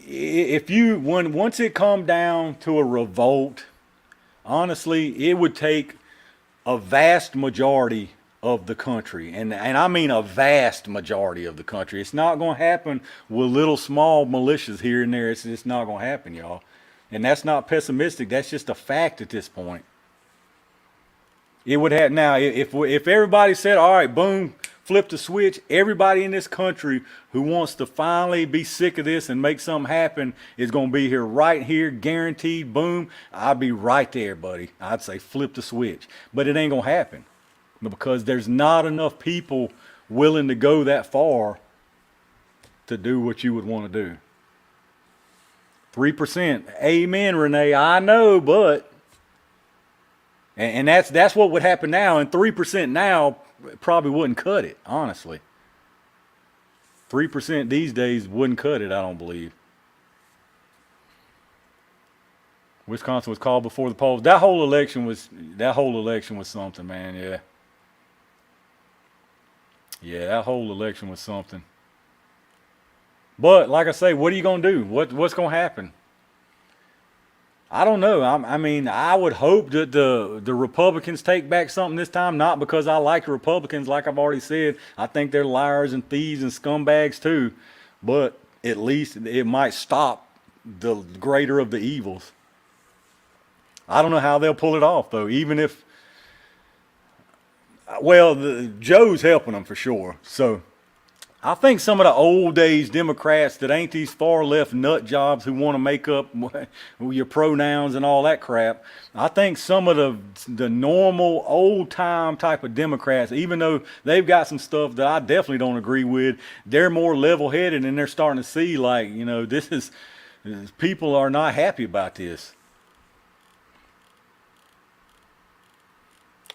if you once it come down to a revolt, honestly, it would take a vast majority of the country, and I mean a vast majority of the country. It's not going to happen with little small militias here and there. It's just not going to happen, y'all. And that's not pessimistic. That's just a fact at this point. It would have now if everybody said, all right, boom, flip the switch. Everybody in this country who wants to finally be sick of this and make something happen is going to be here, right here, guaranteed. Boom, I'd be right there, buddy. I'd say flip the switch, but it ain't going to happen because there's not enough people willing to go that far to do what you would want to do. 3%. Amen, Renee. I know, but and that's what would happen now. And 3% now probably wouldn't cut it, honestly. 3% these days wouldn't cut it, I don't believe. Wisconsin was called before the polls. That whole election was something, man. Yeah. Yeah, that whole election was something. But like I say, what are you going to do? What's going to happen? I don't know. I mean, I would hope that the Republicans take back something this time, not because I like the Republicans, like I've already said. I think they're liars and thieves and scumbags too. But at least it might stop the greater of the evils. I don't know how they'll pull it off, though, even if, well, Joe's helping them for sure. So I think some of the old days Democrats that ain't these far left nut jobs who want to make up your pronouns and all that crap, I think some of the normal old time type of Democrats, even though they've got some stuff that I definitely don't agree with, they're more level headed and they're starting to see, like, you know, people are not happy about this.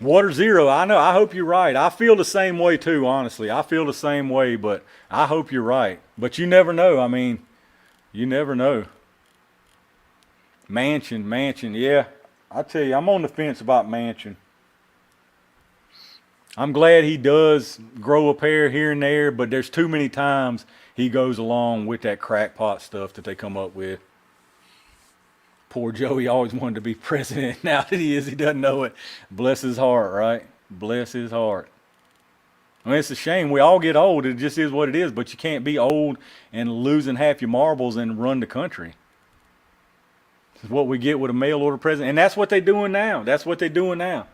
Water Zero, I know. I hope you're right. I feel the same way too, honestly. I feel the same way, but I hope you're right. But you never know. I mean, you never know. Manchin, yeah. I tell you, I'm on the fence about Manchin. I'm glad he does grow a pair here and there, but there's too many times he goes along with that crackpot stuff that they come up with. Poor Joey always wanted to be president. Now that he is, he doesn't know it. Bless his heart, right? Bless his heart. I mean, it's a shame. We all get old. It just is what it is. But you can't be old and losing half your marbles and run the country. This is what we get with a mail order president. And that's what they're doing now. That's what they're doing now.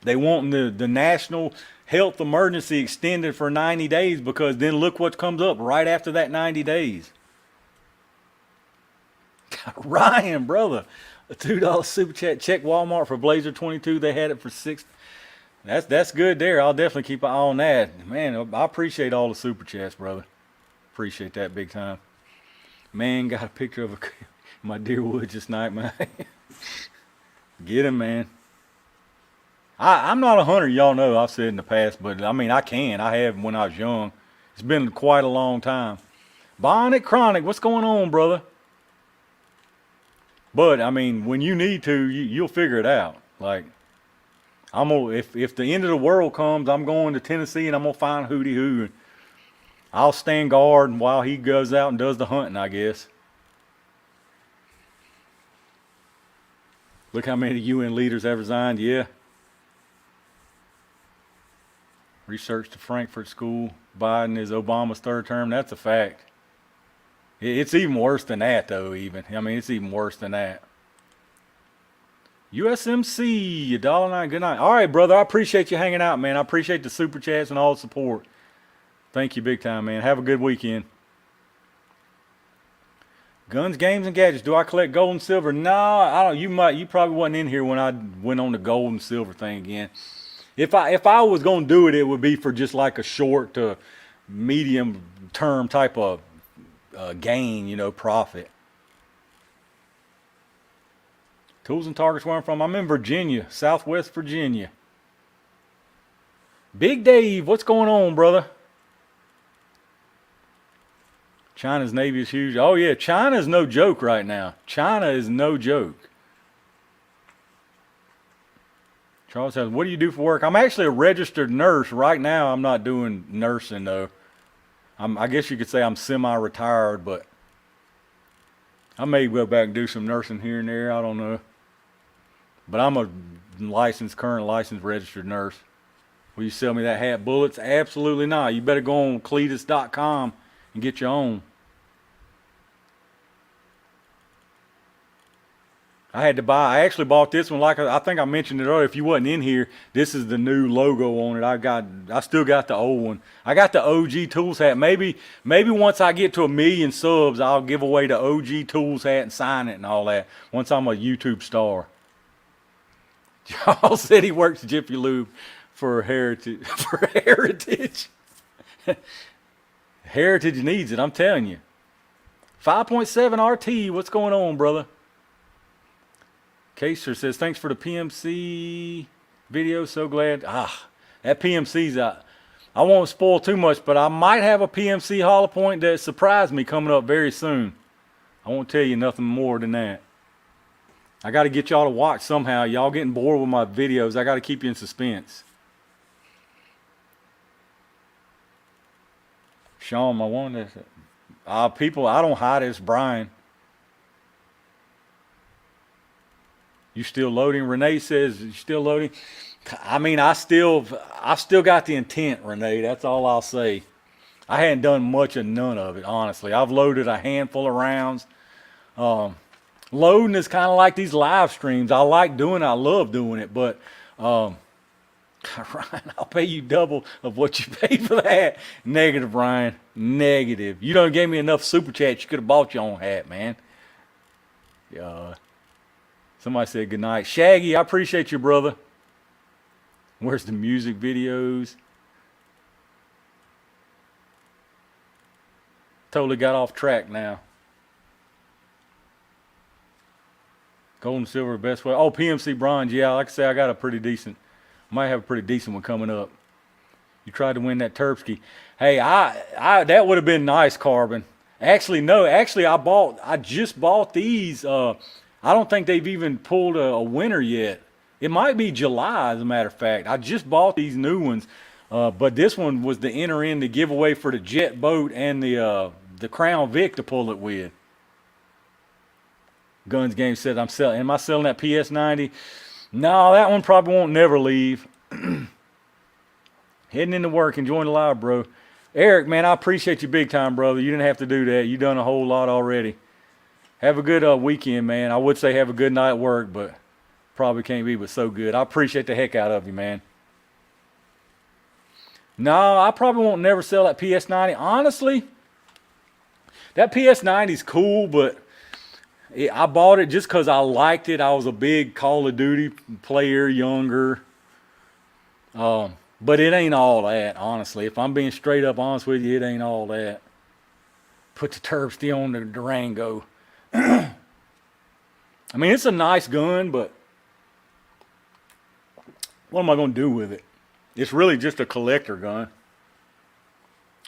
They want the national health emergency extended for 90 days because then look what comes up right after that 90 days. Ryan, brother, a $2 super chat. Check Walmart for Blazer 22. They had it for $6. That's good there. I'll definitely keep an eye on that. Man, I appreciate all the super chats, brother. Appreciate that big time. Man, got a picture of my deer wood just night, man. Get him, man. I'm not a hunter, y'all know. I've said in the past, but I mean, I have when I was young. It's been quite a long time. Bonnet Chronic, what's going on, brother? But I mean, when you need to, you'll figure it out. Like, if the end of the world comes, I'm going to Tennessee and I'm gonna find Hootie Hoo. And I'll stand guard while he goes out and does the hunting, I guess. Look how many UN leaders have resigned. Yeah. Research to Frankfurt School. Biden is Obama's third term. That's a fact. It's even worse than that, though, even. I mean, it's even worse than that. USMC, $1.09. Good night. All right, brother. I appreciate you hanging out, man. I appreciate the super chats and all the support. Thank you big time, man. Have a good weekend. Guns, games, and gadgets. Do I collect gold and silver? No, I don't. You probably wasn't in here when I went on the gold and silver thing again. If I was gonna do it, it would be for just like a short to medium term type of gain, you know, profit. Tools and Targets, where I'm from. I'm in Virginia, Southwest Virginia. Big Dave, what's going on, brother? China's Navy is huge. Oh, yeah, China's no joke right now. China is no joke. Charles says, what do you do for work? I'm actually a registered nurse. Right now, I'm not doing nursing, though. I guess you could say I'm semi-retired, but I may go back and do some nursing here and there. I don't know. But I'm a current licensed registered nurse. Will you sell me that hat? Bullets? Absolutely not. You better go on Cletus.com and get your own. I actually bought this one, like I think I mentioned it earlier. If you wasn't in here, this is the new logo on it. I still got the old one. I got the OG Tools hat. Maybe once I get to 1 million subs, I'll give away the OG Tools hat and sign it and all that. Once I'm a YouTube star. Y'all said he works Jiffy Lube for Heritage. For Heritage. Heritage needs it, I'm telling you. 5.7 RT, what's going on, brother? Kaser says, thanks for the PMC video. So glad. That PMC's out. I won't spoil too much, but I might have a PMC hollow point that surprised me coming up very soon. I won't tell you nothing more than that. I got to get y'all to watch somehow. Y'all getting bored with my videos. I got to keep you in suspense. Sean, my one. People, I don't hide it. It's Brian. You still loading? Renee says, you still loading? I mean, I've still got the intent, Renee. That's all I'll say. I hadn't done much of none of it, honestly. I've loaded a handful of rounds. Loading is kind of like these live streams. I like doing it. I love doing it. But, Ryan, I'll pay you double of what you paid for that. Negative, Ryan. Negative. You done gave me enough super chats. You could have bought your own hat, man. Somebody said good night. Shaggy, I appreciate you, brother. Where's the music videos? Totally got off track now. Gold and silver, best way. Oh, PMC bronze. Yeah, like I say, I got a pretty decent. Might have a pretty decent one coming up. You tried to win that Terpsky. Hey, I that would have been nice, Carbon. Actually, no. Actually, I just bought these. I don't think they've even pulled a winner yet. It might be July, as a matter of fact. I just bought these new ones, but this one was the enter in the giveaway for the jet boat and the Crown Vic to pull it with. Guns Game said, am I selling that PS90? No, that one probably won't never leave. Heading into work, enjoying the live, bro. Eric, man, I appreciate you big time, brother. You didn't have to do that. You done a whole lot already. Have a good weekend, man. I would say have a good night at work, but probably can't be but so good. I appreciate the heck out of you, man. No, I probably won't never sell that PS90. Honestly, that PS90's cool, but I bought it just because I liked it. I was a big Call of Duty player, younger. But it ain't all that, honestly. If I'm being straight up honest with you, it ain't all that. Put the Terpsky on the Durango. I mean, it's a nice gun, but what am I going to do with it? It's really just a collector gun.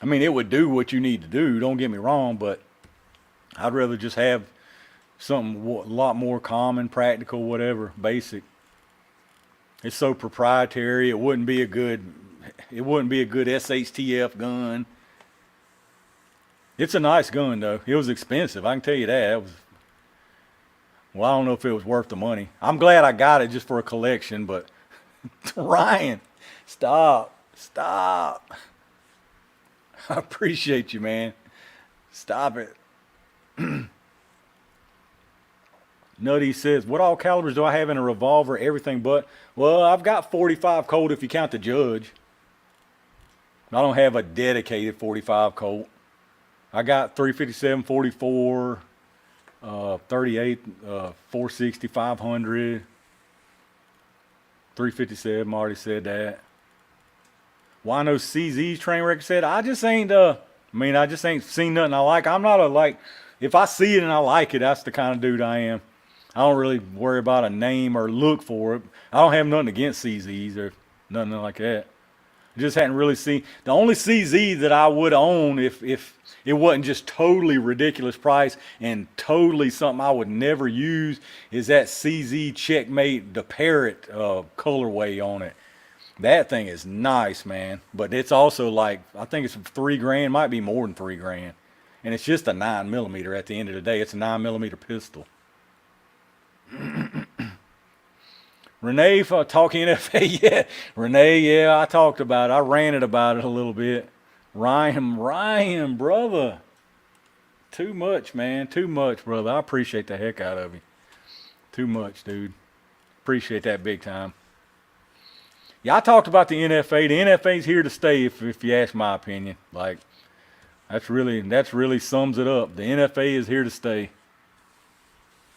I mean, it would do what you need to do, don't get me wrong, but I'd rather just have something a lot more common, practical, whatever, basic. It's so proprietary. It wouldn't be a good SHTF gun. It's a nice gun though. It was expensive. I can tell you that. Well, I don't know if it was worth the money. I'm glad I got it just for a collection, but Ryan, stop. I appreciate you, man. Stop it. Nutty says, what all calibers do I have in a revolver? Everything but. Well, I've got 45 Colt if you count the Judge. I don't have a dedicated 45 Colt. I got 357, 44, 38, 460, 500, 357. I already said that. Wino CZ's train record said, I just ain't seen nothing I like. I'm not if I see it and I like it, that's the kind of dude I am. I don't really worry about a name or look for it. I don't have nothing against CZs or nothing like that. I just hadn't really seen. The only CZ that I would own if it wasn't just totally ridiculous price and totally something I would never use is that CZ Checkmate, the Parrot colorway on it. That thing is nice, man. But it's also I think it's $3,000, might be more than $3,000. And it's just a 9mm at the end of the day. It's a 9mm pistol. Renee for talking NFA, yeah. Renee, yeah, I talked about it. I ranted about it a little bit. Ryan, brother. Too much, man. Too much, brother. I appreciate the heck out of you. Too much, dude. Appreciate that big time. Yeah, I talked about the NFA. The NFA's here to stay, if you ask my opinion. That's really sums it up. The NFA is here to stay.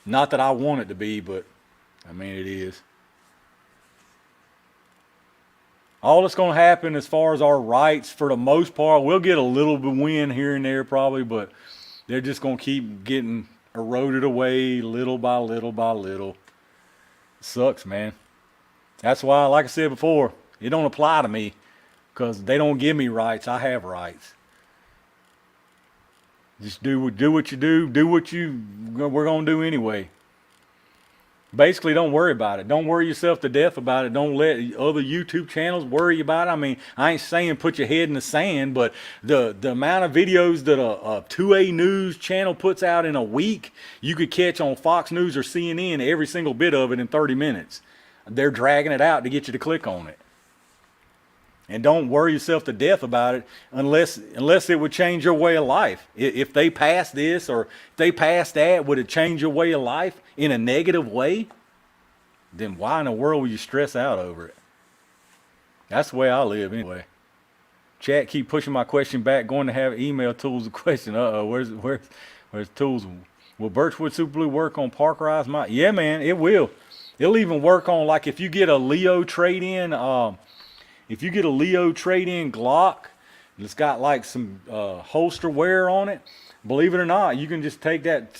Not that I want it to be, but I mean it is. All that's going to happen as far as our rights, for the most part, we'll get a little bit win here and there probably, but they're just going to keep getting eroded away little by little by little. It sucks, man. That's why, like I said before, it don't apply to me because they don't give me rights. I have rights. Just do what you do. Do what we're going to do anyway. Basically, don't worry about it. Don't worry yourself to death about it. Don't let other YouTube channels worry about it. I mean, I ain't saying put your head in the sand, but the amount of videos that a 2A news channel puts out in a week, you could catch on Fox News or CNN every single bit of it in 30 minutes. They're dragging it out to get you to click on it. And don't worry yourself to death about it unless it would change your way of life. If they pass this or if they pass that, would it change your way of life in a negative way? Then why in the world would you stress out over it? That's the way I live anyway. Chat keep pushing my question back. Going to have email Tools a question. Where's Tools? Will Birchwood Super Blue work on parkerized my? Yeah, man, it will. It'll even work on if you get a Leo trade-in. If you get a Leo trade-in Glock, it's got some holster wear on it. Believe it or not, you can just take that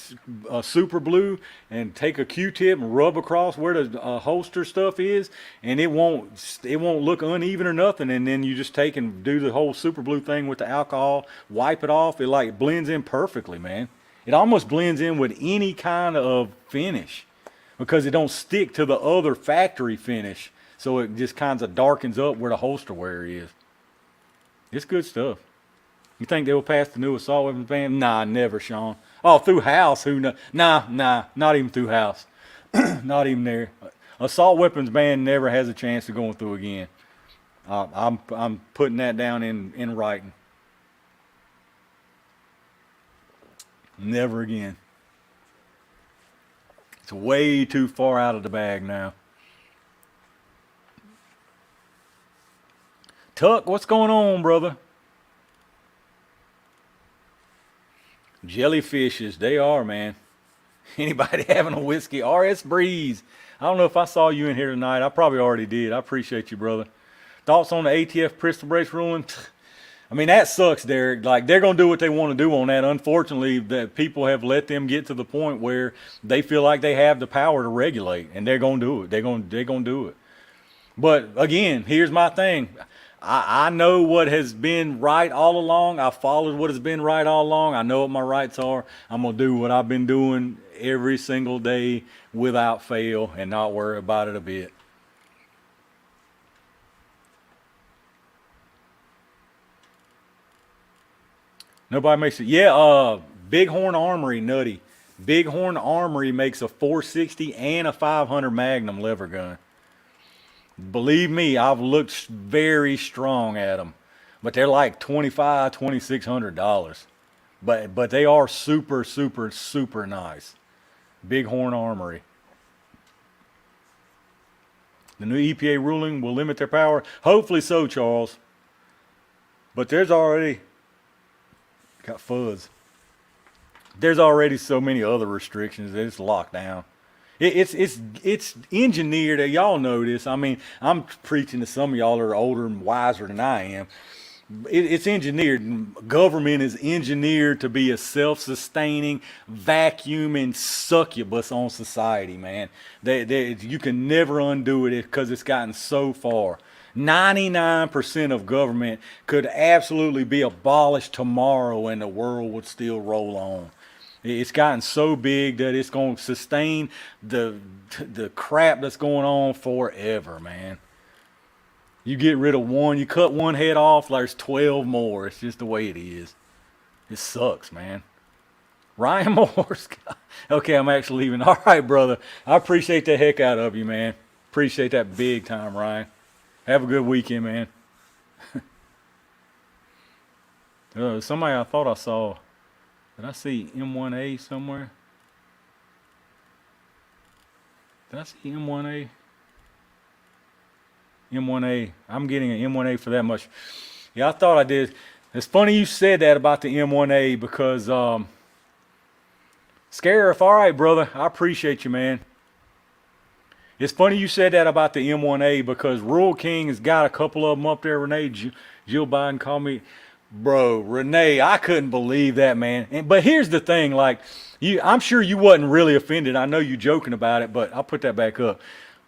super blue and take a Q-tip and rub across where the holster stuff is, and it won't look uneven or nothing. And then you just take and do the whole super blue thing with the alcohol, wipe it off. It blends in perfectly, man. It almost blends in with any kind of finish because it don't stick to the other factory finish. So it just kind of darkens up where the holster wear is. It's good stuff. You think they will pass the new assault weapons ban? Nah, never, Sean. Oh, through house? Who knows? Nah, not even through house. Not even there. Assault weapons ban never has a chance of going through again. I'm putting that down in writing. Never again. It's way too far out of the bag now. Tuck, what's going on, brother? Jellyfishes, they are, man. Anybody having a whiskey? RS Breeze. I don't know if I saw you in here tonight. I probably already did. I appreciate you, brother. Thoughts on the ATF pistol brace ruling? I mean, that sucks, Derek. They're going to do what they want to do on that. Unfortunately, that people have let them get to the point where they feel like they have the power to regulate, and they're going to do it. They're going to do it. But again, here's my thing. I know what has been right all along. I followed what has been right all along. I know what my rights are. I'm going to do what I've been doing every single day without fail and not worry about it a bit. Nobody makes it. Yeah, Bighorn Armory, nutty. Bighorn Armory makes a 460 and a 500 Magnum lever gun. Believe me, I've looked very strong at them, but they're like $2,500, $2,600. But they are super, super, super nice. Bighorn Armory. The new EPA ruling will limit their power. Hopefully so, Charles. But there's already got fuzz. There's already so many other restrictions that it's locked down. It's engineered. Y'all know this. I mean, I'm preaching to some of y'all that are older and wiser than I am. It's engineered. Government is engineered to be a self-sustaining, vacuuming succubus on society, man. You can never undo it because it's gotten so far. 99% of government could absolutely be abolished tomorrow and the world would still roll on. It's gotten so big that it's going to sustain the crap that's going on forever, man. You get rid of one, you cut one head off, there's 12 more. It's just the way it is. It sucks, man. Ryan Morse. Okay, I'm actually leaving. All right, brother. I appreciate the heck out of you, man. Appreciate that big time, Ryan. Have a good weekend, man. Somebody I thought I saw. Did I see M1A somewhere? Did I see M1A? M1A. I'm getting an M1A for that much. Yeah, I thought I did. It's funny you said that about the M1A because, Scarif, all right, brother. I appreciate you, man. It's funny you said that about the M1A because Rural King has got a couple of them up there. Renee, Jill Biden called me. Bro, Renee, I couldn't believe that, man. But here's the thing, like, I'm sure you wasn't really offended. I know you joking about it, but I'll put that back up.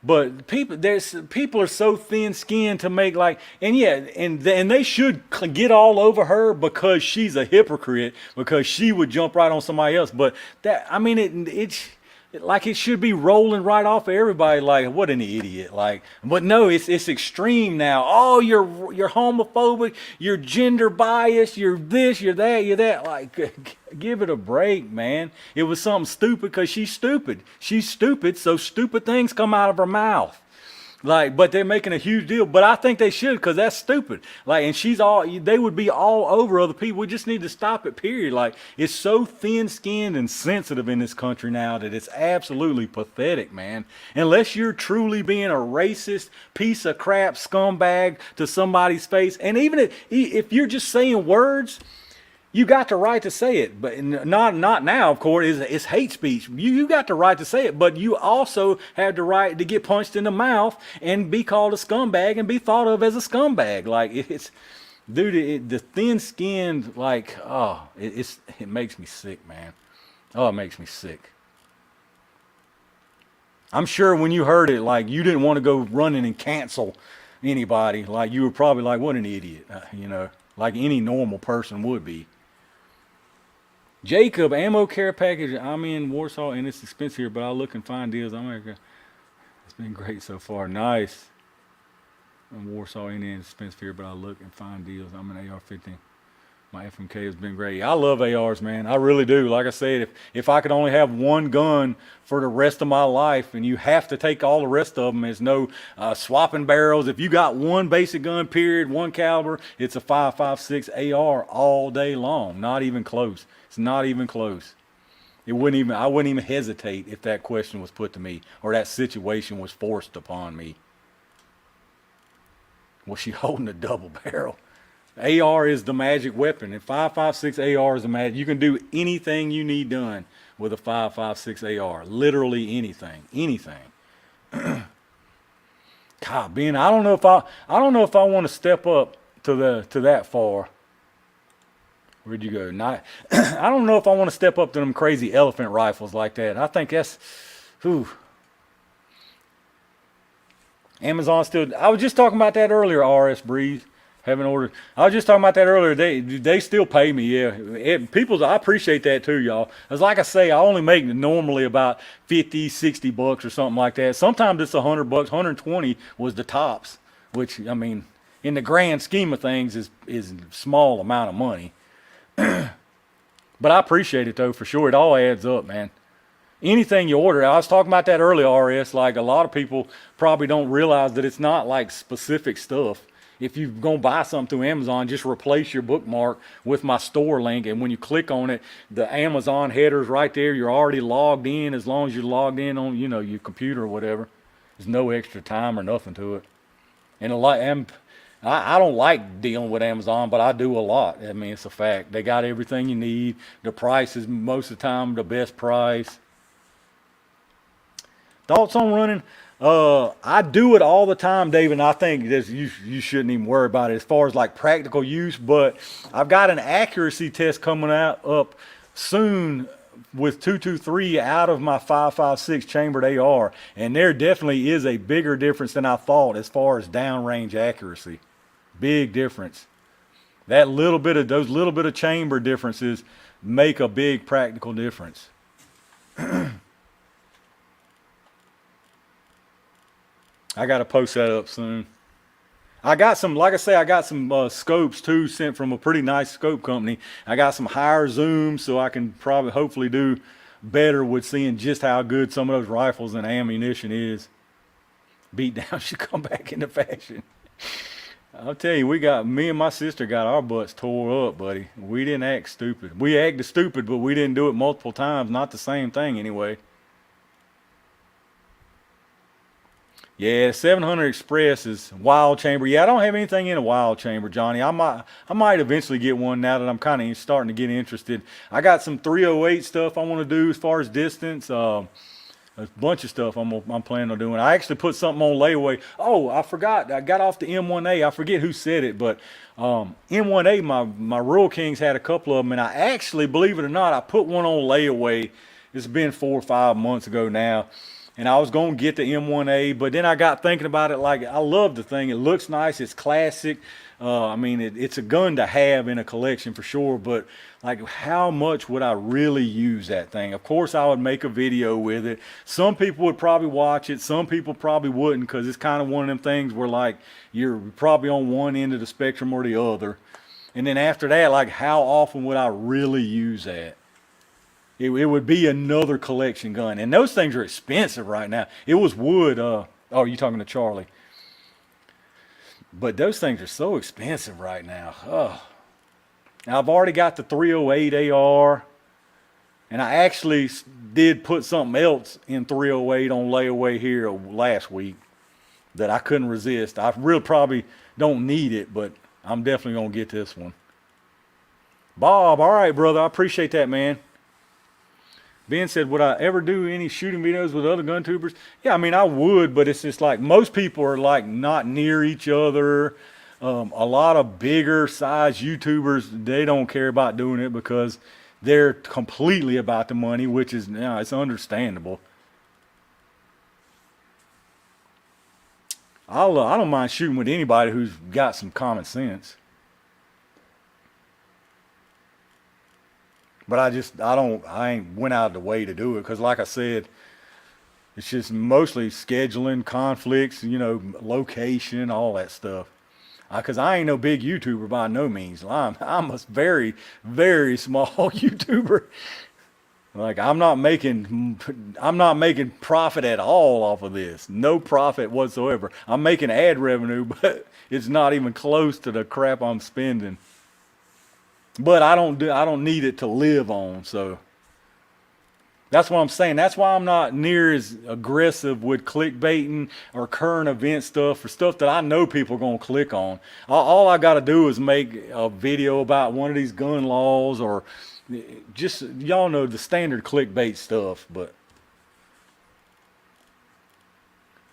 But people are so thin-skinned to make like, and yeah, and they should get all over her because she's a hypocrite because she would jump right on somebody else. But that, I mean, it's like it should be rolling right off of everybody. Like, what an idiot! Like, but no, it's extreme now. Oh, you're homophobic, you're gender biased, you're this, you're that, you're that. Like, give it a break, man. It was something stupid because she's stupid. She's stupid, so stupid things come out of her mouth. Like, but they're making a huge deal. But I think they should because that's stupid. Like, and they would be all over other people. We just need to stop it, period. Like, it's so thin-skinned and sensitive in this country now that it's absolutely pathetic, man. Unless you're truly being a racist piece of crap scumbag to somebody's face. And even if you're just saying words, you got the right to say it, but not now, of course. It's hate speech. You got the right to say it, but you also have the right to get punched in the mouth and be called a scumbag and be thought of as a scumbag. Like, it's, dude, the thin-skinned, like, oh, it makes me sick, man. Oh, it makes me sick. I'm sure when you heard it, like, you didn't want to go running and cancel anybody. Like, you were probably like, what an idiot, like any normal person would be. Jacob, ammo care package. I'm in Warsaw and it's expensive here, but I'll look and find deals. It's been great so far. Nice. In Warsaw and it's expensive here, but I'll look and find deals. I'm an AR-15. My FMK has been great. I love ARs, man. I really do. Like I said, if I could only have one gun for the rest of my life, and you have to take all the rest of them, there's no swapping barrels. If you got one basic gun, period, one caliber, it's a 5.56 AR all day long. Not even close. It's not even close. I wouldn't even hesitate if that question was put to me or that situation was forced upon me. Was she holding a double barrel? AR is the magic weapon, and 5.56 AR is the magic. You can do anything you need done with a 5.56 AR. Literally anything. God, Ben, I don't know if I want to step up to that far. Where'd you go? I don't know if I want to step up to them crazy elephant rifles like that. I think that's, Amazon still. I was just talking about that earlier. RS Breeze. Haven't ordered. I was just talking about that earlier. They still pay me. Yeah, I appreciate that too, y'all. As like I say, I only make normally about 50, 60 bucks or something like that. Sometimes it's 100 bucks. 120 was the tops, which I mean, in the grand scheme of things, is a small amount of money. But I appreciate it though for sure. It all adds up, man. Anything you order, I was talking about that earlier, RS. Like a lot of people probably don't realize that it's not like specific stuff. If you're going to buy something through Amazon, just replace your bookmark with my store link. And when you click on it, the Amazon header's right there. You're already logged in as long as you're logged in on, your computer or whatever. There's no extra time or nothing to it. And I don't like dealing with Amazon, but I do a lot. I mean, it's a fact. They got everything you need. The price is most of the time the best price. Thoughts on running? I do it all the time, David, and I think you shouldn't even worry about it as far as like practical use, but I've got an accuracy test coming up soon with 223 out of my 5.56 chambered AR, and there definitely is a bigger difference than I thought as far as downrange accuracy. Big difference. Those little bit of chamber differences make a big practical difference. I got to post that up soon. I got some, like I say, I got some scopes too sent from a pretty nice scope company. I got some higher zooms so I can hopefully do better with seeing just how good some of those rifles and ammunition is. Beat down should come back into fashion. I'll tell you, me and my sister got our butts tore up, buddy. We didn't act stupid. We acted stupid, but we didn't do it multiple times. Not the same thing anyway. Yeah, 700 Express is wild chamber. Yeah, I don't have anything in a wild chamber, Johnny. I might eventually get one now that I'm kind of starting to get interested. I got some 308 stuff I want to do as far as distance. A bunch of stuff I'm planning on doing. I actually put something on layaway. Oh, I forgot. I got off the M1A. I forget who said it, but M1A, my Rural Kings had a couple of them, and I actually, believe it or not, I put one on layaway. It's been 4 or 5 months ago now. And I was going to get the M1A, but then I got thinking about it. Like, I love the thing. It looks nice. It's classic. I mean, it's a gun to have in a collection for sure, but like, how much would I really use that thing? Of course, I would make a video with it. Some people would probably watch it. Some people probably wouldn't, because it's kind of one of them things where, like, you're probably on one end of the spectrum or the other. And then after that, like, how often would I really use that? It would be another collection gun. And those things are expensive right now. It was wood. Oh, you're talking to Charlie. But those things are so expensive right now. Oh. Now, I've already got the 308 AR. And I actually did put something else in 308 on layaway here last week that I couldn't resist. I really probably don't need it, but I'm definitely going to get this one. Bob, all right, brother. I appreciate that, man. Ben said, would I ever do any shooting videos with other gun tubers? Yeah, I mean, I would, but it's just like most people are like not near each other. A lot of bigger size YouTubers, they don't care about doing it because they're completely about the money, which is, it's understandable. I don't mind shooting with anybody who's got some common sense. But I ain't went out of the way to do it because, like I said, it's just mostly scheduling, conflicts, location, all that stuff. Because I ain't no big YouTuber by no means. I'm a very, very small YouTuber. Like, I'm not making profit at all off of this. No profit whatsoever. I'm making ad revenue, but it's not even close to the crap I'm spending. But I don't need it to live on, so that's what I'm saying. That's why I'm not near as aggressive with clickbaiting or current event stuff or stuff that I know people are going to click on. All I got to do is make a video about one of these gun laws or just, y'all know, the standard clickbait stuff. But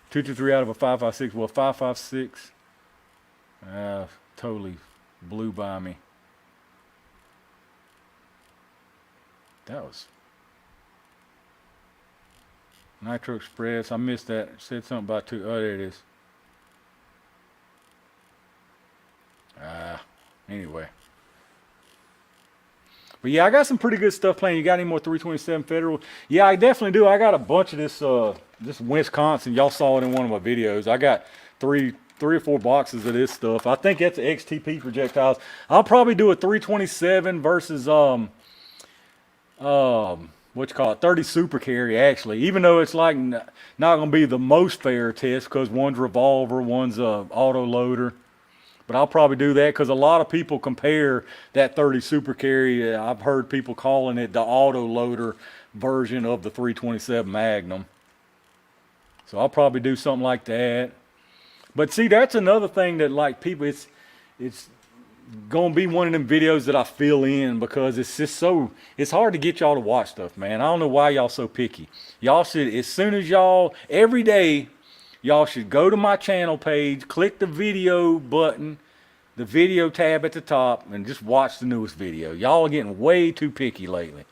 223 out of a 5.56. Well, 5.56 totally blew by me. That was Nitro Express. I missed that. It said something about two. Oh, there it is. Anyway. But yeah, I got some pretty good stuff playing. You got any more 327 Federal? Yeah, I definitely do. I got a bunch of this Wisconsin. Y'all saw it in one of my videos. I got three or four boxes of this stuff. I think that's XTP projectiles. I'll probably do a 327 versus what you call it, 30 super carry actually. Even though it's like not gonna be the most fair test because one's revolver, one's a auto loader. But I'll probably do that because a lot of people compare that 30 super carry. I've heard people calling it the auto loader version of the 327 Magnum. So I'll probably do something like that. But see, that's another thing that like people, it's gonna be one of them videos that I fill in because it's just it's hard to get y'all to watch stuff, man. I don't know why y'all so picky. Y'all should, as soon as y'all, every day, y'all should go to my channel page, click the video button, the video tab at the top, and just watch the newest video. Y'all are getting way too picky lately.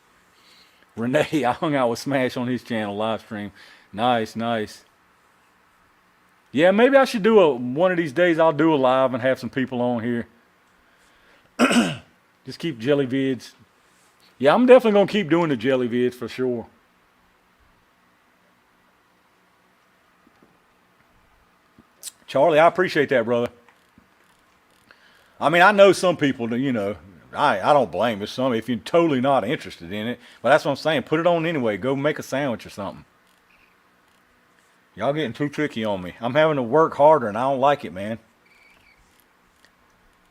Renee, I hung out with Smash on his channel live stream. Nice, nice. Yeah, maybe I should do one of these days I'll do a live and have some people on here. Just keep jelly vids. Yeah, I'm definitely going to keep doing the jelly vids for sure. Charlie, I appreciate that, brother. I mean, I know some people that, you know, I don't blame you. Some, if you're totally not interested in it. But that's what I'm saying. Put it on anyway. Go make a sandwich or something. Y'all getting too tricky on me. I'm having to work harder and I don't like it, man.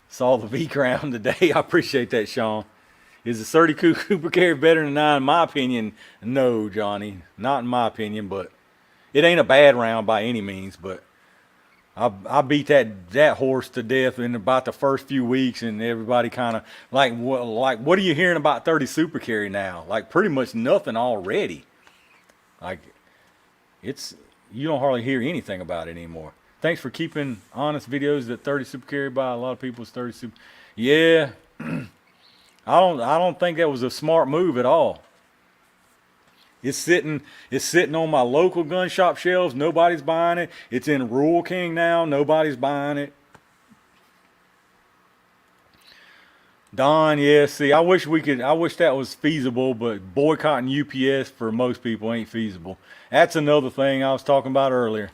Saw the V crown today. I appreciate that, Sean. Is the 30 Cooper carry better than 9? In my opinion, no, Johnny. Not in my opinion, but it ain't a bad round by any means, but I beat that horse to death in about the first few weeks, and everybody kind of like what are you hearing about 30 super carry now? Like pretty much nothing already. Like you don't hardly hear anything about it anymore. Thanks for keeping honest videos that 30 super carry by a lot of people's 30 super. Yeah, I don't think that was a smart move at all. It's sitting on my local gun shop shelves. Nobody's buying it. It's in Rural King now. Nobody's buying it. Don, yeah, see, I wish that was feasible, but boycotting UPS for most people ain't feasible. That's another thing I was talking about earlier.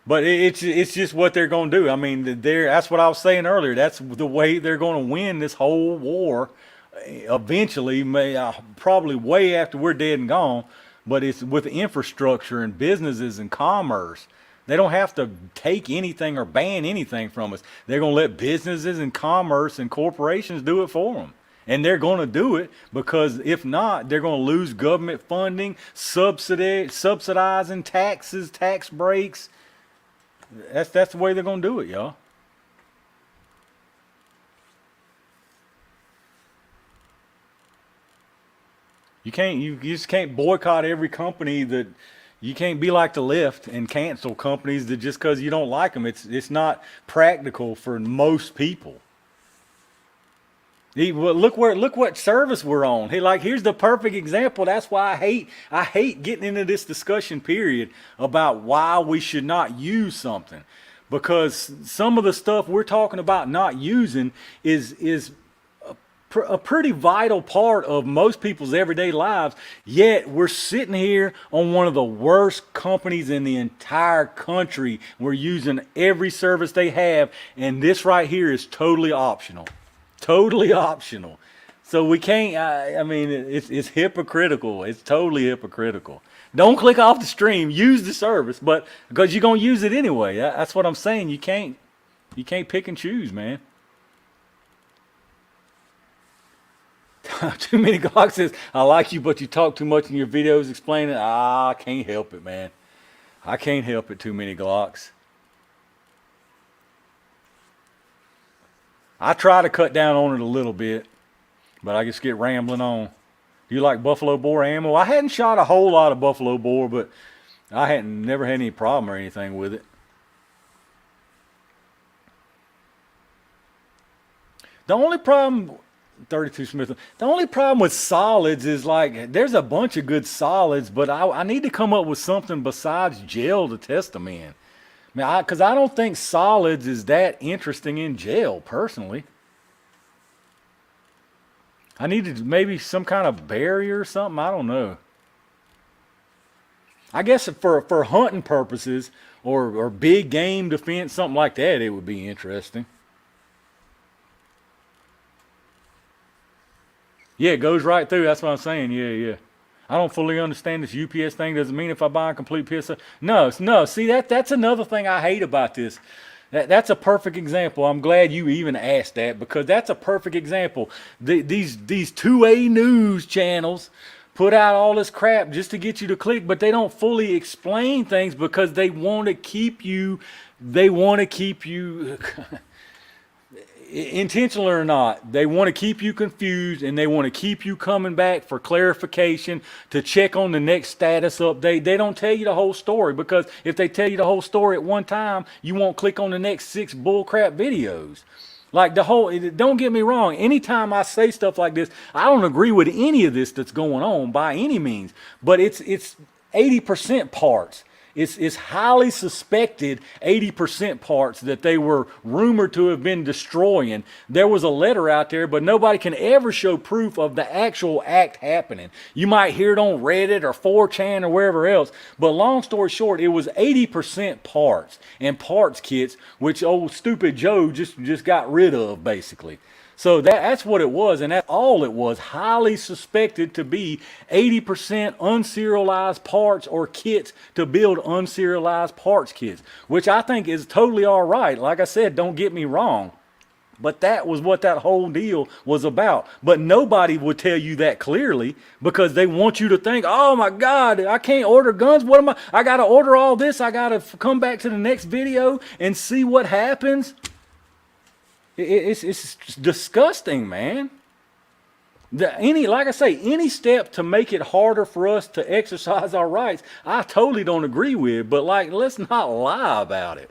But it's just what they're going to do. I mean, that's what I was saying earlier. That's the way they're going to win this whole war. Eventually, probably way after we're dead and gone, but it's with infrastructure and businesses and commerce. They don't have to take anything or ban anything from us. They're going to let businesses and commerce and corporations do it for them. And they're going to do it because if not, they're going to lose government funding, subsidizing taxes, tax breaks. That's the way they're going to do it, y'all. You just can't boycott every company that you can't be like the left and cancel companies that just because you don't like them. It's not practical for most people. Look what service we're on. Here's the perfect example. That's why I hate getting into this discussion period about why we should not use something, because some of the stuff we're talking about not using is a pretty vital part of most people's everyday lives, yet we're sitting here on one of the worst companies in the entire country. We're using every service they have, and this right here is totally optional. Totally optional. So we can't, I mean, it's hypocritical. It's totally hypocritical. Don't click off the stream, use the service, but because you're going to use it anyway. That's what I'm saying. You can't pick and choose, man. Too many Glock says, I like you, but you talk too much in your videos explaining. I can't help it, man. I can't help it, Too Many Glocks. I try to cut down on it a little bit, but I just get rambling on. Do you like buffalo bore ammo? I hadn't shot a whole lot of buffalo bore, but I never had any problem or anything with it. The only problem, 32 Smith, the only problem with solids is like, there's a bunch of good solids, but I need to come up with something besides gel to test them in. Man, because I don't think solids is that interesting in jail, personally. I needed maybe some kind of barrier or something. I don't know. I guess for hunting purposes or big game defense, something like that, it would be interesting. Yeah, it goes right through. That's what I'm saying. Yeah, yeah. I don't fully understand this UPS thing. Doesn't mean if I buy a complete PS. No, no. See that's another thing I hate about this. That's a perfect example. I'm glad you even asked that because that's a perfect example. These 2A news channels put out all this crap just to get you to click, but they don't fully explain things because they want to keep you. They want to keep you. Intentional or not, they want to keep you confused and they want to keep you coming back for clarification to check on the next status update. They don't tell you the whole story because if they tell you the whole story at one time, you won't click on the next 6 bullcrap videos. Like don't get me wrong, anytime I say stuff like this, I don't agree with any of this that's going on by any means, but it's 80% parts. It's highly suspected 80% parts that they were rumored to have been destroying. There was a letter out there, but nobody can ever show proof of the actual act happening. You might hear it on Reddit or 4chan or wherever else, but long story short, it was 80% parts and parts kits, which old stupid Joe just got rid of basically. So that's what it was, and that's all it was. Highly suspected to be 80% unserialized parts or kits to build unserialized parts kits, which I think is totally all right. Like I said, don't get me wrong. But that was what that whole deal was about. But nobody would tell you that clearly because they want you to think, oh my God, I can't order guns. What am I got to order all this. I got to come back to the next video and see what happens. It's disgusting, man. Like I say, any step to make it harder for us to exercise our rights, I totally don't agree with. But like, let's not lie about it.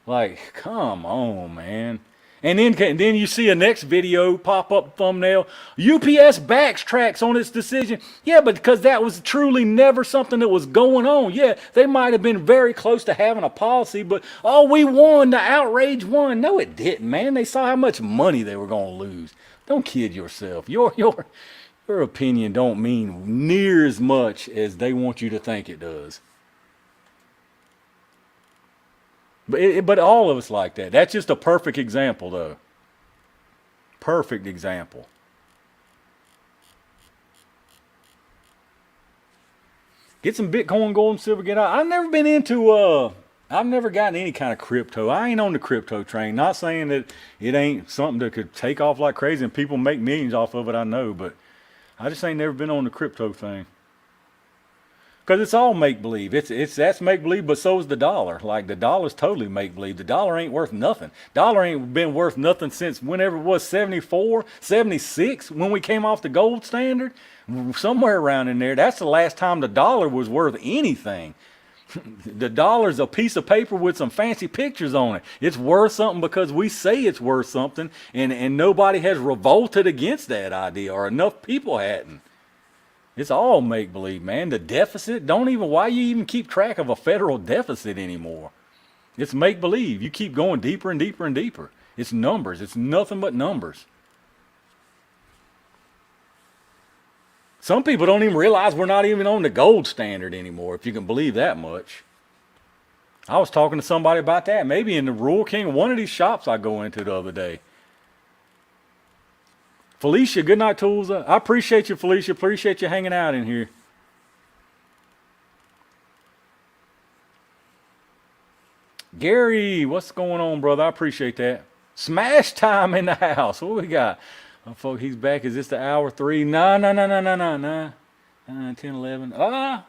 Like, come on, man. And then you see a next video pop up thumbnail. UPS backtracks on its decision. Yeah, but because that was truly never something that was going on. Yeah, they might have been very close to having a policy, but oh, we won. The outrage won. No, it didn't, man. They saw how much money they were going to lose. Don't kid yourself. Your opinion don't mean near as much as they want you to think it does. But all of us like that. That's just a perfect example, though. Perfect example. Get some Bitcoin, gold, and silver. Get out. I've never been into. I've never gotten any kind of crypto. I ain't on the crypto train. Not saying that it ain't something that could take off like crazy and people make millions off of it. I know, but I just ain't never been on the crypto thing. Because it's all make-believe. That's make-believe, but so is the dollar. Like, the dollar's totally make-believe. The dollar ain't worth nothing. Dollar ain't been worth nothing since whenever it was 74, 76, when we came off the gold standard. Somewhere around in there. That's the last time the dollar was worth anything. The dollar's a piece of paper with some fancy pictures on it. It's worth something because we say it's worth something, and nobody has revolted against that idea, or enough people hadn't. It's all make-believe, man. The deficit, why you even keep track of a federal deficit anymore? It's make-believe. You keep going deeper and deeper and deeper. It's numbers. It's nothing but numbers. Some people don't even realize we're not even on the gold standard anymore, if you can believe that much. I was talking to somebody about that, maybe in the Rural King, one of these shops I go into the other day. Felicia, good night, Tools. I appreciate you, Felicia. Appreciate you hanging out in here. Gary, what's going on, brother? I appreciate that. Smash time in the house. What we got? Oh, folks, he's back. Is this the hour 3? No. 10, 11.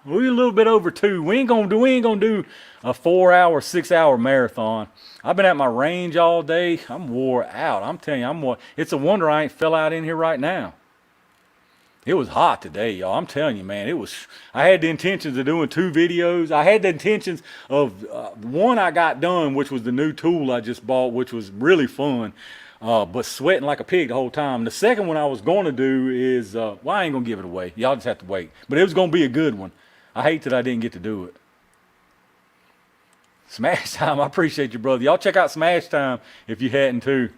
We're a little bit over 2. We ain't gonna do a 4-hour, 6-hour marathon. I've been at my range all day. I'm wore out. I'm telling you, it's a wonder I ain't fell out in here right now. It was hot today, y'all. I'm telling you, man, I had the intentions of doing 2 videos. I had the intentions of one I got done, which was the new tool I just bought, which was really fun. But sweating like a pig the whole time. The second one I was going to do is, I ain't going to give it away. Y'all just have to wait. But it was going to be a good one. I hate that I didn't get to do it. Smash Time, I appreciate you, brother. Y'all check out Smash Time if you hadn't too.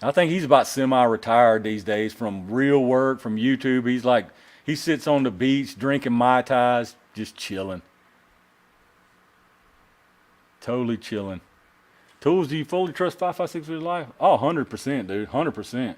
I think he's about semi-retired these days from real work, from YouTube. He sits on the beach drinking Mai Tais, just chilling. Totally chilling. Tools, do you fully trust 556 with your life? Oh, 100%, dude. 100%.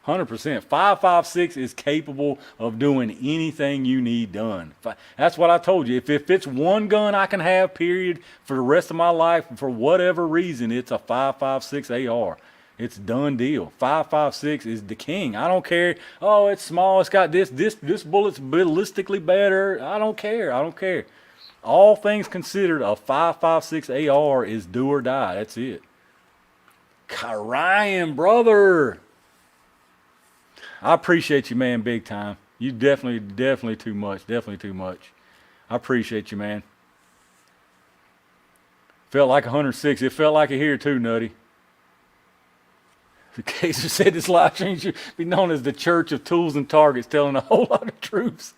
100%. 556 is capable of doing anything you need done. That's what I told you. If it's one gun I can have, period, for the rest of my life, for whatever reason, it's a 556 AR. It's done deal. 556 is the king. I don't care. Oh, it's small. It's got this bullet's ballistically better. I don't care. I don't care. All things considered, a 556 AR is do or die. That's it. Ryan, brother. I appreciate you, man, big time. You definitely too much. Definitely too much. I appreciate you, man. Felt like 106. It felt like it here too, Nutty. The Kaiser said this live stream should be known as the Church of Tools and Targets, telling a whole lot of truths.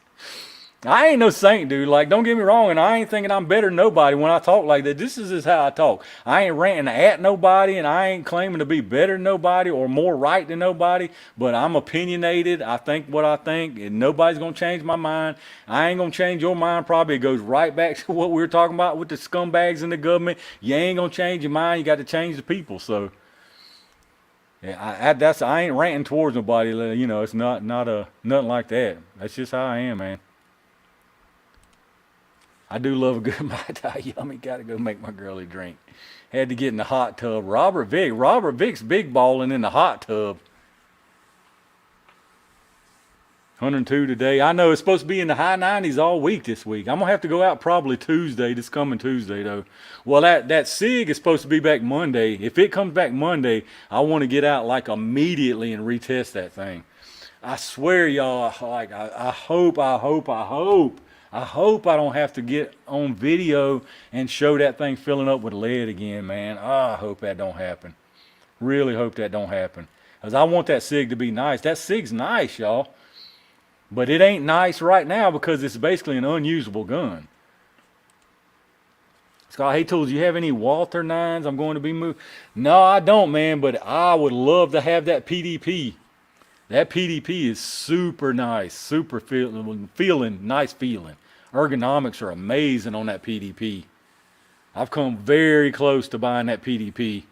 I ain't no saint, dude. Like, don't get me wrong, and I ain't thinking I'm better than nobody when I talk like that. This is just how I talk. I ain't ranting at nobody, and I ain't claiming to be better than nobody or more right than nobody, but I'm opinionated. I think what I think, and nobody's going to change my mind. I ain't going to change your mind probably. It goes right back to what we were talking about with the scumbags in the government. You ain't going to change your mind. You got to change the people, so... Yeah, I ain't ranting towards nobody. You know, it's nothing like that. That's just how I am, man. I do love a good Mai Tai. Yummy. Got to go make my girlie drink. Had to get in the hot tub. Robert Vick's big balling in the hot tub. 102 today. I know it's supposed to be in the high 90s all week this week. I'm going to have to go out probably Tuesday, this coming Tuesday, though. Well, that SIG is supposed to be back Monday. If it comes back Monday, I want to get out like immediately and retest that thing. I swear, y'all, like I hope I don't have to get on video and show that thing filling up with lead again, man. I hope that don't happen. Really hope that don't happen. Because I want that SIG to be nice. That SIG's nice, y'all. But it ain't nice right now because it's basically an unusable gun. Scott, hey, Tools, you have any Walther 9s? I'm going to be moved. No, I don't, man, but I would love to have that PDP. That PDP is super nice, super nice feeling. Ergonomics are amazing on that PDP. I've come very close to buying that PDP.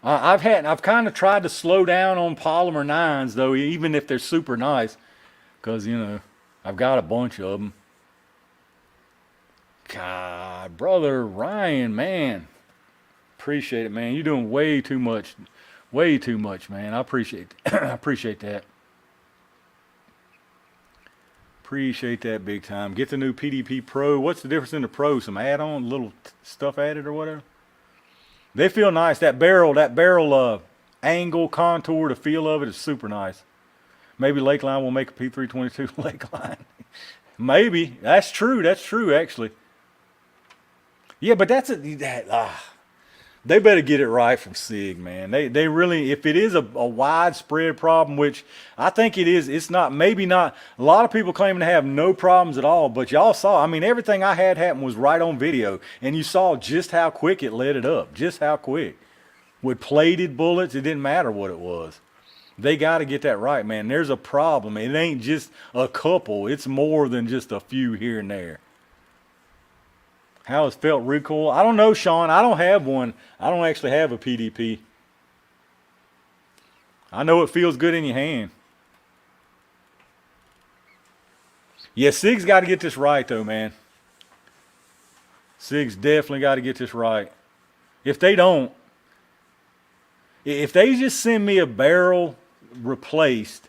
I've kind of tried to slow down on polymer 9s, though, even if they're super nice, because, you know, I've got a bunch of them. God, brother Ryan, man, appreciate it, man. You're doing way too much, man. I appreciate I appreciate that. Appreciate that big time. Get the new PDP Pro. What's the difference in the Pro? Some add-on, little stuff added or whatever? They feel nice. That barrel angle, contour, the feel of it is super nice. Maybe Lakeline will make a P322 Lakeline. Maybe. That's true, actually. Yeah, but they better get it right from SIG, man. They really, if it is a widespread problem, which I think it is, it's not, maybe not. A lot of people claiming to have no problems at all, but y'all saw, I mean, everything I had happen was right on video, and you saw just how quick it lit it up, just how quick. With plated bullets, it didn't matter what it was. They got to get that right, man. There's a problem. It ain't just a couple. It's more than just a few here and there. How it's felt recoil? I don't know, Sean. I don't have one. I don't actually have a PDP. I know it feels good in your hand. Yeah, SIG's got to get this right, though, man. SIG's definitely got to get this right. If they don't, if they just send me a barrel replaced,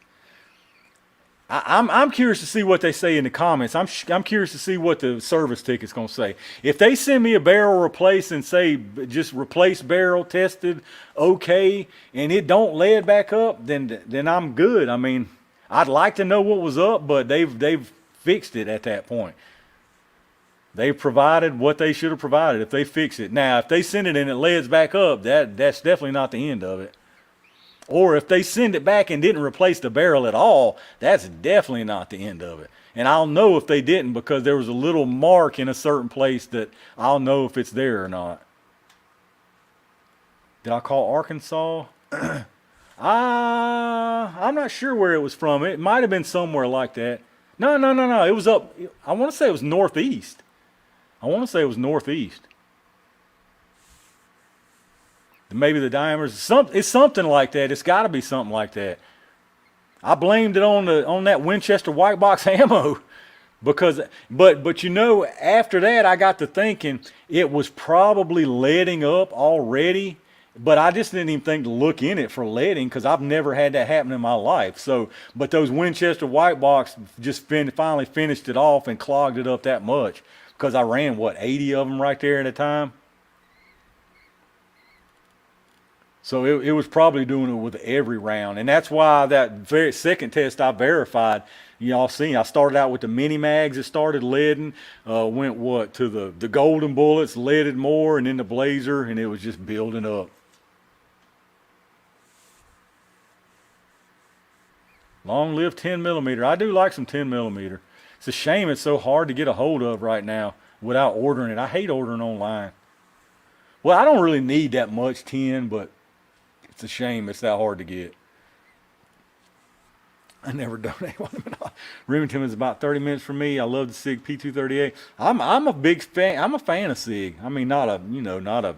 I'm curious to see what they say in the comments. I'm curious to see what the service ticket's going to say. If they send me a barrel replaced and say just replace barrel, tested, okay, and it don't lead back up, then I'm good. I mean, I'd like to know what was up, but they've fixed it at that point. They provided what they should have provided if they fix it. Now, if they send it and it leads back up, that's definitely not the end of it. Or if they send it back and didn't replace the barrel at all, that's definitely not the end of it. And I'll know if they didn't because there was a little mark in a certain place that I'll know if it's there or not. Did I call Arkansas? I'm not sure where it was from. It might have been somewhere like that. No. It was up. I want to say it was northeast. Maybe the diameters. It's something like that. It's got to be something like that. I blamed it on that Winchester white box ammo. Because, but you know, after that I got to thinking it was probably leading up already, but I just didn't even think to look in it for leading because I've never had that happen in my life. So, but those Winchester white box just finally finished it off and clogged it up that much because I ran, what, 80 of them right there at a time? So it was probably doing it with every round. And that's why that very second test I verified, y'all seen, I started out with the mini mags. It started leading, went what, to the golden bullets, leaded more, and then the blazer, and it was just building up. Long live 10 millimeter. I do like some 10 millimeter. It's a shame it's so hard to get a hold of right now without ordering it. I hate ordering online. Well, I don't really need that much 10, but it's a shame it's that hard to get. I never donate one. Remington is about 30 minutes from me. I love the SIG P238. I'm a big fan. I'm a fan of SIG. I mean, not a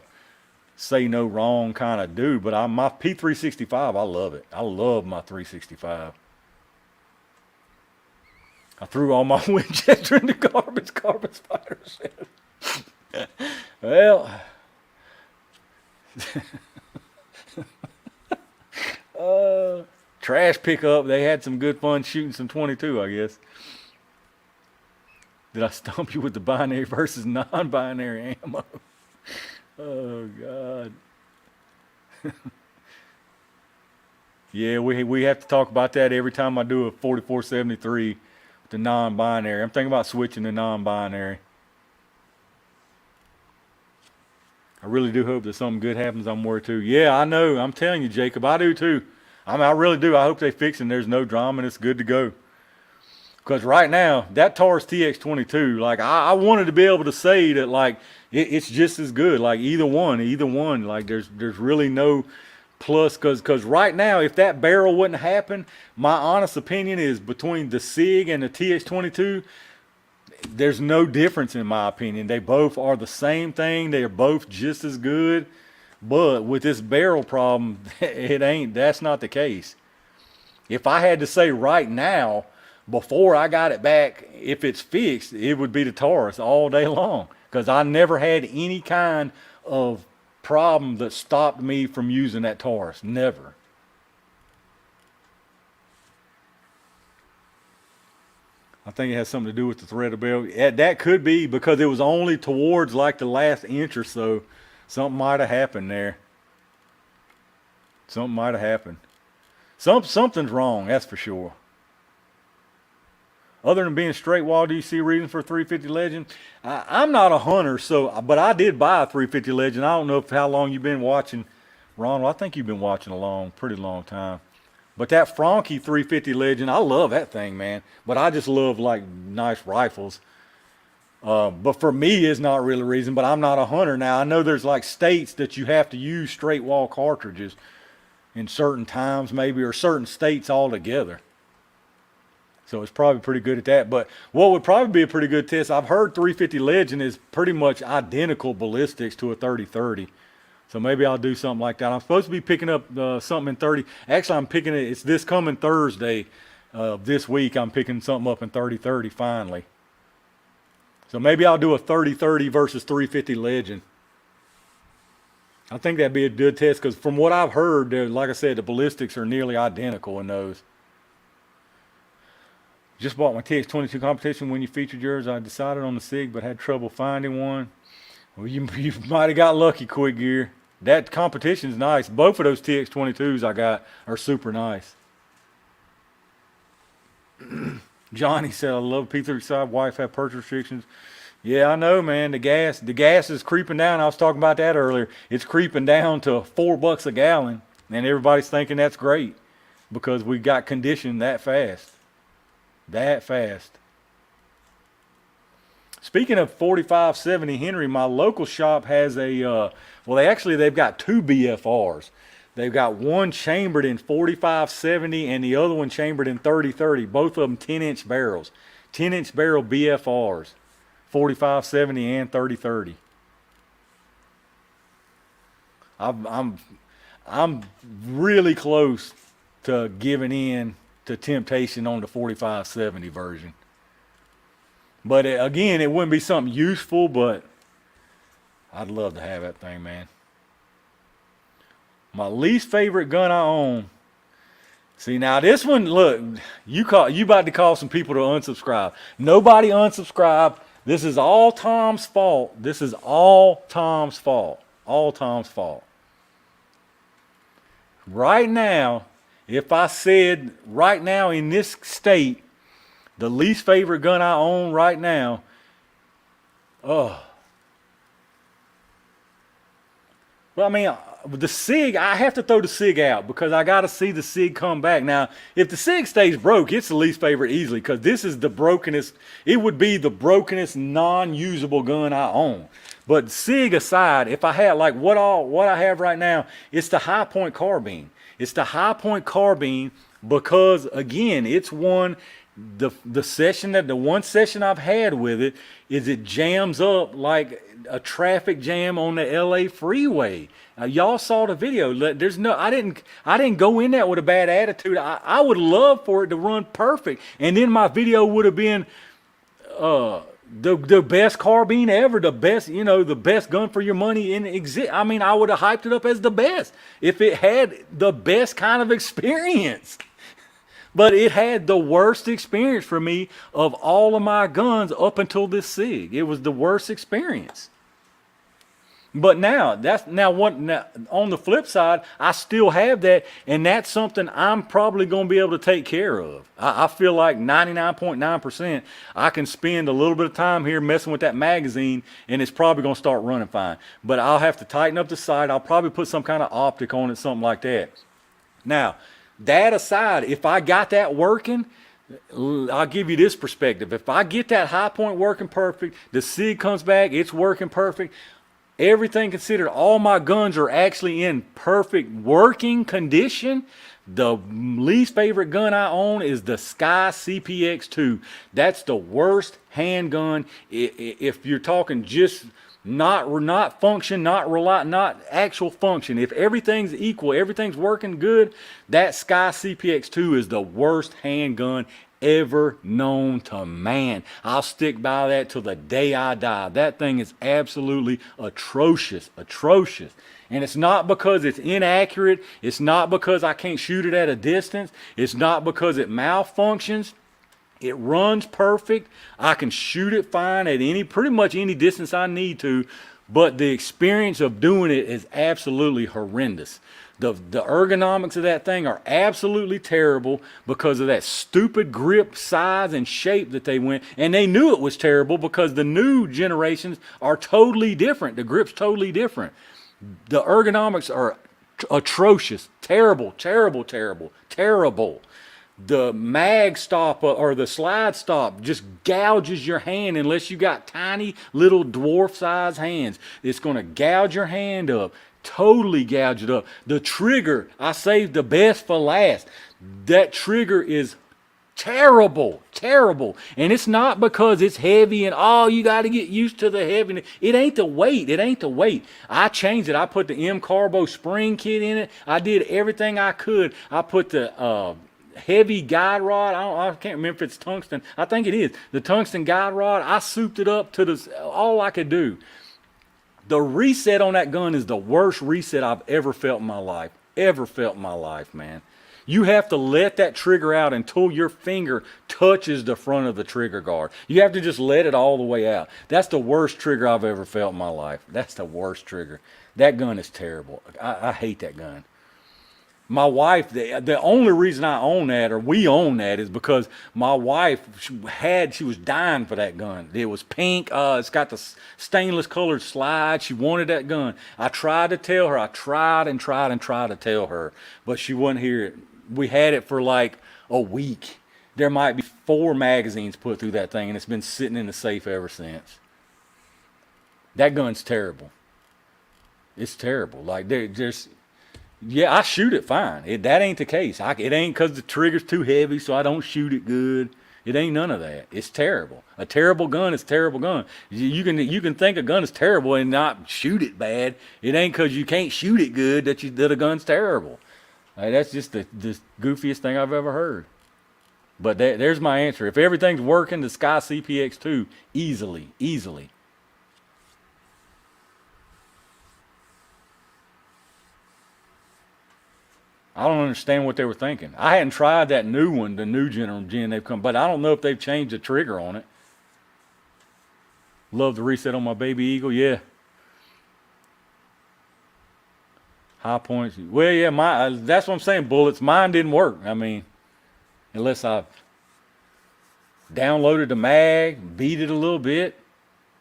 say no wrong kind of dude, but my P365, I love it. I love my 365. I threw all my Winchester in the garbage spider said. Well, trash pickup, they had some good fun shooting some 22, I guess. Did I stump you with the binary versus non-binary ammo? Oh, God. Yeah, we have to talk about that every time I do a 4473 with the non-binary. I'm thinking about switching to non-binary. I really do hope that something good happens on War 2. Yeah, I know. I'm telling you, Jacob, I do too. I really do. I hope they fix it and there's no drama and it's good to go. Because right now, that Taurus TX22, like, I wanted to be able to say that, like, it's just as good. Like, either one. Like, there's really no plus. Because right now, if that barrel wouldn't happen, my honest opinion is between the SIG and the TX22, there's no difference in my opinion. They both are the same thing. They are both just as good. But with this barrel problem, that's not the case. If I had to say right now, before I got it back, if it's fixed, it would be the Taurus all day long. Because I never had any kind of problem that stopped me from using that Taurus. Never. I think it has something to do with the thread of bell. That could be because it was only towards like the last inch or so. Something might have happened there. Something might have happened. Something's wrong, that's for sure. Other than being straight wall, do you see reason for 350 Legend? I'm not a hunter, but I did buy a 350 Legend. I don't know how long you've been watching, Ronald. I think you've been watching pretty long time. But that Franke 350 Legend, I love that thing, man. But I just love like nice rifles. But for me, it's not really a reason. But I'm not a hunter now. I know there's like states that you have to use straight wall cartridges in certain times, maybe, or certain states altogether. So it's probably pretty good at that. But what would probably be a pretty good test, I've heard 350 Legend is pretty much identical ballistics to a 30-30. So maybe I'll do something like that. I'm supposed to be picking up something in 30. Actually, I'm picking it. It's this coming Thursday this week. I'm picking something up in 30-30 finally. So maybe I'll do a 30-30 versus 350 Legend. I think that'd be a good test because from what I've heard, like I said, the ballistics are nearly identical in those. Just bought my TX22 competition. When you featured yours, I decided on the SIG, but had trouble finding one. Well, you might have got lucky, Quick Gear. That competition's nice. Both of those TX22s I got are super nice. Johnny said, I love P35. Wife have purchase restrictions. Yeah, I know, man. The gas is creeping down. I was talking about that earlier. It's creeping down to $4 a gallon. And everybody's thinking that's great because we got conditioned that fast. That fast. Speaking of 4570 Henry, my local shop has a, they've got two BFRs. They've got one chambered in 4570 and the other one chambered in 3030. Both of them 10-inch barrels. 10-inch barrel BFRs. 4570 and 3030. I'm really close to giving in to temptation on the 4570 version. But again, it wouldn't be something useful, but I'd love to have that thing, man. My least favorite gun I own. See, now this one, look, you about to call some people to unsubscribe. Nobody unsubscribe. This is all Tom's fault. This is all Tom's fault. All Tom's fault. Right now, if I said right now in this state, the least favorite gun I own right now, well, I mean, the SIG, I have to throw the SIG out because I got to see the SIG come back. Now, if the SIG stays broke, it's the least favorite easily because this is the brokenest. It would be the brokenest non-usable gun I own. But SIG aside, if I had like what I have right now, it's the High Point carbine. It's the High Point carbine because again, it's one. The one session I've had with it is it jams up like a traffic jam on the LA freeway. Y'all saw the video. There's no, I didn't go in there with a bad attitude. I would love for it to run perfect, and then my video would have been the best carbine ever, the best, the best gun for your money in exist. I mean, I would have hyped it up as the best if it had the best kind of experience. But it had the worst experience for me of all of my guns up until this SIG. It was the worst experience. But now, on the flip side, I still have that, and that's something I'm probably going to be able to take care of. I feel like 99.9% I can spend a little bit of time here messing with that magazine, and it's probably going to start running fine. But I'll have to tighten up the sight. I'll probably put some kind of optic on it, something like that. Now, that aside, if I got that working, I'll give you this perspective. If I get that High Point working perfect, the SIG comes back, it's working perfect, everything considered, all my guns are actually in perfect working condition. The least favorite gun I own is the Sky CPX2. That's the worst handgun if you're talking just not function, not actual function. If everything's equal, everything's working good, that Sky CPX2 is the worst handgun ever known to man. I'll stick by that till the day I die. That thing is absolutely atrocious. And it's not because it's inaccurate. It's not because I can't shoot it at a distance. It's not because it malfunctions. It runs perfect. I can shoot it fine at pretty much any distance I need to, but the experience of doing it is absolutely horrendous. The ergonomics of that thing are absolutely terrible because of that stupid grip size and shape that they went. And they knew it was terrible because the new generations are totally different. The grip's totally different. The ergonomics are atrocious. Terrible. The mag stop or the slide stop just gouges your hand unless you got tiny little dwarf size hands. It's going to gouge your hand up, totally gouge it up. The trigger, I saved the best for last. That trigger is terrible. And it's not because it's heavy and you got to get used to the heaviness. It ain't the weight. I changed it. I put the M Carbo spring kit in it. I did everything I could. I put the heavy guide rod. I can't remember if it's tungsten. I think it is. The tungsten guide rod, I souped it up to all I could do. The reset on that gun is the worst reset I've ever felt in my life. Man. You have to let that trigger out until your finger touches the front of the trigger guard. You have to just let it all the way out. That's the worst trigger I've ever felt in my life. That's the worst trigger. That gun is terrible. I hate that gun. My wife, the only reason I own that, or we own that, is because my wife she was dying for that gun. It was pink. It's got the stainless colored slide. She wanted that gun. I tried to tell her. I tried and tried and tried to tell her, but she wouldn't hear it. We had it for like a week. There might be 4 magazines put through that thing, and it's been sitting in the safe ever since. That gun's terrible. It's terrible. Like there's yeah, I shoot it fine. That ain't the case. It ain't because the trigger's too heavy, so I don't shoot it good. It ain't none of that. It's terrible. A terrible gun is a terrible gun. You can think a gun is terrible and not shoot it bad. It ain't because you can't shoot it good that a gun's terrible. That's just the goofiest thing I've ever heard. But there's my answer. If everything's working, the Sky CPX2 easily. I don't understand what they were thinking. I hadn't tried that new one, the new gen they've come, but I don't know if they've changed the trigger on it. Love the reset on my Baby Eagle, yeah. High points. Well, yeah, that's what I'm saying, bullets. Mine didn't work. I mean, unless I downloaded the mag, beat it a little bit,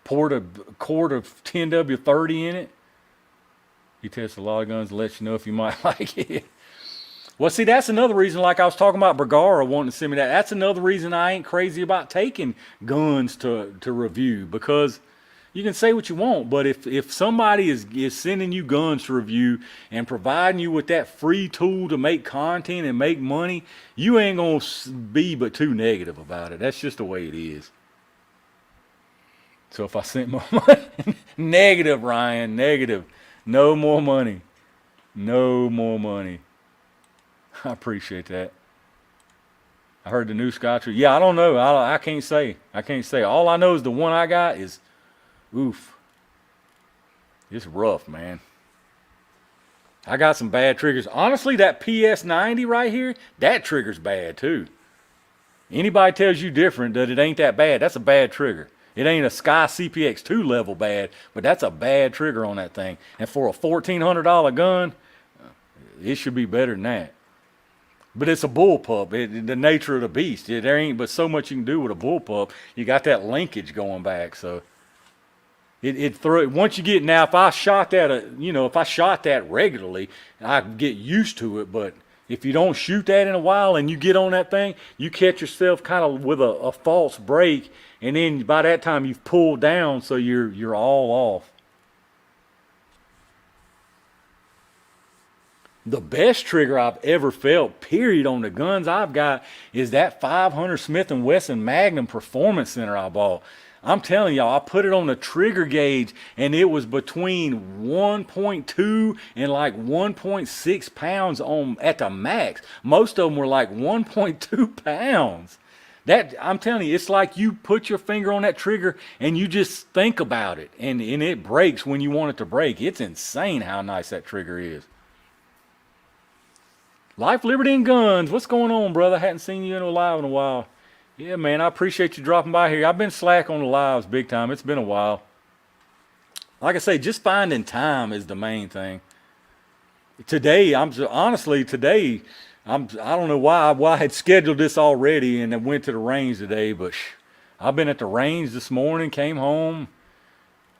poured a quart of 10W30 in it. He tests a lot of guns to let you know if you might like it. Well, see, that's another reason, like I was talking about Bergara wanting to send me that. That's another reason I ain't crazy about taking guns to review, because you can say what you want, but if somebody is sending you guns to review and providing you with that free tool to make content and make money, you ain't going to be but too negative about it. That's just the way it is. So if I sent more money, negative, Ryan, negative. No more money. No more money. I appreciate that. I heard the new Sky Tree. Yeah, I don't know. I can't say. I can't say. All I know is the one I got is, oof. It's rough, man. I got some bad triggers. Honestly, that PS90 right here, that trigger's bad too. Anybody tells you different that it ain't that bad, that's a bad trigger. It ain't a Sky CPX2 level bad, but that's a bad trigger on that thing. And for a $1,400 gun, it should be better than that. But it's a bullpup. The nature of the beast. There ain't but so much you can do with a bullpup. You got that linkage going back, so once you get, now if I shot that, if I shot that regularly, I get used to it. But if you don't shoot that in a while and you get on that thing, you catch yourself kind of with a false break, and then by that time you've pulled down, so you're all off. The best trigger I've ever felt, period, on the guns I've got is that 500 Smith & Wesson Magnum Performance Center I bought. I'm telling y'all, I put it on the trigger gauge, and it was between 1.2 and like 1.6 pounds at the max. Most of them were like 1.2 pounds. I'm telling you, it's like you put your finger on that trigger and you just think about it, and it breaks when you want it to break. It's insane how nice that trigger is. Life, Liberty, and Guns. What's going on, brother? Hadn't seen you in a live in a while. Yeah, man, I appreciate you dropping by here. I've been slack on the lives big time. It's been a while. Like I say, just finding time is the main thing. Today, I don't know why I had scheduled this already and I went to the range today, but I've been at the range this morning, came home,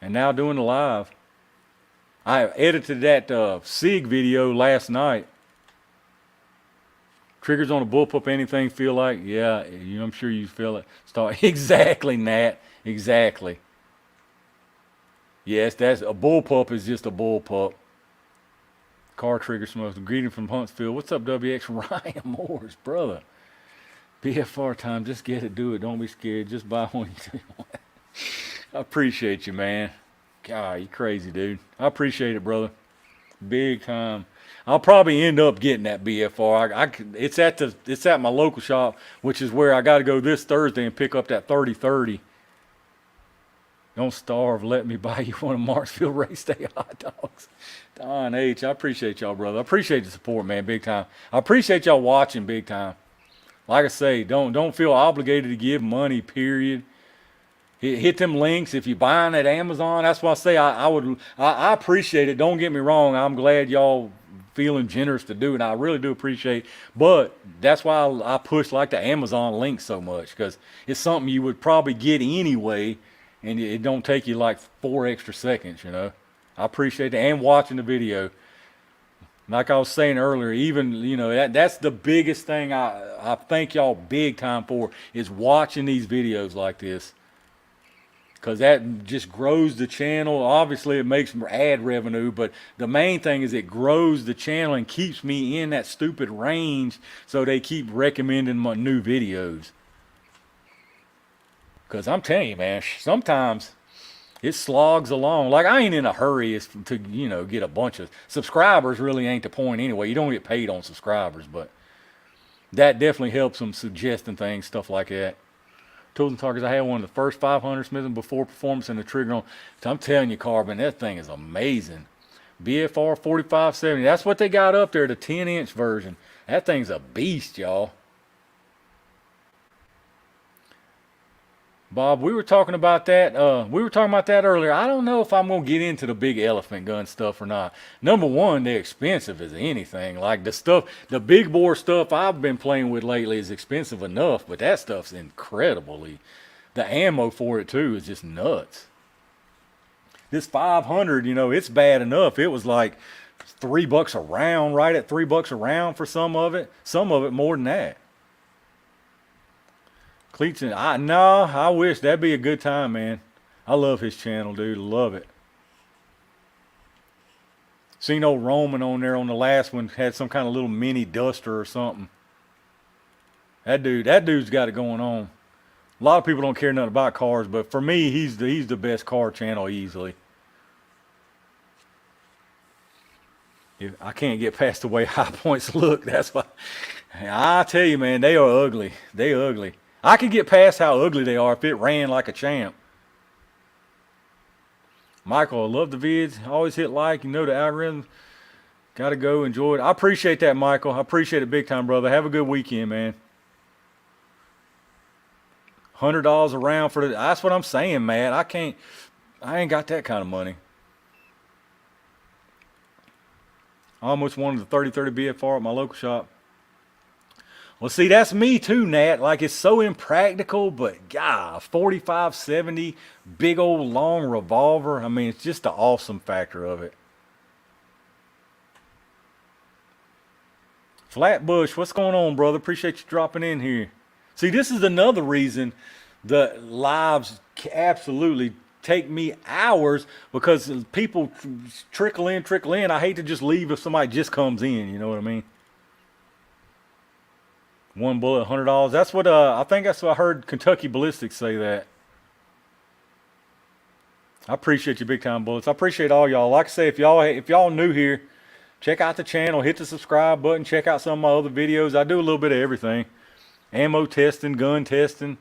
and now doing the live. I edited that SIG video last night. Triggers on a bullpup, anything feel like? Yeah, I'm sure you feel it. Exactly, Nat. Exactly. Yes, that's a bullpup is just a bullpup. Car trigger smokes. Greeting from Huntsville. What's up, WX? Ryan Moore's brother. BFR time. Just get it, do it. Don't be scared. Just buy one. I appreciate you, man. God, you crazy, dude. I appreciate it, brother. Big time. I'll probably end up getting that BFR. It's at my local shop, which is where I got to go this Thursday and pick up that 3030. Don't starve. Let me buy you one of Marksville race day hot dogs. Don H, I appreciate y'all, brother. I appreciate the support, man, big time. I appreciate y'all watching, big time. Like I say, don't feel obligated to give money, period. Hit them links if you're buying at Amazon. That's why I say I appreciate it. Don't get me wrong. I'm glad y'all feeling generous to do, and I really do appreciate. But that's why I push like the Amazon link so much, because it's something you would probably get anyway, and it don't take you like 4 extra seconds. I appreciate that, and watching the video. Like I was saying earlier, even that's the biggest thing I thank y'all big time for, is watching these videos like this. Because that just grows the channel. Obviously, it makes ad revenue, but the main thing is it grows the channel and keeps me in that stupid range, so they keep recommending my new videos. Because I'm telling you, man, sometimes it slogs along. Like, I ain't in a hurry to get a bunch of subscribers. Really ain't the point anyway. You don't get paid on subscribers, but that definitely helps them suggesting things, stuff like that. Tools and Targets, I had one of the first 500 smithing before performance and the trigger on. I'm telling you, Carbon, that thing is amazing. BFR 4570, that's what they got up there, the 10-inch version. That thing's a beast, y'all. Bob, we were talking about that. Earlier. I don't know if I'm gonna get into the big elephant gun stuff or not. Number one, they're expensive as anything. Like the big bore stuff I've been playing with lately is expensive enough, but that stuff's incredibly. The ammo for it too is just nuts. This 500, it's bad enough. It was like $3 a round, right at $3 a round for some of it. Some of it more than that. Cleats, I wish that'd be a good time, man. I love his channel, dude. Love it. Seen old Roman on there on the last one, had some kind of little mini duster or something. That dude's got it going on. A lot of people don't care nothing about cars, but for me, he's the best car channel easily. I can't get past the way high points look. That's why I tell you, man, they are ugly. They ugly. I could get past how ugly they are if it ran like a champ. Michael, I love the vids. Always hit like. The algorithm. Got to go enjoy it. I appreciate that, Michael. I appreciate it big time, brother. Have a good weekend, man. $100 a round for that's what I'm saying, man. I ain't got that kind of money. I almost wanted the 30-30 BFR at my local shop. Well, see, that's me too, Nat. Like, it's so impractical, but God, 45-70, big old long revolver. I mean, it's just the awesome factor of it. Flatbush, what's going on, brother? Appreciate you dropping in here. See, this is another reason the lives absolutely take me hours, because people trickle in. I hate to just leave if somebody just comes in, you know what I mean? One bullet, $100. That's what I think that's what I heard Kentucky Ballistics say that. I appreciate you big time, bullets. I appreciate all y'all. Like I say, if y'all new here, check out the channel, hit the subscribe button, check out some of my other videos. I do a little bit of everything. Ammo testing, gun testing.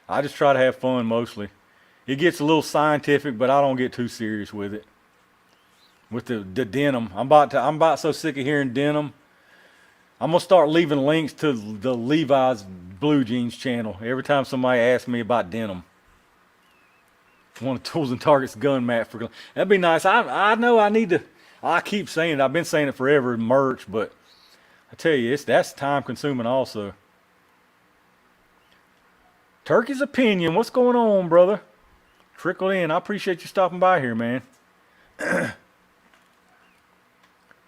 I just try to have fun mostly. It gets a little scientific, but I don't get too serious with it. With the denim. I'm about so sick of hearing denim. I'm going to start leaving links to the Levi's Blue Jeans channel every time somebody asks me about denim. One of Tools and Targets gun mat for that'd be nice. I know I need to. I keep saying it. I've been saying it forever. Merch, but I tell you, that's time consuming also. Turkey's opinion. What's going on, brother? Trickle in. I appreciate you stopping by here, man.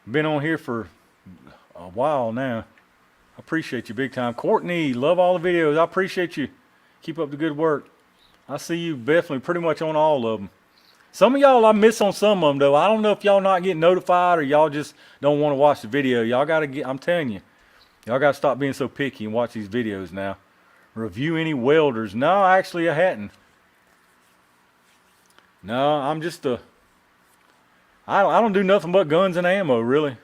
Been on here for a while now. I appreciate you big time. Courtney, love all the videos. I appreciate you. Keep up the good work. I see you definitely pretty much on all of them. Some of y'all I miss on some of them though. I don't know if y'all not getting notified or y'all just don't want to watch the video. Y'all got to get, I'm telling you, y'all got to stop being so picky and watch these videos now. Review any welders. No, actually I hadn't. No, I'm just I don't do nothing but guns and ammo, really.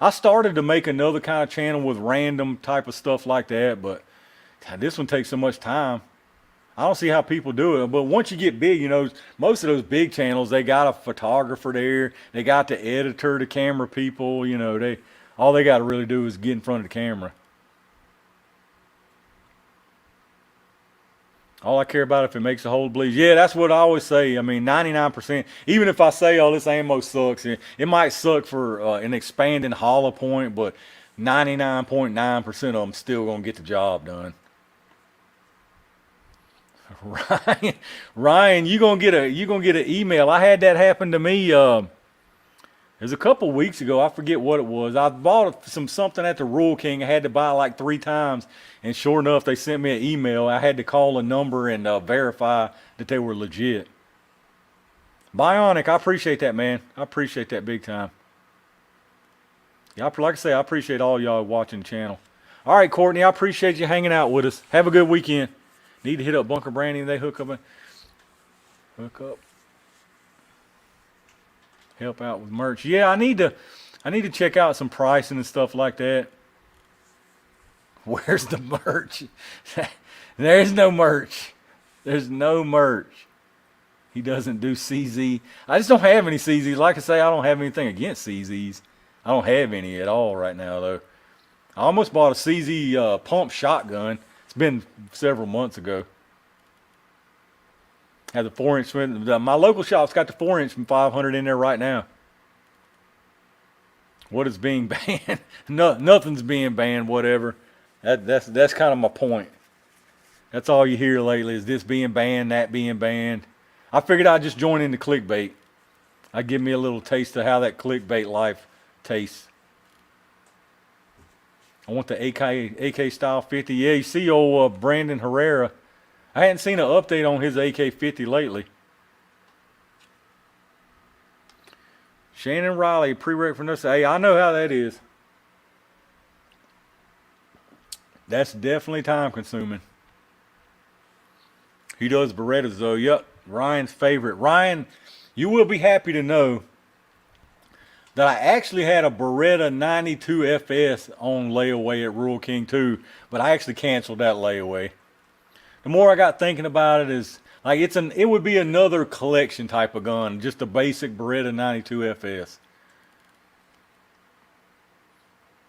I started to make another kind of channel with random type of stuff like that, but this one takes so much time. I don't see how people do it, but once you get big, most of those big channels, they got a photographer there, they got the editor, the camera people, all they got to really do is get in front of the camera. All I care about if it makes the hole bleed. Yeah, that's what I always say. I mean, 99%. Even if I say, "Oh, this ammo sucks," it might suck for an expanding hollow point, but 99.9% of them still gonna get the job done. Ryan, Ryan, you gonna get an email. I had that happen to me. It was a couple weeks ago. I forget what it was. I bought something at the Rural King. I had to buy like 3 times, and sure enough, they sent me an email. I had to call a number and verify that they were legit. Bionic, I appreciate that, man. I appreciate that big time. Yeah, like I say, I appreciate all y'all watching the channel. All right, Courtney, I appreciate you hanging out with us. Have a good weekend. Need to hit up Bunker Brandy and they hook up. Help out with merch. Yeah, I need to check out some pricing and stuff like that. Where's the merch? There's no merch. There's no merch. He doesn't do CZ. I just don't have any CZs. Like I say, I don't have anything against CZs. I don't have any at all right now, though. I almost bought a CZ pump shotgun. It's been several months ago. Had the 4-inch. My local shop's got the 4-inch from 500 in there right now. What is being banned? No, nothing's being banned. Whatever. That's kind of my point. That's all you hear lately is this being banned, that being banned. I figured I'd just join into clickbait. I'd give me a little taste of how that clickbait life tastes. I want the AK style 50. Yeah, you see old Brandon Herrera. I hadn't seen an update on his AK-50 lately. Shannon Riley, prereq for nothing. Hey, I know how that is. That's definitely time consuming. He does Berettas though. Yep, Ryan's favorite. Ryan, you will be happy to know that I actually had a Beretta 92 FS on layaway at Rural King 2, but I actually canceled that layaway. The more I got thinking about it is like it would be another collection type of gun, just a basic Beretta 92 FS.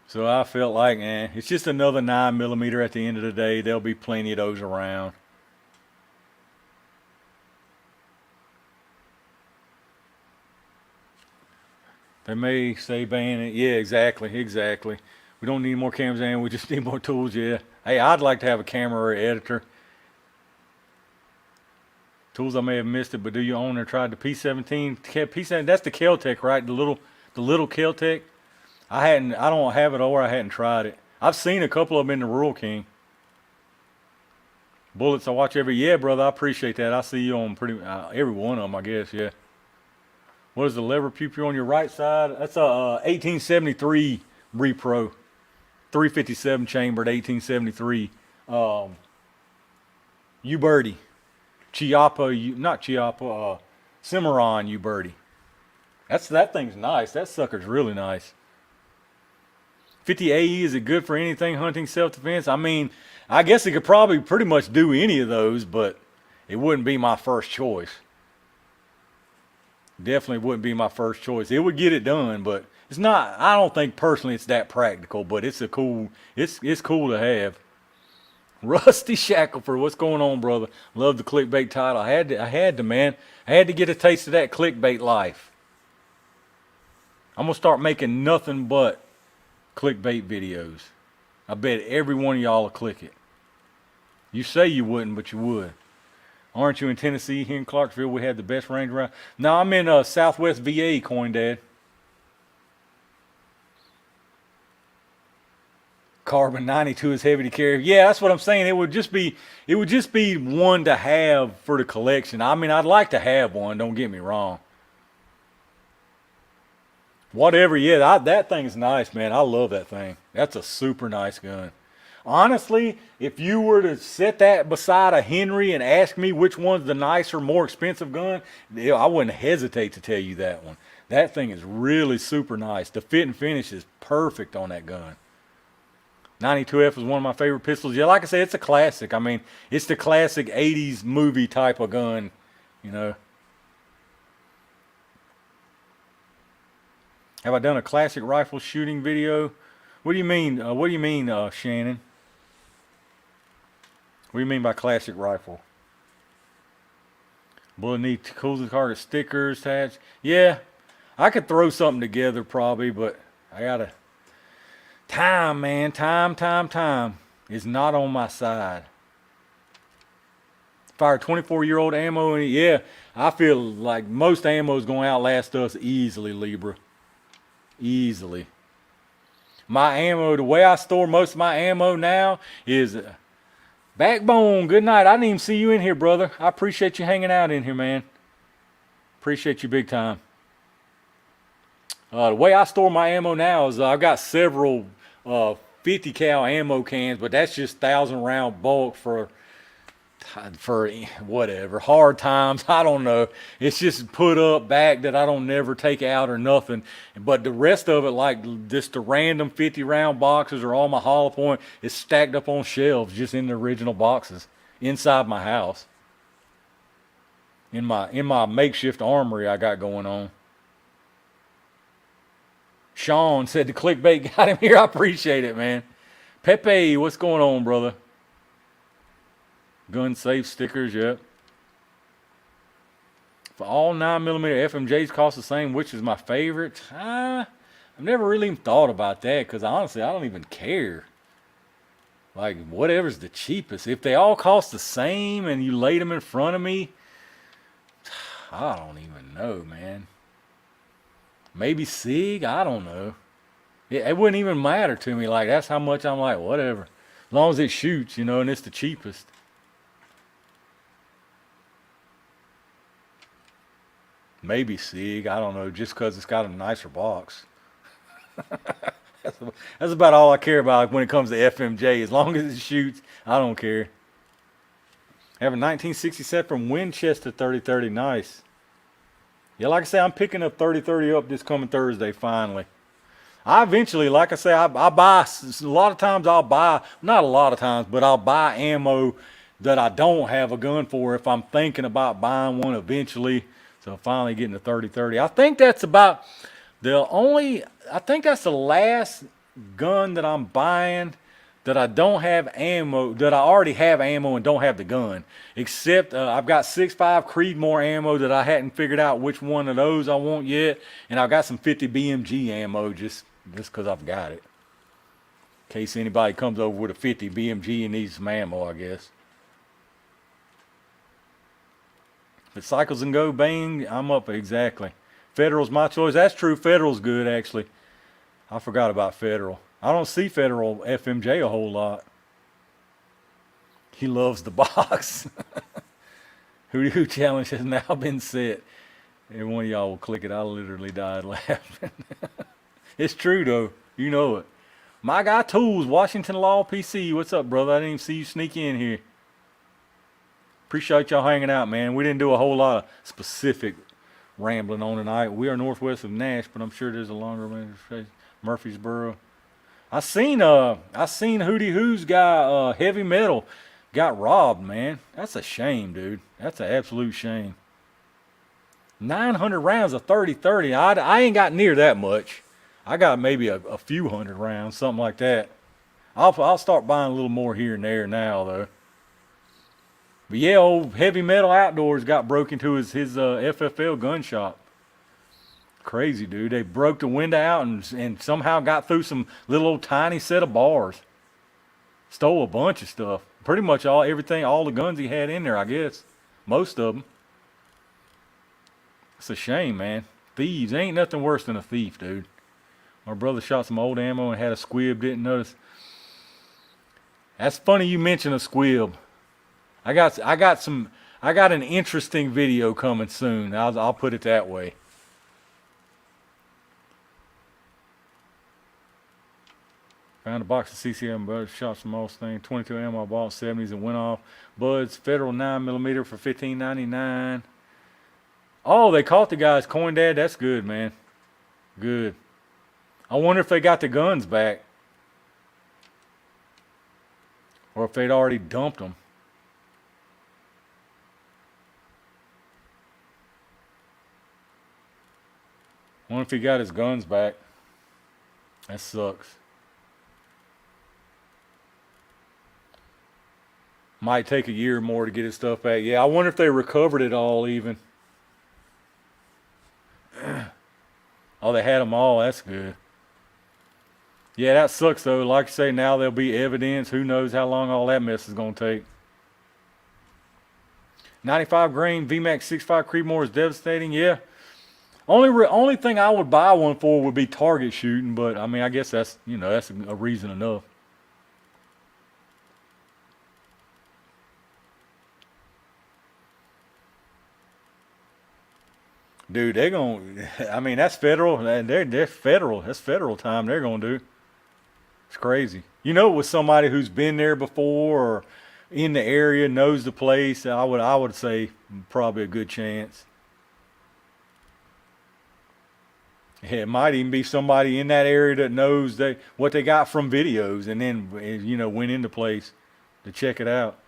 So I felt like, it's just another 9mm at the end of the day. There'll be plenty of those around. They may say ban it. Yeah, exactly. We don't need more cameras and we just need more tools, yeah. Hey, I'd like to have a camera or editor. Tools, I may have missed it, but do you own or tried the P17? P17, that's the Kel-Tec, right? The little Kel-Tec. I don't have it or I hadn't tried it. I've seen a couple of them in the Rural King. Bullets, I watch yeah, brother, I appreciate that. I see you on pretty every one of them, I guess, yeah. What is the lever pew on your right side? That's a 1873 Repro. 357 chambered 1873. U-Birdie. Not Chiappa, Cimarron U-Birdie. That thing's nice. That sucker's really nice. 50 AE, is it good for anything hunting, self-defense? I mean, I guess it could probably pretty much do any of those, but it wouldn't be my first choice. Definitely wouldn't be my first choice. It would get it done, but it's not. I don't think personally it's that practical, but it's cool to have. Rusty Shackelford, what's going on, brother? Love the clickbait title. I had to, man. I had to get a taste of that clickbait life. I'm gonna start making nothing but clickbait videos. I bet every one of y'all will click it. You say you wouldn't, but you would. Aren't you in Tennessee? Here in Clarksville, we had the best range around. No, I'm in Southwest VA, Coin Dad. Carbon 92 is heavy to carry. Yeah, that's what I'm saying. It would just be one to have for the collection. I mean, I'd like to have one. Don't get me wrong. Whatever, yeah, that thing's nice, man. I love that thing. That's a super nice gun. Honestly, if you were to set that beside a Henry and ask me which one's the nicer, more expensive gun, I wouldn't hesitate to tell you that one. That thing is really super nice. The fit and finish is perfect on that gun. 92F is one of my favorite pistols. Yeah, like I said, it's a classic. I mean, it's the classic 80s movie type of gun, you know. Have I done a classic rifle shooting video? What do you mean? Shannon? What do you mean by classic rifle? Will it need Tools&Target stickers attached? Yeah, I could throw something together probably, but I gotta time, man. Time is not on my side. Fire 24-year-old ammo, and yeah, I feel like most ammo is going to outlast us easily, Libra. Easily. My ammo, the way I store most of my ammo now is Backbone. Good night. I didn't even see you in here, brother. I appreciate you hanging out in here, man. Appreciate you big time. The way I store my ammo now is I've got several 50 cal ammo cans, but that's just 1,000 round bulk for whatever, hard times. I don't know. It's just put up back that I don't never take out or nothing. But the rest of it, like just the random 50 round boxes or all my hollow point, is stacked up on shelves just in the original boxes inside my house. In my makeshift armory I got going on. Sean said the clickbait got him here. I appreciate it, man. Pepe, what's going on, brother? Gun safe stickers, yep. For all 9mm FMJs cost the same, which is my favorite? I've never really even thought about that because honestly, I don't even care. Like, whatever's the cheapest. If they all cost the same and you laid them in front of me, I don't even know, man. Maybe SIG? I don't know. It wouldn't even matter to me. Like, that's how much I'm like, whatever. As long as it shoots, you know, and it's the cheapest. Maybe SIG. I don't know. Just because it's got a nicer box. That's about all I care about when it comes to FMJ. As long as it shoots, I don't care. I have a 1967 from Winchester 3030. Nice. Yeah, like I say, I'm picking up 3030 up this coming Thursday, finally. I eventually, like I say, I buy, a lot of times I'll buy, not a lot of times, but I'll buy ammo that I don't have a gun for if I'm thinking about buying one eventually. So finally getting the 3030. I think that's about I think that's the last gun that I'm buying that I don't have ammo, that I already have ammo and don't have the gun. Except I've got 6.5 Creedmoor ammo that I hadn't figured out which one of those I want yet. And I've got some 50 BMG ammo just because I've got it. In case anybody comes over with a 50 BMG and needs some ammo, I guess. If it cycles and go bang, I'm up. Exactly. Federal's my choice. That's true. Federal's good, actually. I forgot about Federal. I don't see Federal FMJ a whole lot. He loves the box. Who challenge has now been set. Every one of y'all will click it. I literally died laughing. It's true, though. You know it. My guy Tools, Washington Law PC. What's up, brother? I didn't even see you sneak in here. Appreciate y'all hanging out, man. We didn't do a whole lot of specific rambling on tonight. We are northwest of Nash, but I'm sure there's a longer Murfreesboro. I seen Hootie Who's guy Heavy Metal got robbed, man. That's a shame, dude. That's an absolute shame. 900 rounds of 30-30. I ain't got near that much. I got maybe a few hundred rounds, something like that. I'll start buying a little more here and there now, though. But yeah, old Heavy Metal Outdoors got broke into his FFL gun shop. Crazy, dude. They broke the window out and somehow got through some little old tiny set of bars. Stole a bunch of stuff. Pretty much all the guns he had in there, I guess. Most of them. It's a shame, man. Thieves. Ain't nothing worse than a thief, dude. My brother shot some old ammo and had a squib, didn't notice. That's funny you mention a squib. I got an interesting video coming soon. I'll put it that way. Found a box of CCM buds, shot some Mustang, 22 ammo, bought 70s and went off. Buds, Federal 9mm for $15.99. Oh, they caught the guy's coin dad. That's good, man. Good. I wonder if they got the guns back. Or if they'd already dumped them. I wonder if he got his guns back. That sucks. Might take a year or more to get his stuff back. Yeah, I wonder if they recovered it all even. Oh, they had them all. That's good. Yeah, that sucks though. Like I say, now there'll be evidence. Who knows how long all that mess is going to take. 95 grain VMAX 65 Creedmoor is devastating. Yeah. Only thing I would buy one for would be target shooting, but I mean, I guess that's, that's a reason enough. Dude, they're going to, I mean, that's federal. They're federal. That's federal time they're going to do. It's crazy. With somebody who's been there before or in the area, knows the place, I would say probably a good chance. Yeah, it might even be somebody in that area that knows what they got from videos and then, went into place to check it out.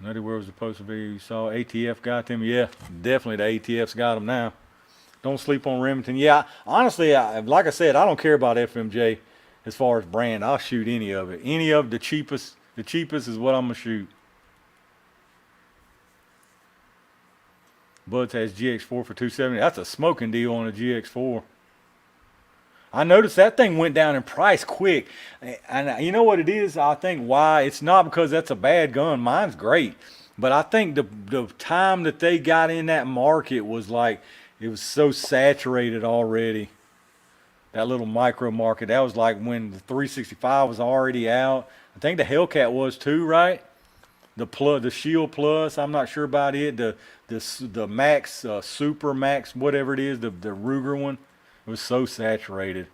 Nutty, where was supposed to be? You saw ATF got them? Yeah, definitely the ATF's got them now. Don't sleep on Remington. Yeah, honestly, like I said, I don't care about FMJ as far as brand. I'll shoot any of it. Any of the cheapest. The cheapest is what I'm going to shoot. Buds has GX4 for $270. That's a smoking deal on a GX4. I noticed that thing went down in price quick. And you know what it is? I think why? It's not because that's a bad gun. Mine's great. But I think the time that they got in that market was like, it was so saturated already. That little micro market. That was like when the 365 was already out. I think the Hellcat was too, right? The Shield Plus, I'm not sure about it. The Max, Super Max, whatever it is, the Ruger one. It was so saturated.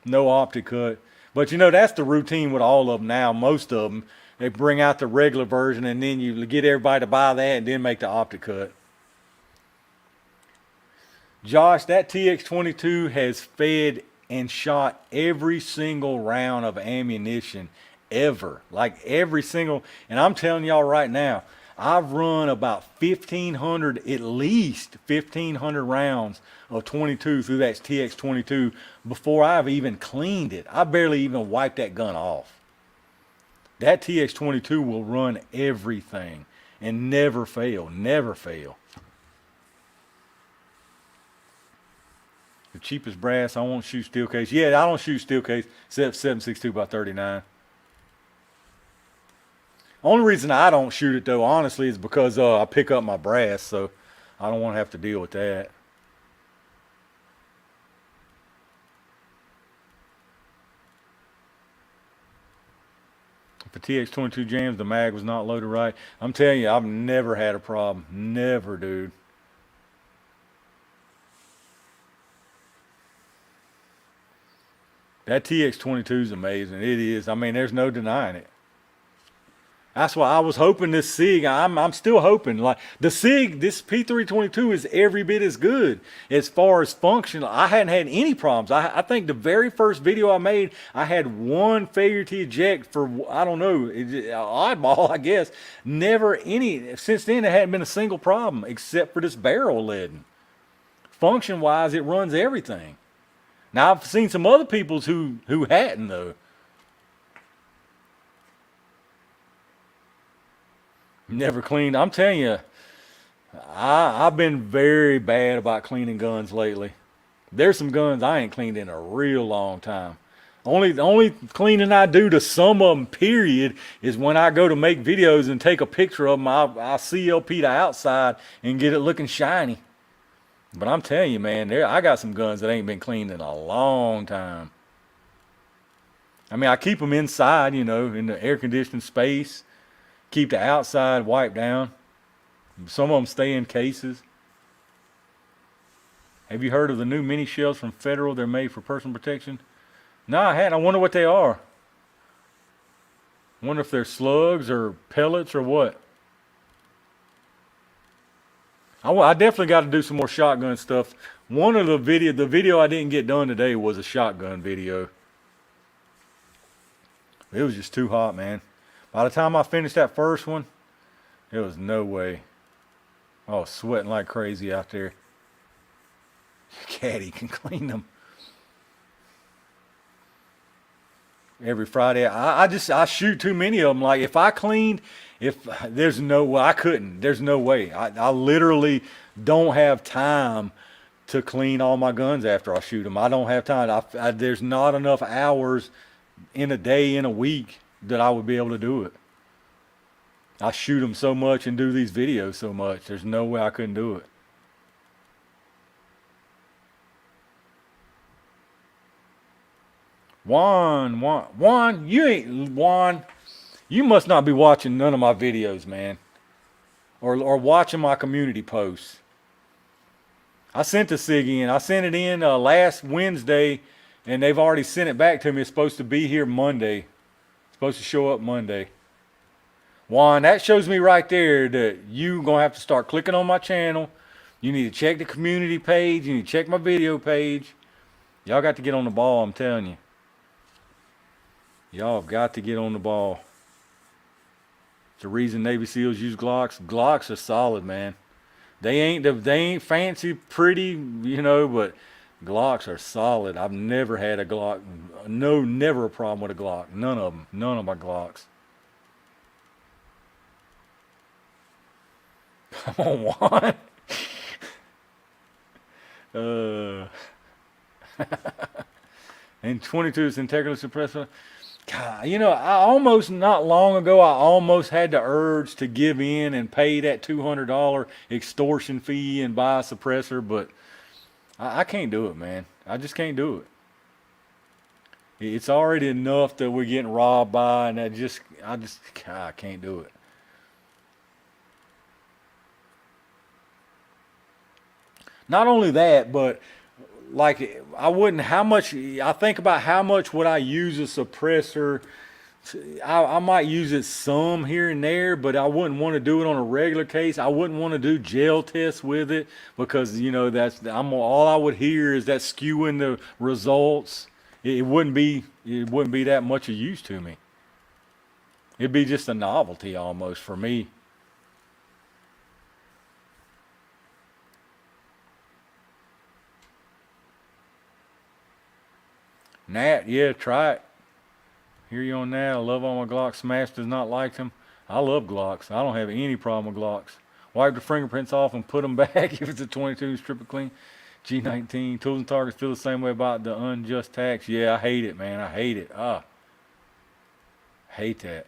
No optic cut. But that's the routine with all of them now. Most of them, they bring out the regular version and then you get everybody to buy that and then make the optic cut. Josh, that TX22 has fed and shot every single round of ammunition ever. Like every single, and I'm telling y'all right now, I've run about 1,500, at least 1,500 rounds of 22 through that TX22 before I've even cleaned it. I barely even wiped that gun off. That TX22 will run everything and never fail, never fail. The cheapest brass, I won't shoot steel case. Yeah, I don't shoot steel case except 7.62 by 39. Only reason I don't shoot it though, honestly, is because I pick up my brass, so I don't want to have to deal with that. If the TX22 jams, the mag was not loaded right. I'm telling you, I've never had a problem. Never, dude. That TX22 is amazing. It is. I mean, there's no denying it. That's why I was hoping this SIG, I'm still hoping, like the SIG, this P322 is every bit as good as far as function. I hadn't had any problems. I think the very first video I made, I had one failure to eject for, I don't know, oddball, I guess. Never any, since then there hadn't been a single problem except for this barrel leading. Function wise, it runs everything. Now I've seen some other people's who hadn't though. Never cleaned. I'm telling you, I've been very bad about cleaning guns lately. There's some guns I ain't cleaned in a real long time. The only cleaning I do to some of them, period, is when I go to make videos and take a picture of them. I'll CLP the outside and get it looking shiny. But I'm telling you, man, I got some guns that ain't been cleaned in a long time. I mean, I keep them inside, in the air-conditioned space. Keep the outside wiped down. Some of them stay in cases. Have you heard of the new mini shells from Federal? They're made for personal protection. No, I hadn't. I wonder what they are. I wonder if they're slugs or pellets or what. I definitely got to do some more shotgun stuff. One of the video I didn't get done today was a shotgun video. It was just too hot, man. By the time I finished that first one, there was no way. I was sweating like crazy out there. Caddy can clean them. every Friday. I shoot too many of them. Like if I cleaned, if there's no way I couldn't. There's no way. I literally don't have time to clean all my guns after I shoot them. I don't have time. There's not enough hours in a day, in a week, that I would be able to do it. I shoot them so much and do these videos so much. There's no way I couldn't do it. Juan, you must not be watching none of my videos, man, or watching my community posts. I sent the SIG in. I sent it in last Wednesday, and they've already sent it back to me. It's supposed to be here Monday. It's supposed to show up Monday. Juan, that shows me right there that you're going to have to start clicking on my channel. You need to check the community page. You need to check my video page. Y'all got to get on the ball, I'm telling you. Y'all have got to get on the ball. It's the reason Navy SEALs use Glocks. Glocks are solid, man. They ain't fancy, pretty, you know, but Glocks are solid. I've never had a Glock. No, never a problem with a Glock. None of them. None of my Glocks. Come on, Juan. And 22 is integrally suppressor. God, you know, not long ago, I almost had the urge to give in and pay that $200 extortion fee and buy a suppressor, but I can't do it, man. I just can't do it. It's already enough that we're getting robbed by, and I can't do it. Not only that, but like I think about how much would I use a suppressor. I might use it some here and there, but I wouldn't want to do it on a regular case. I wouldn't want to do gel tests with it because, you know, all I would hear is that skewing the results. It wouldn't be that much of use to me. It'd be just a novelty almost for me. Nat, yeah, try it. Hear you on that. I love all my Glocks. Smash does not like them. I love Glocks. I don't have any problem with Glocks. Wipe the fingerprints off and put them back if it's a 22, strip it clean. G19. Tools and Targets feel the same way about the unjust tax. Yeah, I hate it, man. I hate it. Hate that.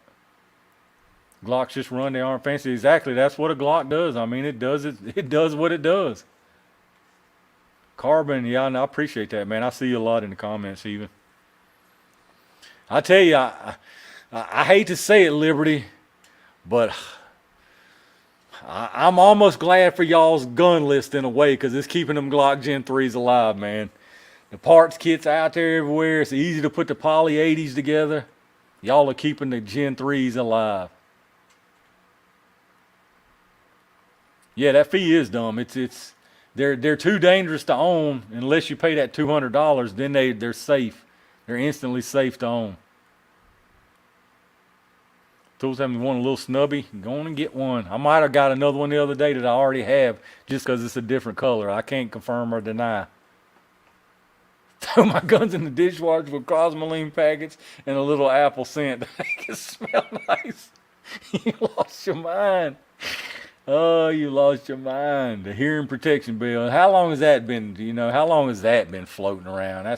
Glocks just run. They aren't fancy. Exactly. That's what a Glock does. I mean, it does what it does. Carbon, yeah, I appreciate that, man. I see you a lot in the comments, even. I tell you, I hate to say it, Liberty, but I'm almost glad for y'all's gun list in a way, because it's keeping them Glock Gen 3s alive, man. The parts kits out there everywhere. It's easy to put the Poly 80s together. Y'all are keeping the Gen 3s alive. Yeah, that fee is dumb. They're too dangerous to own unless you pay that $200. Then they're safe. They're instantly safe to own. Tools have me one a little snubby. Go on and get one. I might have got another one the other day that I already have just because it's a different color. I can't confirm or deny. Throw my guns in the dishwasher with Cosmoline packets and a little apple scent to make it smell nice. You lost your mind. Oh, you lost your mind. The hearing protection bill. How long has that been? How long has that been floating around?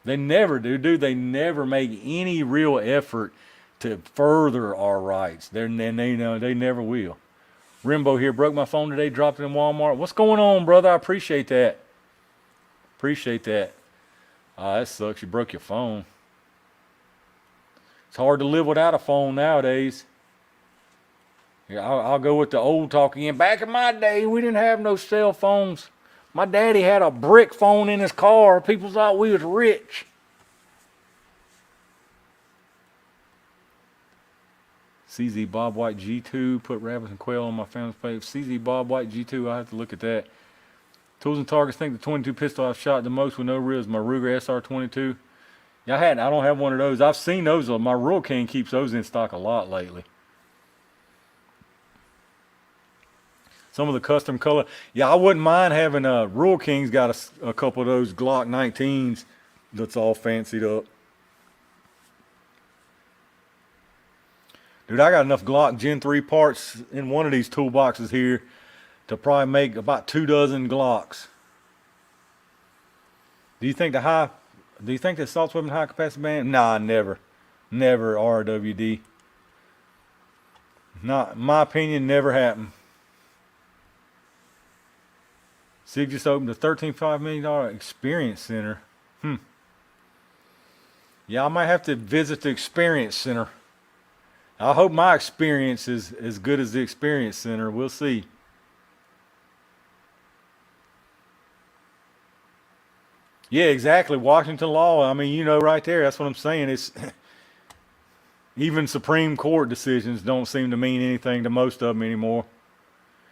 They never do. They never make any real effort to further our rights. They never will. Rimbo here, broke my phone today, dropped it in Walmart. What's going on, brother? I appreciate that. That sucks. You broke your phone. It's hard to live without a phone nowadays. Yeah, I'll go with the old talk again. Back in my day, we didn't have no cell phones. My daddy had a brick phone in his car. People thought we was rich. CZ Bob White G2. Put rabbits and quail on my family's page. CZ Bob White G2. I have to look at that. Tools and Targets think the 22 pistol I've shot the most with no reel is my Ruger SR22. Yeah, I don't have one of those. I've seen those. My Rural King keeps those in stock a lot lately. Some of the custom color. Yeah, I wouldn't mind having Rural King's got a couple of those Glock 19s that's all fancied up. Dude, I got enough Glock Gen 3 parts in one of these toolboxes here to probably make about 2 dozen Glocks. Do you think the assault weapon high capacity band? Nah, never. Never RWD. Not, in my opinion, never happened. SIG just opened a $13.5 million experience center. Yeah, I might have to visit the experience center. I hope my experience is as good as the experience center. We'll see. Yeah, exactly. Washington law. I mean, you know, right there. That's what I'm saying. It's even Supreme Court decisions don't seem to mean anything to most of them anymore.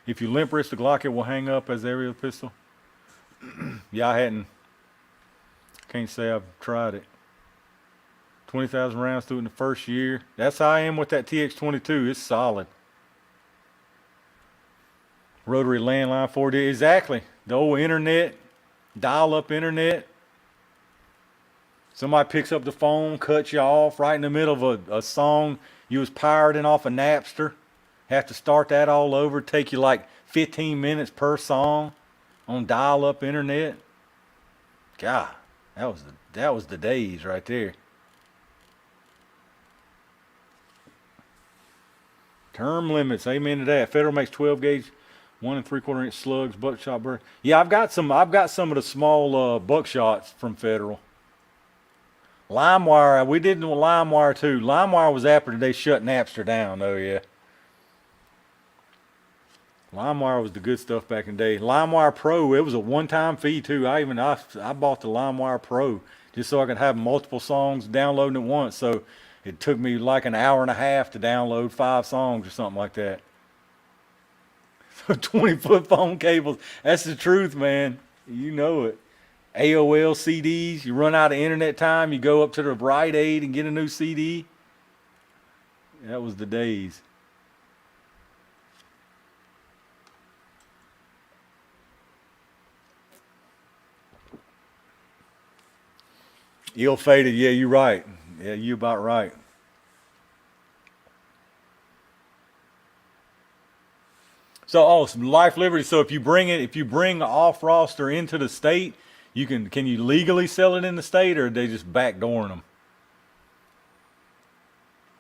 If you limp wrist the Glock, it will hang up as the aerial pistol. Yeah, I hadn't. Can't say I've tried it. 20,000 rounds through it in the first year. That's how I am with that TX22. It's solid. Rotary landline 4D. Exactly. The old internet, dial-up internet. Somebody picks up the phone, cuts you off right in the middle of a song you was pirating off of Napster. Have to start that all over. Take you like 15 minutes per song on dial-up internet. God, that was the days right there. Term limits, amen to that. Federal makes 12 gauge, 1 3/4 inch slugs, buckshot burst. Yeah, I've got some of the small buckshots from Federal. LimeWire, we did LimeWire too. LimeWire was after they shut Napster down. Oh yeah. LimeWire was the good stuff back in the day. LimeWire Pro, it was a one-time fee too. I bought the LimeWire Pro just so I could have multiple songs downloading at once. So it took me like an hour and a half to download 5 songs or something like that. 20-foot phone cables. That's the truth, man. You know it. AOL CDs. You run out of internet time. You go up to the Rite Aid and get a new CD. That was the days. Ill-fated. Yeah, you're right. Yeah, you're about right. So, some life liberty. So if you bring off roster into the state, can you legally sell it in the state, or are they just backdooring them?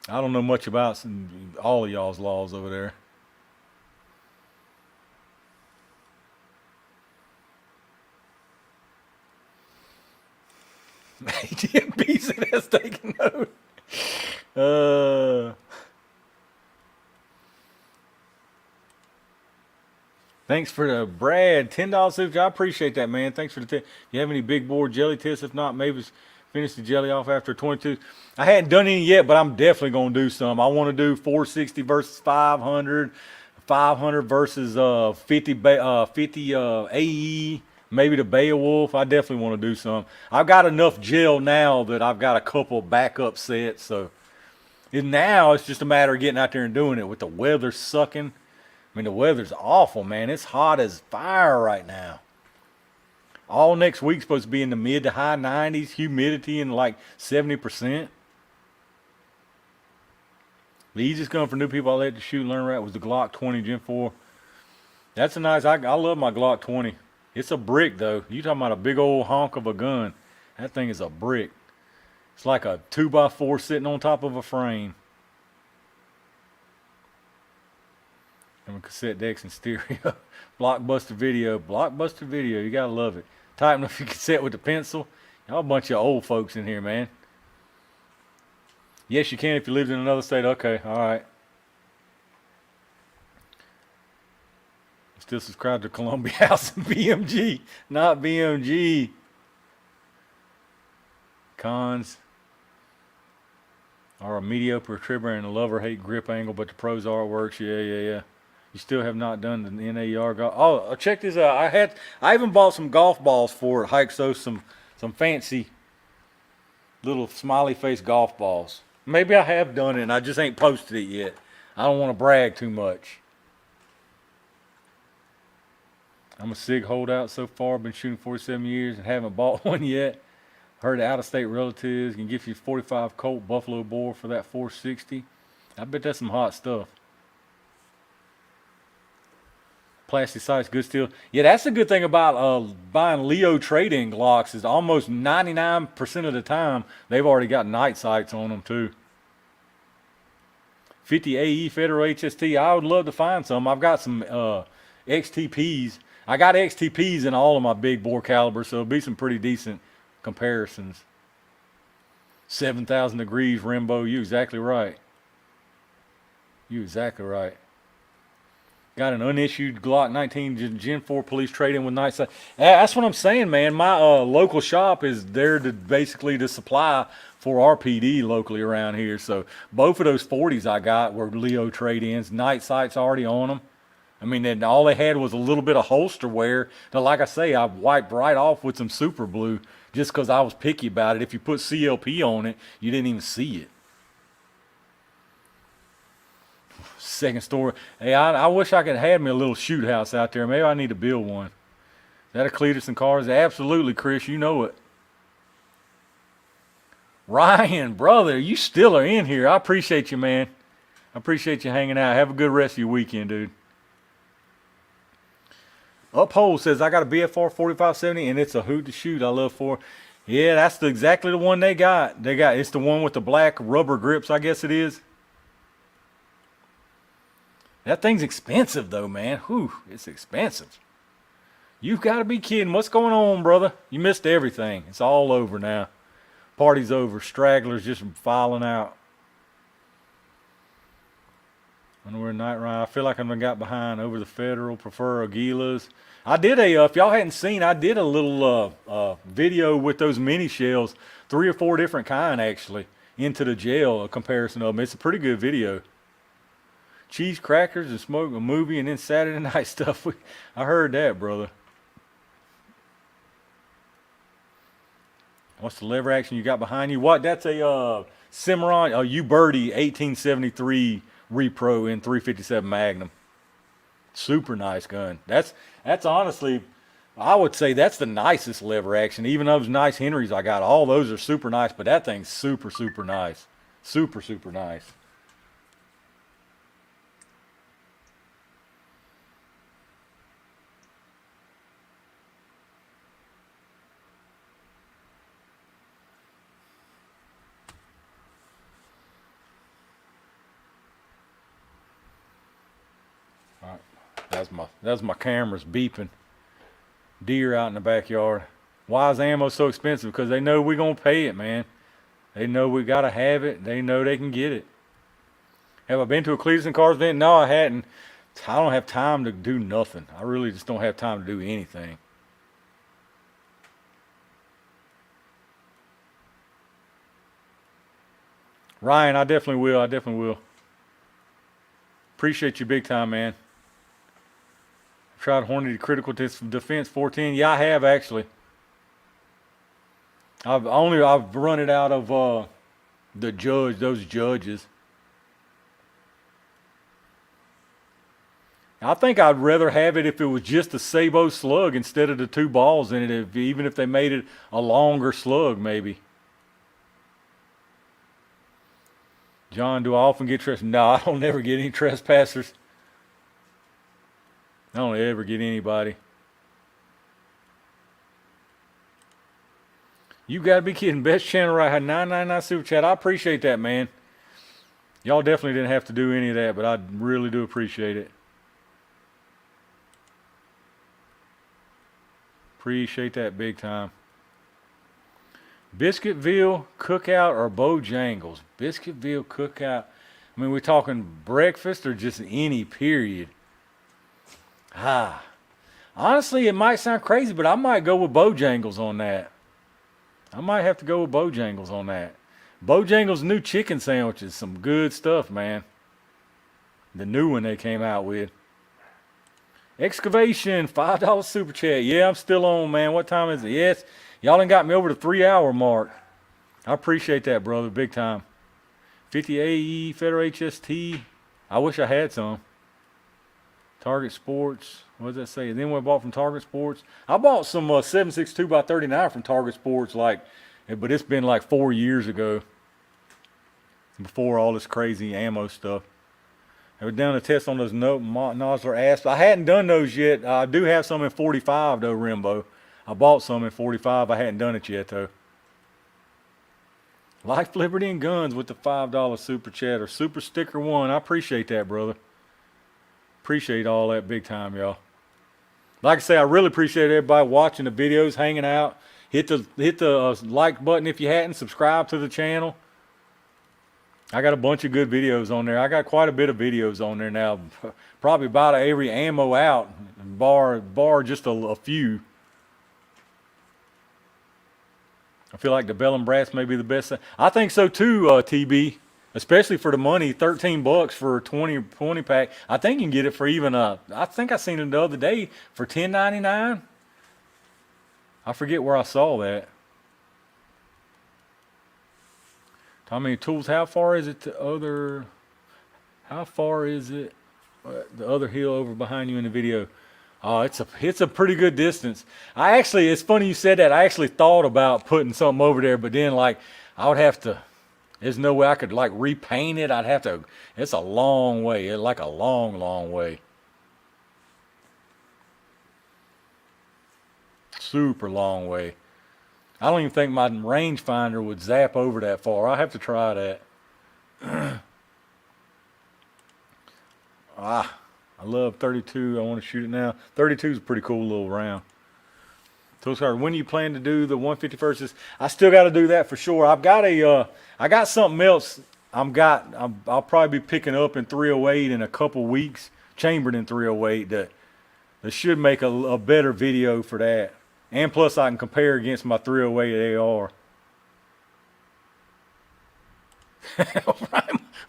I don't know much about all of y'all's laws over there. ATMPC has taken note. Thanks for the Brad $10 super. I appreciate that, man. Thanks for the tip. You have any big board jelly tests? If not, maybe finish the jelly off after 22. I hadn't done any yet, but I'm definitely gonna do some. I want to do 460 versus 500, 500 versus 50 AE. Maybe the Beowulf. I definitely want to do some. I've got enough gel now that I've got a couple backup sets. So now it's just a matter of getting out there and doing it with the weather sucking. I mean, the weather's awful, man. It's hot as fire right now. All next week's supposed to be in the mid to high 90s, humidity in like 70%. The easiest gun for new people I let to shoot and learn right was the Glock 20 Gen 4. That's a nice, I love my Glock 20. It's a brick though. You talking about a big old honk of a gun. That thing is a brick. It's like a 2x4 sitting on top of a frame. And cassette decks and stereo. Blockbuster video. Blockbuster video. You gotta love it. Typing up your cassette with the pencil. Y'all a bunch of old folks in here, man. Yes, you can if you lived in another state. Okay, alright. Still subscribe to Columbia House and BMG. Not BMG. Cons are a mediocre trigger and a love-or-hate grip angle, but the pros artworks, yeah. You still have not done the NAR golf. Oh, check this out. I even bought some golf balls for it. Hike so some fancy little smiley face golf balls. Maybe I have done it and I just ain't posted it yet. I don't want to brag too much. I'm a SIG holdout so far. Been shooting 47 years and haven't bought one yet. Heard out-of-state relatives can give you 45 Colt Buffalo Bore for that 460. I bet that's some hot stuff. Plastic sights, good steel. Yeah, that's the good thing about buying Leo trade-in Glocks is almost 99% of the time they've already got night sights on them too. 50 AE Federal HST. I would love to find some. I've got some XTPs. I got XTPs in all of my big bore calibers, so it'll be some pretty decent comparisons. 7,000 degrees, Rimbo. You exactly right. You exactly right. Got an unissued Glock 19 Gen 4 police trade-in with night sight. That's what I'm saying, man. My local shop is there to basically to supply for our PD locally around here. So both of those 40s I got were Leo trade-ins. Night sights already on them. I mean, then all they had was a little bit of holster wear. That, like I say, I wiped right off with some super blue just because I was picky about it. If you put CLP on it, you didn't even see it. Second story. Hey, I wish I could have had me a little shoot house out there. Maybe I need to build one. Is that a Cletus and Cars? Absolutely, Chris. You know it. Ryan, brother, you still are in here. I appreciate you, man. I appreciate you hanging out. Have a good rest of your weekend, dude. Uphold says, I got a BFR 4570 and it's a hoot to shoot. I love for. Yeah, that's exactly the one they got. It's the one with the black rubber grips, I guess it is. That thing's expensive though, man. Whew, it's expensive. You've got to be kidding. What's going on, brother? You missed everything. It's all over now. Party's over. Stragglers just filing out. Underwear night ride. I feel like I got behind over the Federal. Prefer Aguilas. I did if y'all hadn't seen, I did a little video with those mini shells. 3 or 4 different kind actually. Into the jail, a comparison of them. It's a pretty good video. Cheese crackers and smoke a movie and then Saturday night stuff. I heard that, brother. What's the lever action you got behind you? What? That's a Cimarron, Uberti 1873 Repro in 357 Magnum. Super nice gun. That's honestly, I would say that's the nicest lever action. Even those nice Henrys I got, all those are super nice, but that thing's super, super nice. Super, super nice. That's my cameras beeping. Deer out in the backyard. Why is ammo so expensive? Because they know we're going to pay it, man. They know we got to have it. They know they can get it. Have I been to a Cletus and Cars event? No, I hadn't. I don't have time to do nothing. I really just don't have time to do anything. Ryan, I definitely will. I definitely will. Appreciate you big time, man. Tried Hornady Critical Defense 410. Yeah, I have actually. I've run it out of those judges. I think I'd rather have it if it was just a Sabo slug instead of the 2 balls in it, even if they made it a longer slug maybe. John, do I often get trespassers? No, I don't ever get any trespassers. I don't ever get anybody. You gotta be kidding. Best channel right here. 999 Super Chat. I appreciate that, man. Y'all definitely didn't have to do any of that, but I really do appreciate it. Appreciate that big time. Biscuitville Cookout or Bojangles? Biscuitville Cookout. I mean, we're talking breakfast or just any period? Honestly, it might sound crazy, but I might go with Bojangles on that. I might have to go with Bojangles on that. Bojangles' new chicken sandwiches, some good stuff, man. The new one they came out with. Excavation, $5 super chat. Yeah, I'm still on, man. What time is it? Yes, y'all done got me over the 3-hour mark. I appreciate that, brother, big time. 50 AE Federal HST. I wish I had some. Target Sports. What does that say? And then what I bought from Target Sports. I bought some 7.62x39 from Target Sports, but it's been like 4 years ago. before all this crazy ammo stuff. I was down to test on those nozzler asps. I hadn't done those yet. I do have some in 45 though, Rimbo. I bought some in 45. I hadn't done it yet though. Life, Liberty, and Guns with the $5 super chat or super sticker 1. I appreciate that, brother. Appreciate all that big time, y'all. Like I say, I really appreciate everybody watching the videos, hanging out. Hit the like button if you hadn't. Subscribe to the channel. I got a bunch of good videos on there. I got quite a bit of videos on there now. Probably about every ammo out, bar just a few. I feel like the Bell and Brass may be the best. I think so too, TB. Especially for the money, $13 for a 20 pack. I think you can get it for even I think I seen it the other day for $10.99. I forget where I saw that. Tommy Tools, how far is it to other? How far is it? The other hill over behind you in the video. Oh, it's a pretty good distance. It's funny you said that. I actually thought about putting something over there, but then like I would have to. There's no way I could like repaint it. I'd have to. It's a long way. It's like a long, long way. Super long way. I don't even think my rangefinder would zap over that far. I have to try that. I love 32. I want to shoot it now. 32 is a pretty cool little round. When do you plan to do the 151st? I still got to do that for sure. I got something else. I'll probably be picking up in 308 in a couple weeks, chambered in 308. That should make a better video for that. And plus, I can compare against my 308 AR.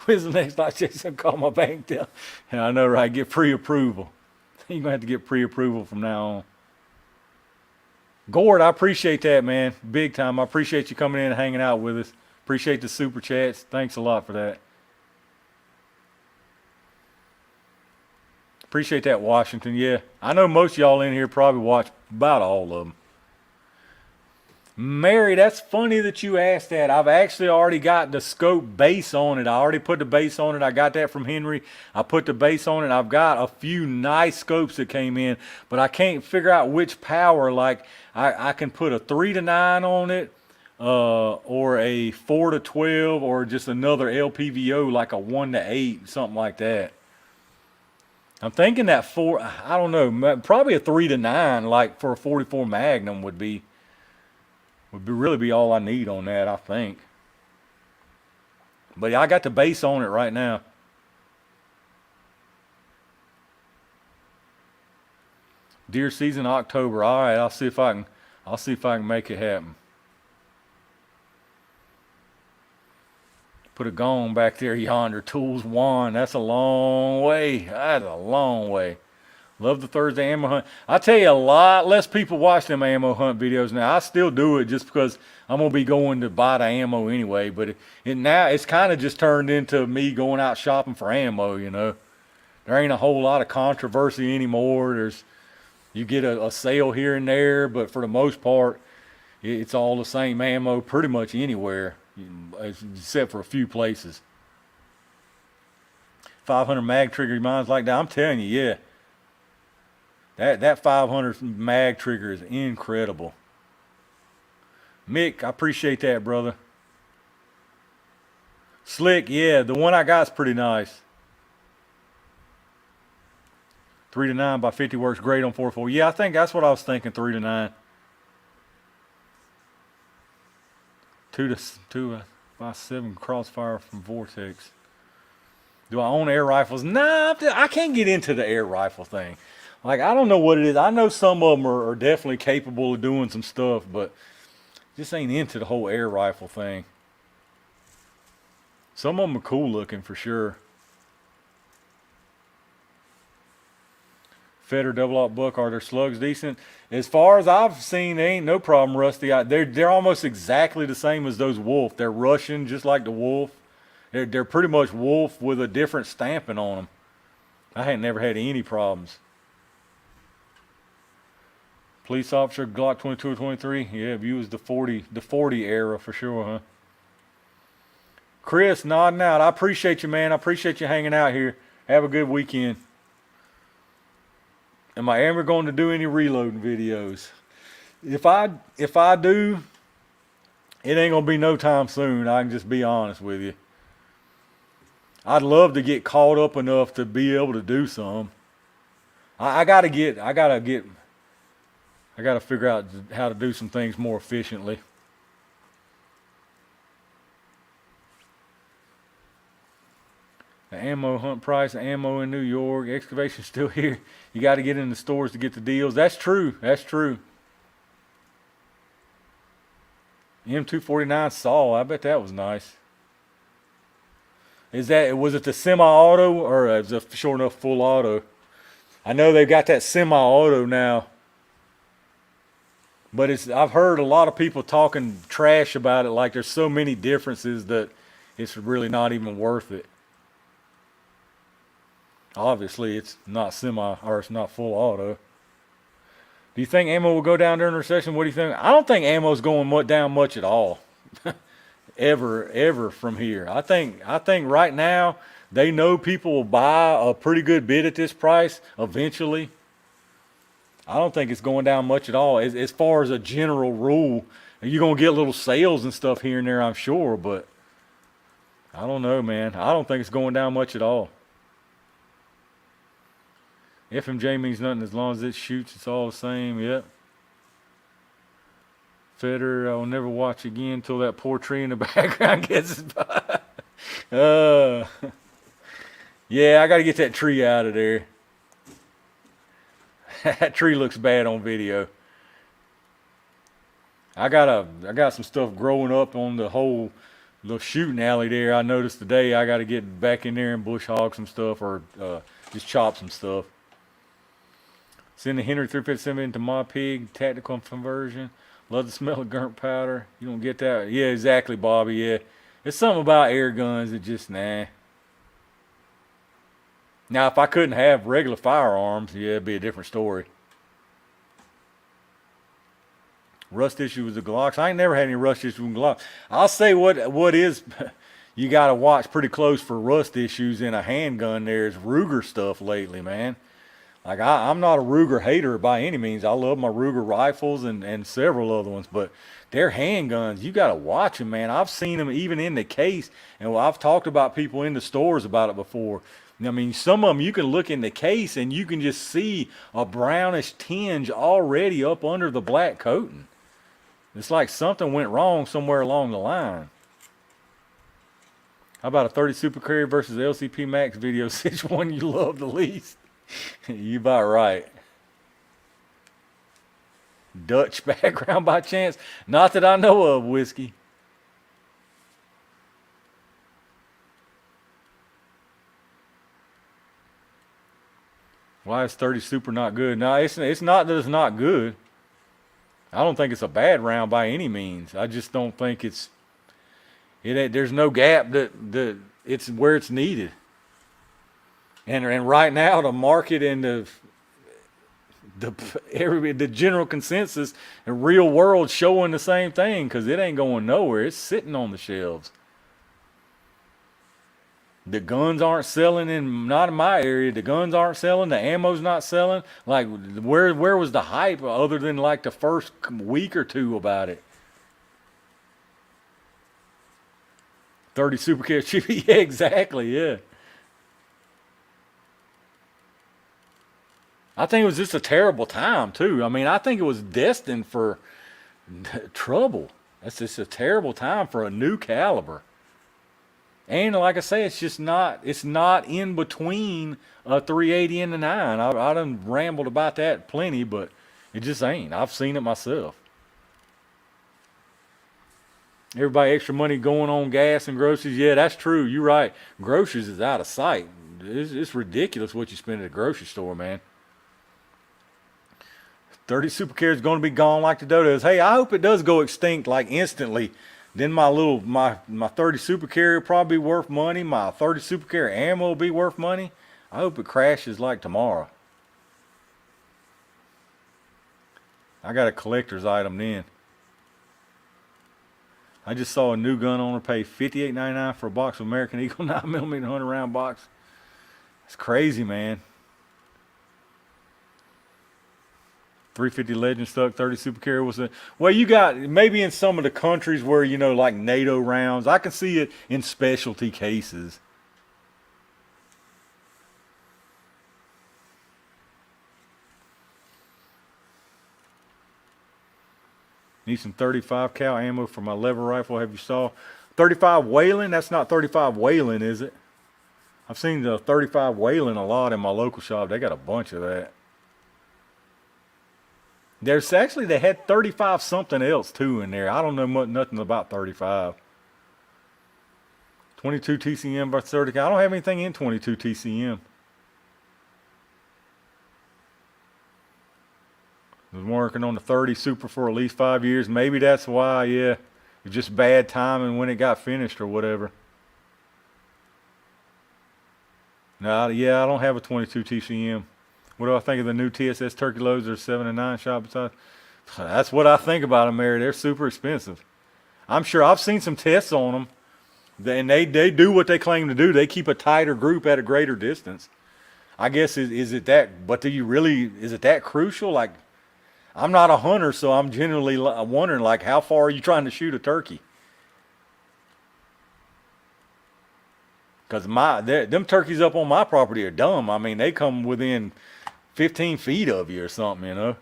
When's the next live Jason call my bank down? Yeah, I know, right? Get pre-approval. You're gonna have to get pre-approval from now on. Gord, I appreciate that, man. Big time. I appreciate you coming in and hanging out with us. Appreciate the super chats. Thanks a lot for that. Appreciate that, Washington. Yeah, I know most of y'all in here probably watch about all of them. Mary, that's funny that you asked that. I've actually already got the scope base on it. I already put the base on it. I got that from Henry. I put the base on it. I've got a few nice scopes that came in, but I can't figure out which power. Like I can put a 3 to 9 on it, or a 4 to 12, or just another LPVO like a 1 to 8, something like that. I'm thinking that I don't know, probably a 3 to 9, like for a 44 Magnum would really be all I need on that, I think. But yeah, I got the base on it right now. Deer season October. All right, I'll see if I can make it happen. Put a gong back there yonder. Tools 1. That's a long way. That's a long way. Love the Thursday ammo hunt. I tell you, a lot less people watch them ammo hunt videos now. I still do it just because I'm going to be going to buy the ammo anyway. But now it's kind of just turned into me going out shopping for ammo, you know. There ain't a whole lot of controversy anymore. You get a sale here and there, but for the most part, it's all the same ammo pretty much anywhere, except for a few places. 500 mag trigger, mine's like that. I'm telling you, yeah. That 500 mag trigger is incredible. Mick, I appreciate that, brother. Slick, yeah, the one I got is pretty nice. 3 to 9 by 50 works great on 4.4. Yeah, I think that's what I was thinking, 3 to 9. 2 by 7 crossfire from Vortex. Do I own air rifles? Nah, I can't get into the air rifle thing. Like, I don't know what it is. I know some of them are definitely capable of doing some stuff, but just ain't into the whole air rifle thing. Some of them are cool looking for sure. Feder double-aught buck, are their slugs decent? As far as I've seen, they ain't no problem, Rusty. They're almost exactly the same as those Wolf. They're Russian, just like the Wolf. They're pretty much Wolf with a different stamping on them. I ain't never had any problems. Police officer, Glock 22 or 23. Yeah, if you was the 40 era for sure, huh? Chris nodding out. I appreciate you, man. I appreciate you hanging out here. Have a good weekend. Am I ever going to do any reloading videos? If I do, it ain't gonna be no time soon. I can just be honest with you. I'd love to get caught up enough to be able to do some. I gotta figure out how to do some things more efficiently. The ammo hunt price, the ammo in New York, excavation's still here. You got to get in the stores to get the deals. That's true. That's true. M249 Saw, I bet that was nice. Was it the semi-auto or is it sure enough full auto? I know they've got that semi-auto now. But I've heard a lot of people talking trash about it, like there's so many differences that it's really not even worth it. Obviously, it's not it's not full auto. Do you think ammo will go down during the recession? What do you think? I don't think ammo's going down much at all. ever from here. I think right now they know people will buy a pretty good bid at this price eventually. I don't think it's going down much at all. As far as a general rule, you're going to get little sales and stuff here and there, I'm sure, but I don't know, man. I don't think it's going down much at all. FMJ means nothing as long as it shoots. It's all the same. Yep. Feder, I will never watch again until that poor tree in the background gets by. Yeah, I got to get that tree out of there. That tree looks bad on video. I got some stuff growing up on the whole little shooting alley there. I noticed today I got to get back in there and bush hog some stuff or just chop some stuff. Send the Henry 357 into my pig tactical conversion. Love the smell of burnt powder. You don't get that? Yeah, exactly, Bobby. Yeah, it's something about air guns that just nah. Now, if I couldn't have regular firearms, yeah, it'd be a different story. Rust issue with the Glocks. I ain't never had any rust issues with Glocks. I'll say what is you got to watch pretty close for rust issues in a handgun. There's Ruger stuff lately, man. Like, I'm not a Ruger hater by any means. I love my Ruger rifles and several other ones, but they're handguns. You got to watch them, man. I've seen them even in the case, and I've talked about people in the stores about it before. I mean, some of them you can look in the case and you can just see a brownish tinge already up under the black coating. It's like something went wrong somewhere along the line. How about a 30 Super Carrier versus LCP Max video? Which one you love the least? You about right. Dutch background by chance? Not that I know of, Whiskey. Why is 30 Super not good? No, it's not that it's not good. I don't think it's a bad round by any means. I just don't think there's no gap that it's where it's needed. And right now the market and the general consensus and real world showing the same thing, because it ain't going nowhere. It's sitting on the shelves. The guns aren't selling not in my area. The guns aren't selling. The ammo's not selling. Like, where was the hype other than like the first week or two about it? 30 Super Carrier Chippy. Yeah, exactly. Yeah. I think it was just a terrible time too. I mean, I think it was destined for trouble. That's just a terrible time for a new caliber. And like I say, it's not in between a 380 and a 9. I done rambled about that plenty, but it just ain't. I've seen it myself. Everybody extra money going on gas and groceries. Yeah, that's true. You're right. Groceries is out of sight. It's ridiculous what you spend at a grocery store, man. 30 Super Carrier is going to be gone like the dodos. Hey, I hope it does go extinct like instantly. Then my 30 Super Carrier will probably be worth money. My 30 Super Carrier ammo will be worth money. I hope it crashes like tomorrow. I got a collector's item then. I just saw a new gun owner pay $58.99 for a box of American Eagle 9mm 100 round box. It's crazy, man. 350 Legend stuck, 30 Super Carry was a, well, you got maybe in some of the countries where, you know, like NATO rounds. I can see it in specialty cases. Need some 35 cal ammo for my lever rifle. Have you saw 35 Whalen? That's not 35 Whalen, is it? I've seen the 35 Whalen a lot in my local shop. They got a bunch of that. There's actually, they had 35 something else too in there. I don't know nothing about 35. 22 TCM versus 30 cal. I don't have anything in 22 TCM. I was working on the 30 Super for at least 5 years. Maybe that's why, yeah. It was just bad timing when it got finished or whatever. No, yeah, I don't have a 22 TCM. What do I think of the new TSS turkey loads? They're 7 and 9 shot besides. That's what I think about them, Mary. They're super expensive. I'm sure I've seen some tests on them. And they do what they claim to do. They keep a tighter group at a greater distance. I guess, is it that, but do you really, is it that crucial? Like, I'm not a hunter, so I'm generally wondering, like, how far are you trying to shoot a turkey? Because them turkeys up on my property are dumb. I mean, they come within 15 feet of you or something, you know.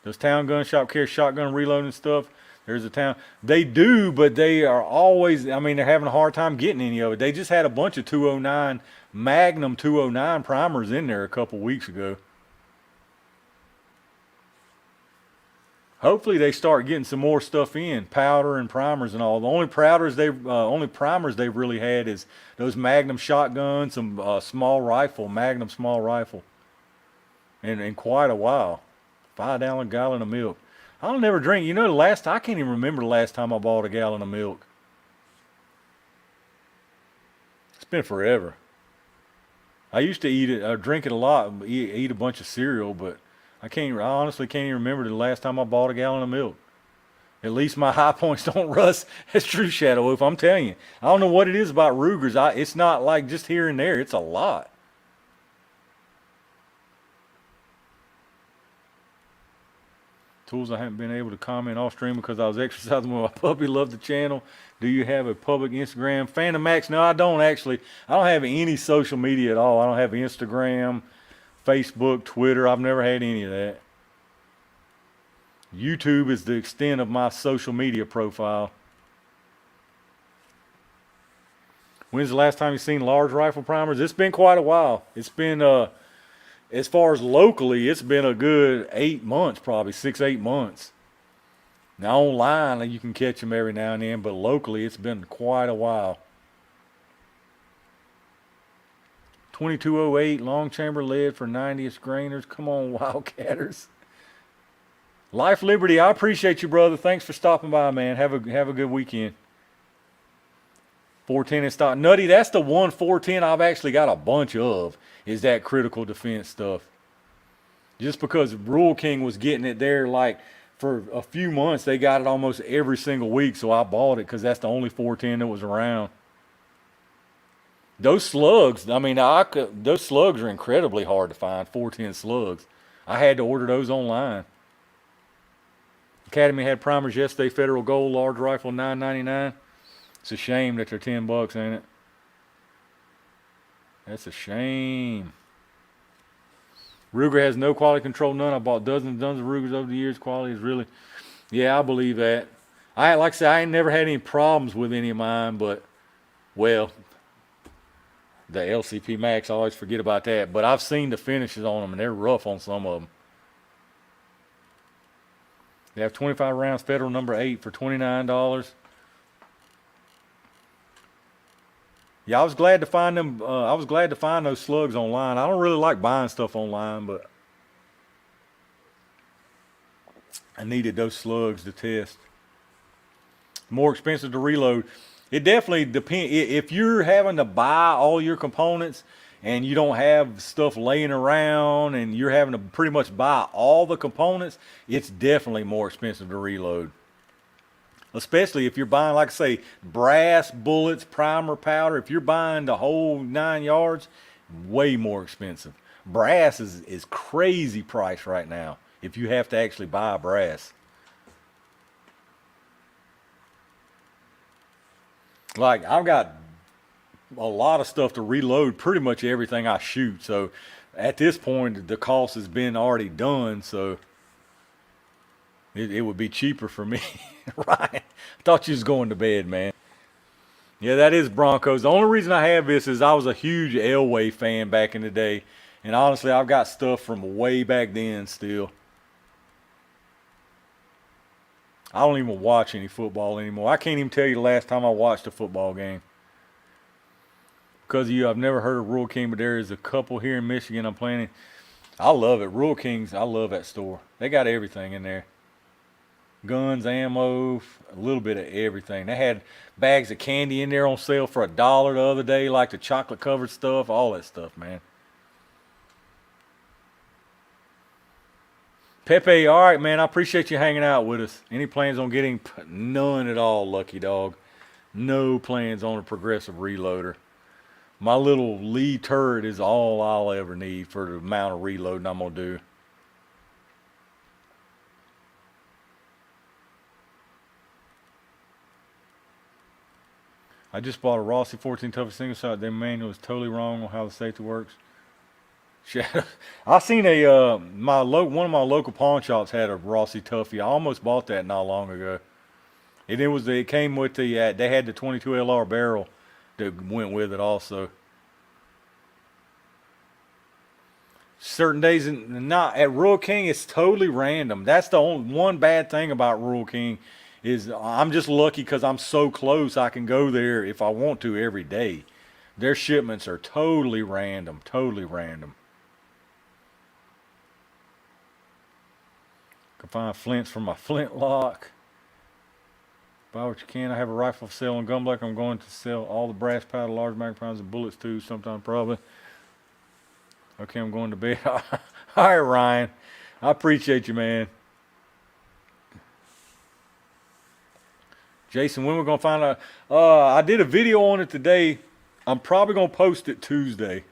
Does Town Gun Shop carry shotgun reloading stuff? There's a town. They do, but they are always, I mean, they're having a hard time getting any of it. They just had a bunch of 209, Magnum 209 primers in there a couple weeks ago. Hopefully they start getting some more stuff in, powder and primers and all. The only primers they've really had is those Magnum shotguns, some small rifle, Magnum small rifle, in quite a while. 5 gallon of milk. I'll never drink. You know, I can't even remember the last time I bought a gallon of milk. It's been forever. I used to eat it, drink it a lot, eat a bunch of cereal, but I honestly can't even remember the last time I bought a gallon of milk. At least my high points don't rust as true Shadow Wolf. I'm telling you. I don't know what it is about Ruger's. It's not like just here and there. It's a lot. Tools, I haven't been able to comment off stream because I was exercising with my puppy. Love the channel. Do you have a public Instagram? Phantom Max? No, I don't actually. I don't have any social media at all. I don't have Instagram, Facebook, Twitter. I've never had any of that. YouTube is the extent of my social media profile. When's the last time you've seen large rifle primers? It's been quite a while. It's been, as far as locally, it's been a good 8 months, probably 6-8 months. Now online, you can catch them every now and then, but locally, it's been quite a while. 2208 long chamber lead for 90th grainers. Come on, Wildcatters. Life Liberty, I appreciate you, brother. Thanks for stopping by, man. Have a good weekend. 410 in stock. Nutty, that's the one 410 I've actually got a bunch of, is that critical defense stuff. Just because Rural King was getting it there, like, for a few months, they got it almost every single week, so I bought it because that's the only 410 that was around. Those slugs, I mean, those slugs are incredibly hard to find, 410 slugs. I had to order those online. Academy had primers yesterday, Federal Gold, large rifle, $9.99. It's a shame that they're $10, ain't it? That's a shame. Ruger has no quality control, none. I bought dozens and dozens of Rugers over the years. Quality is really, yeah, I believe that. Like I said, I ain't never had any problems with any of mine, but, well, the LCP Max, I always forget about that. But I've seen the finishes on them, and they're rough on some of them. They have 25 rounds, Federal number 8 for $29. Yeah, I was glad to find them. I was glad to find those slugs online. I don't really like buying stuff online, but I needed those slugs to test. More expensive to reload. It definitely depends. If you're having to buy all your components, and you don't have stuff laying around and you're having to pretty much buy all the components, it's definitely more expensive to reload. Especially if you're buying, like I say, brass, bullets, primer, powder. If you're buying the whole 9 yards, way more expensive. Brass is crazy price right now if you have to actually buy brass. Like, I've got a lot of stuff to reload pretty much everything I shoot. So at this point, the cost has been already done. So it would be cheaper for me. Right. I thought you was going to bed, man. Yeah, that is Broncos. The only reason I have this is I was a huge Elway fan back in the day. And honestly, I've got stuff from way back then still. I don't even watch any football anymore. I can't even tell you the last time I watched a football game. Because of you, I've never heard of Rural King, but there is a couple here in Michigan I'm planning. I love it. Rural Kings, I love that store. They got everything in there. Guns, ammo, a little bit of everything. They had bags of candy in there on sale for $1 the other day, like the chocolate covered stuff, all that stuff, man. Pepe, all right, man. I appreciate you hanging out with us. Any plans on getting? None at all, Lucky Dog. No plans on a progressive reloader. My little Lee turret is all I'll ever need for the amount of reloading I'm going to do. I just bought a Rossi 14 toughest single shot. Their manual is totally wrong on how the safety works. I seen a one of my local pawn shops had a Rossi Toughie. I almost bought that not long ago. And it came with they had the 22 LR barrel that went with it also. Certain days not at Rural King, it's totally random. That's the only one bad thing about Rural King is I'm just lucky because I'm so close. I can go there if I want to every day. Their shipments are totally random, totally random. Can find flints for my flintlock. Buy what you can. I have a rifle for sale on Gunblock. I'm going to sell all the brass powder, large mag rounds, and bullets too. Sometime probably. Okay, I'm going to bed. All right, Ryan. I appreciate you, man. Jason, when we're going to find out? I did a video on it today. I'm probably going to post it Tuesday.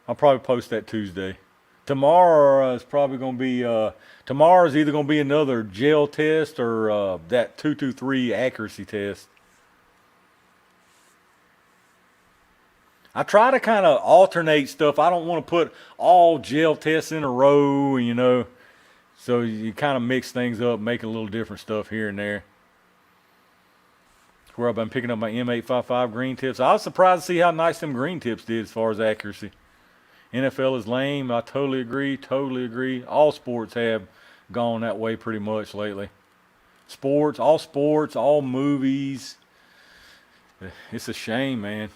I'll probably post that Tuesday. Tomorrow is probably going to be, tomorrow's either going to be another gel test or that 223 accuracy test. I try to kind of alternate stuff. I don't want to put all gel tests in a row, you know. So you kind of mix things up, make a little different stuff here and there. Where I've been picking up my M855 green tips. I was surprised to see how nice them green tips did as far as accuracy. NFL is lame. I totally agree. Totally agree. All sports have gone that way pretty much lately. Sports, all movies. It's a shame, man.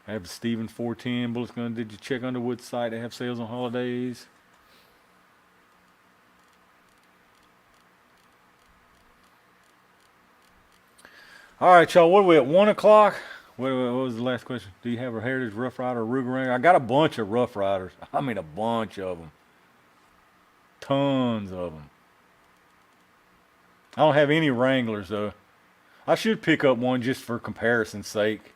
I have the Steven 410 bullets gun. Did you check Underwood's site? They have sales on holidays. All right, y'all. What are we at? 1 o'clock? What was the last question? Do you have a Heritage Rough Rider or Ruger Wrangler? I got a bunch of Rough Riders. I mean, a bunch of them. Tons of them. I don't have any Wranglers, though. I should pick up one just for comparison's sake.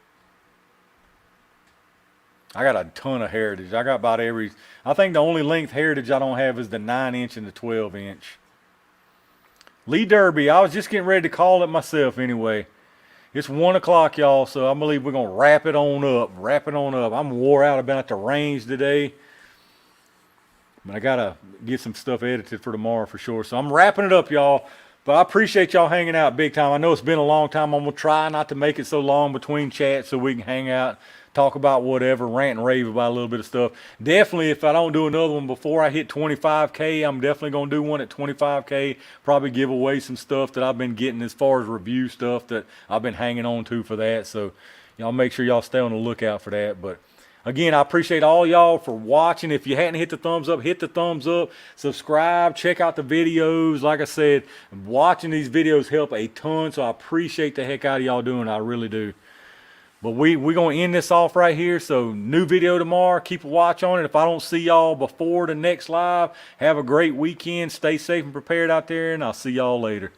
I got a ton of Heritage. I got about every... I think the only length Heritage I don't have is the 9-inch and the 12-inch. Lee Derby, I was just getting ready to call it myself anyway. It's 1 o'clock, y'all, so I believe we're going to wrap it on up. I'm wore out. I've been at the range today. But I got to get some stuff edited for tomorrow for sure. So I'm wrapping it up, y'all. But I appreciate y'all hanging out big time. I know it's been a long time. I'm going to try not to make it so long between chats so we can hang out, talk about whatever, rant and rave about a little bit of stuff. Definitely, if I don't do another one before I hit 25K, I'm definitely going to do one at 25K. Probably give away some stuff that I've been getting as far as review stuff that I've been hanging on to for that. So y'all make sure y'all stay on the lookout for that. But Again, I appreciate all y'all for watching. If you hadn't hit the thumbs up, hit the thumbs up. Subscribe. Check out the videos. Like I said, watching these videos help a ton, so I appreciate the heck out of y'all doing it. I really do. But we're going to end this off right here. So new video tomorrow. Keep a watch on it. If I don't see y'all before the next live, have a great weekend. Stay safe and prepared out there, and I'll see y'all later.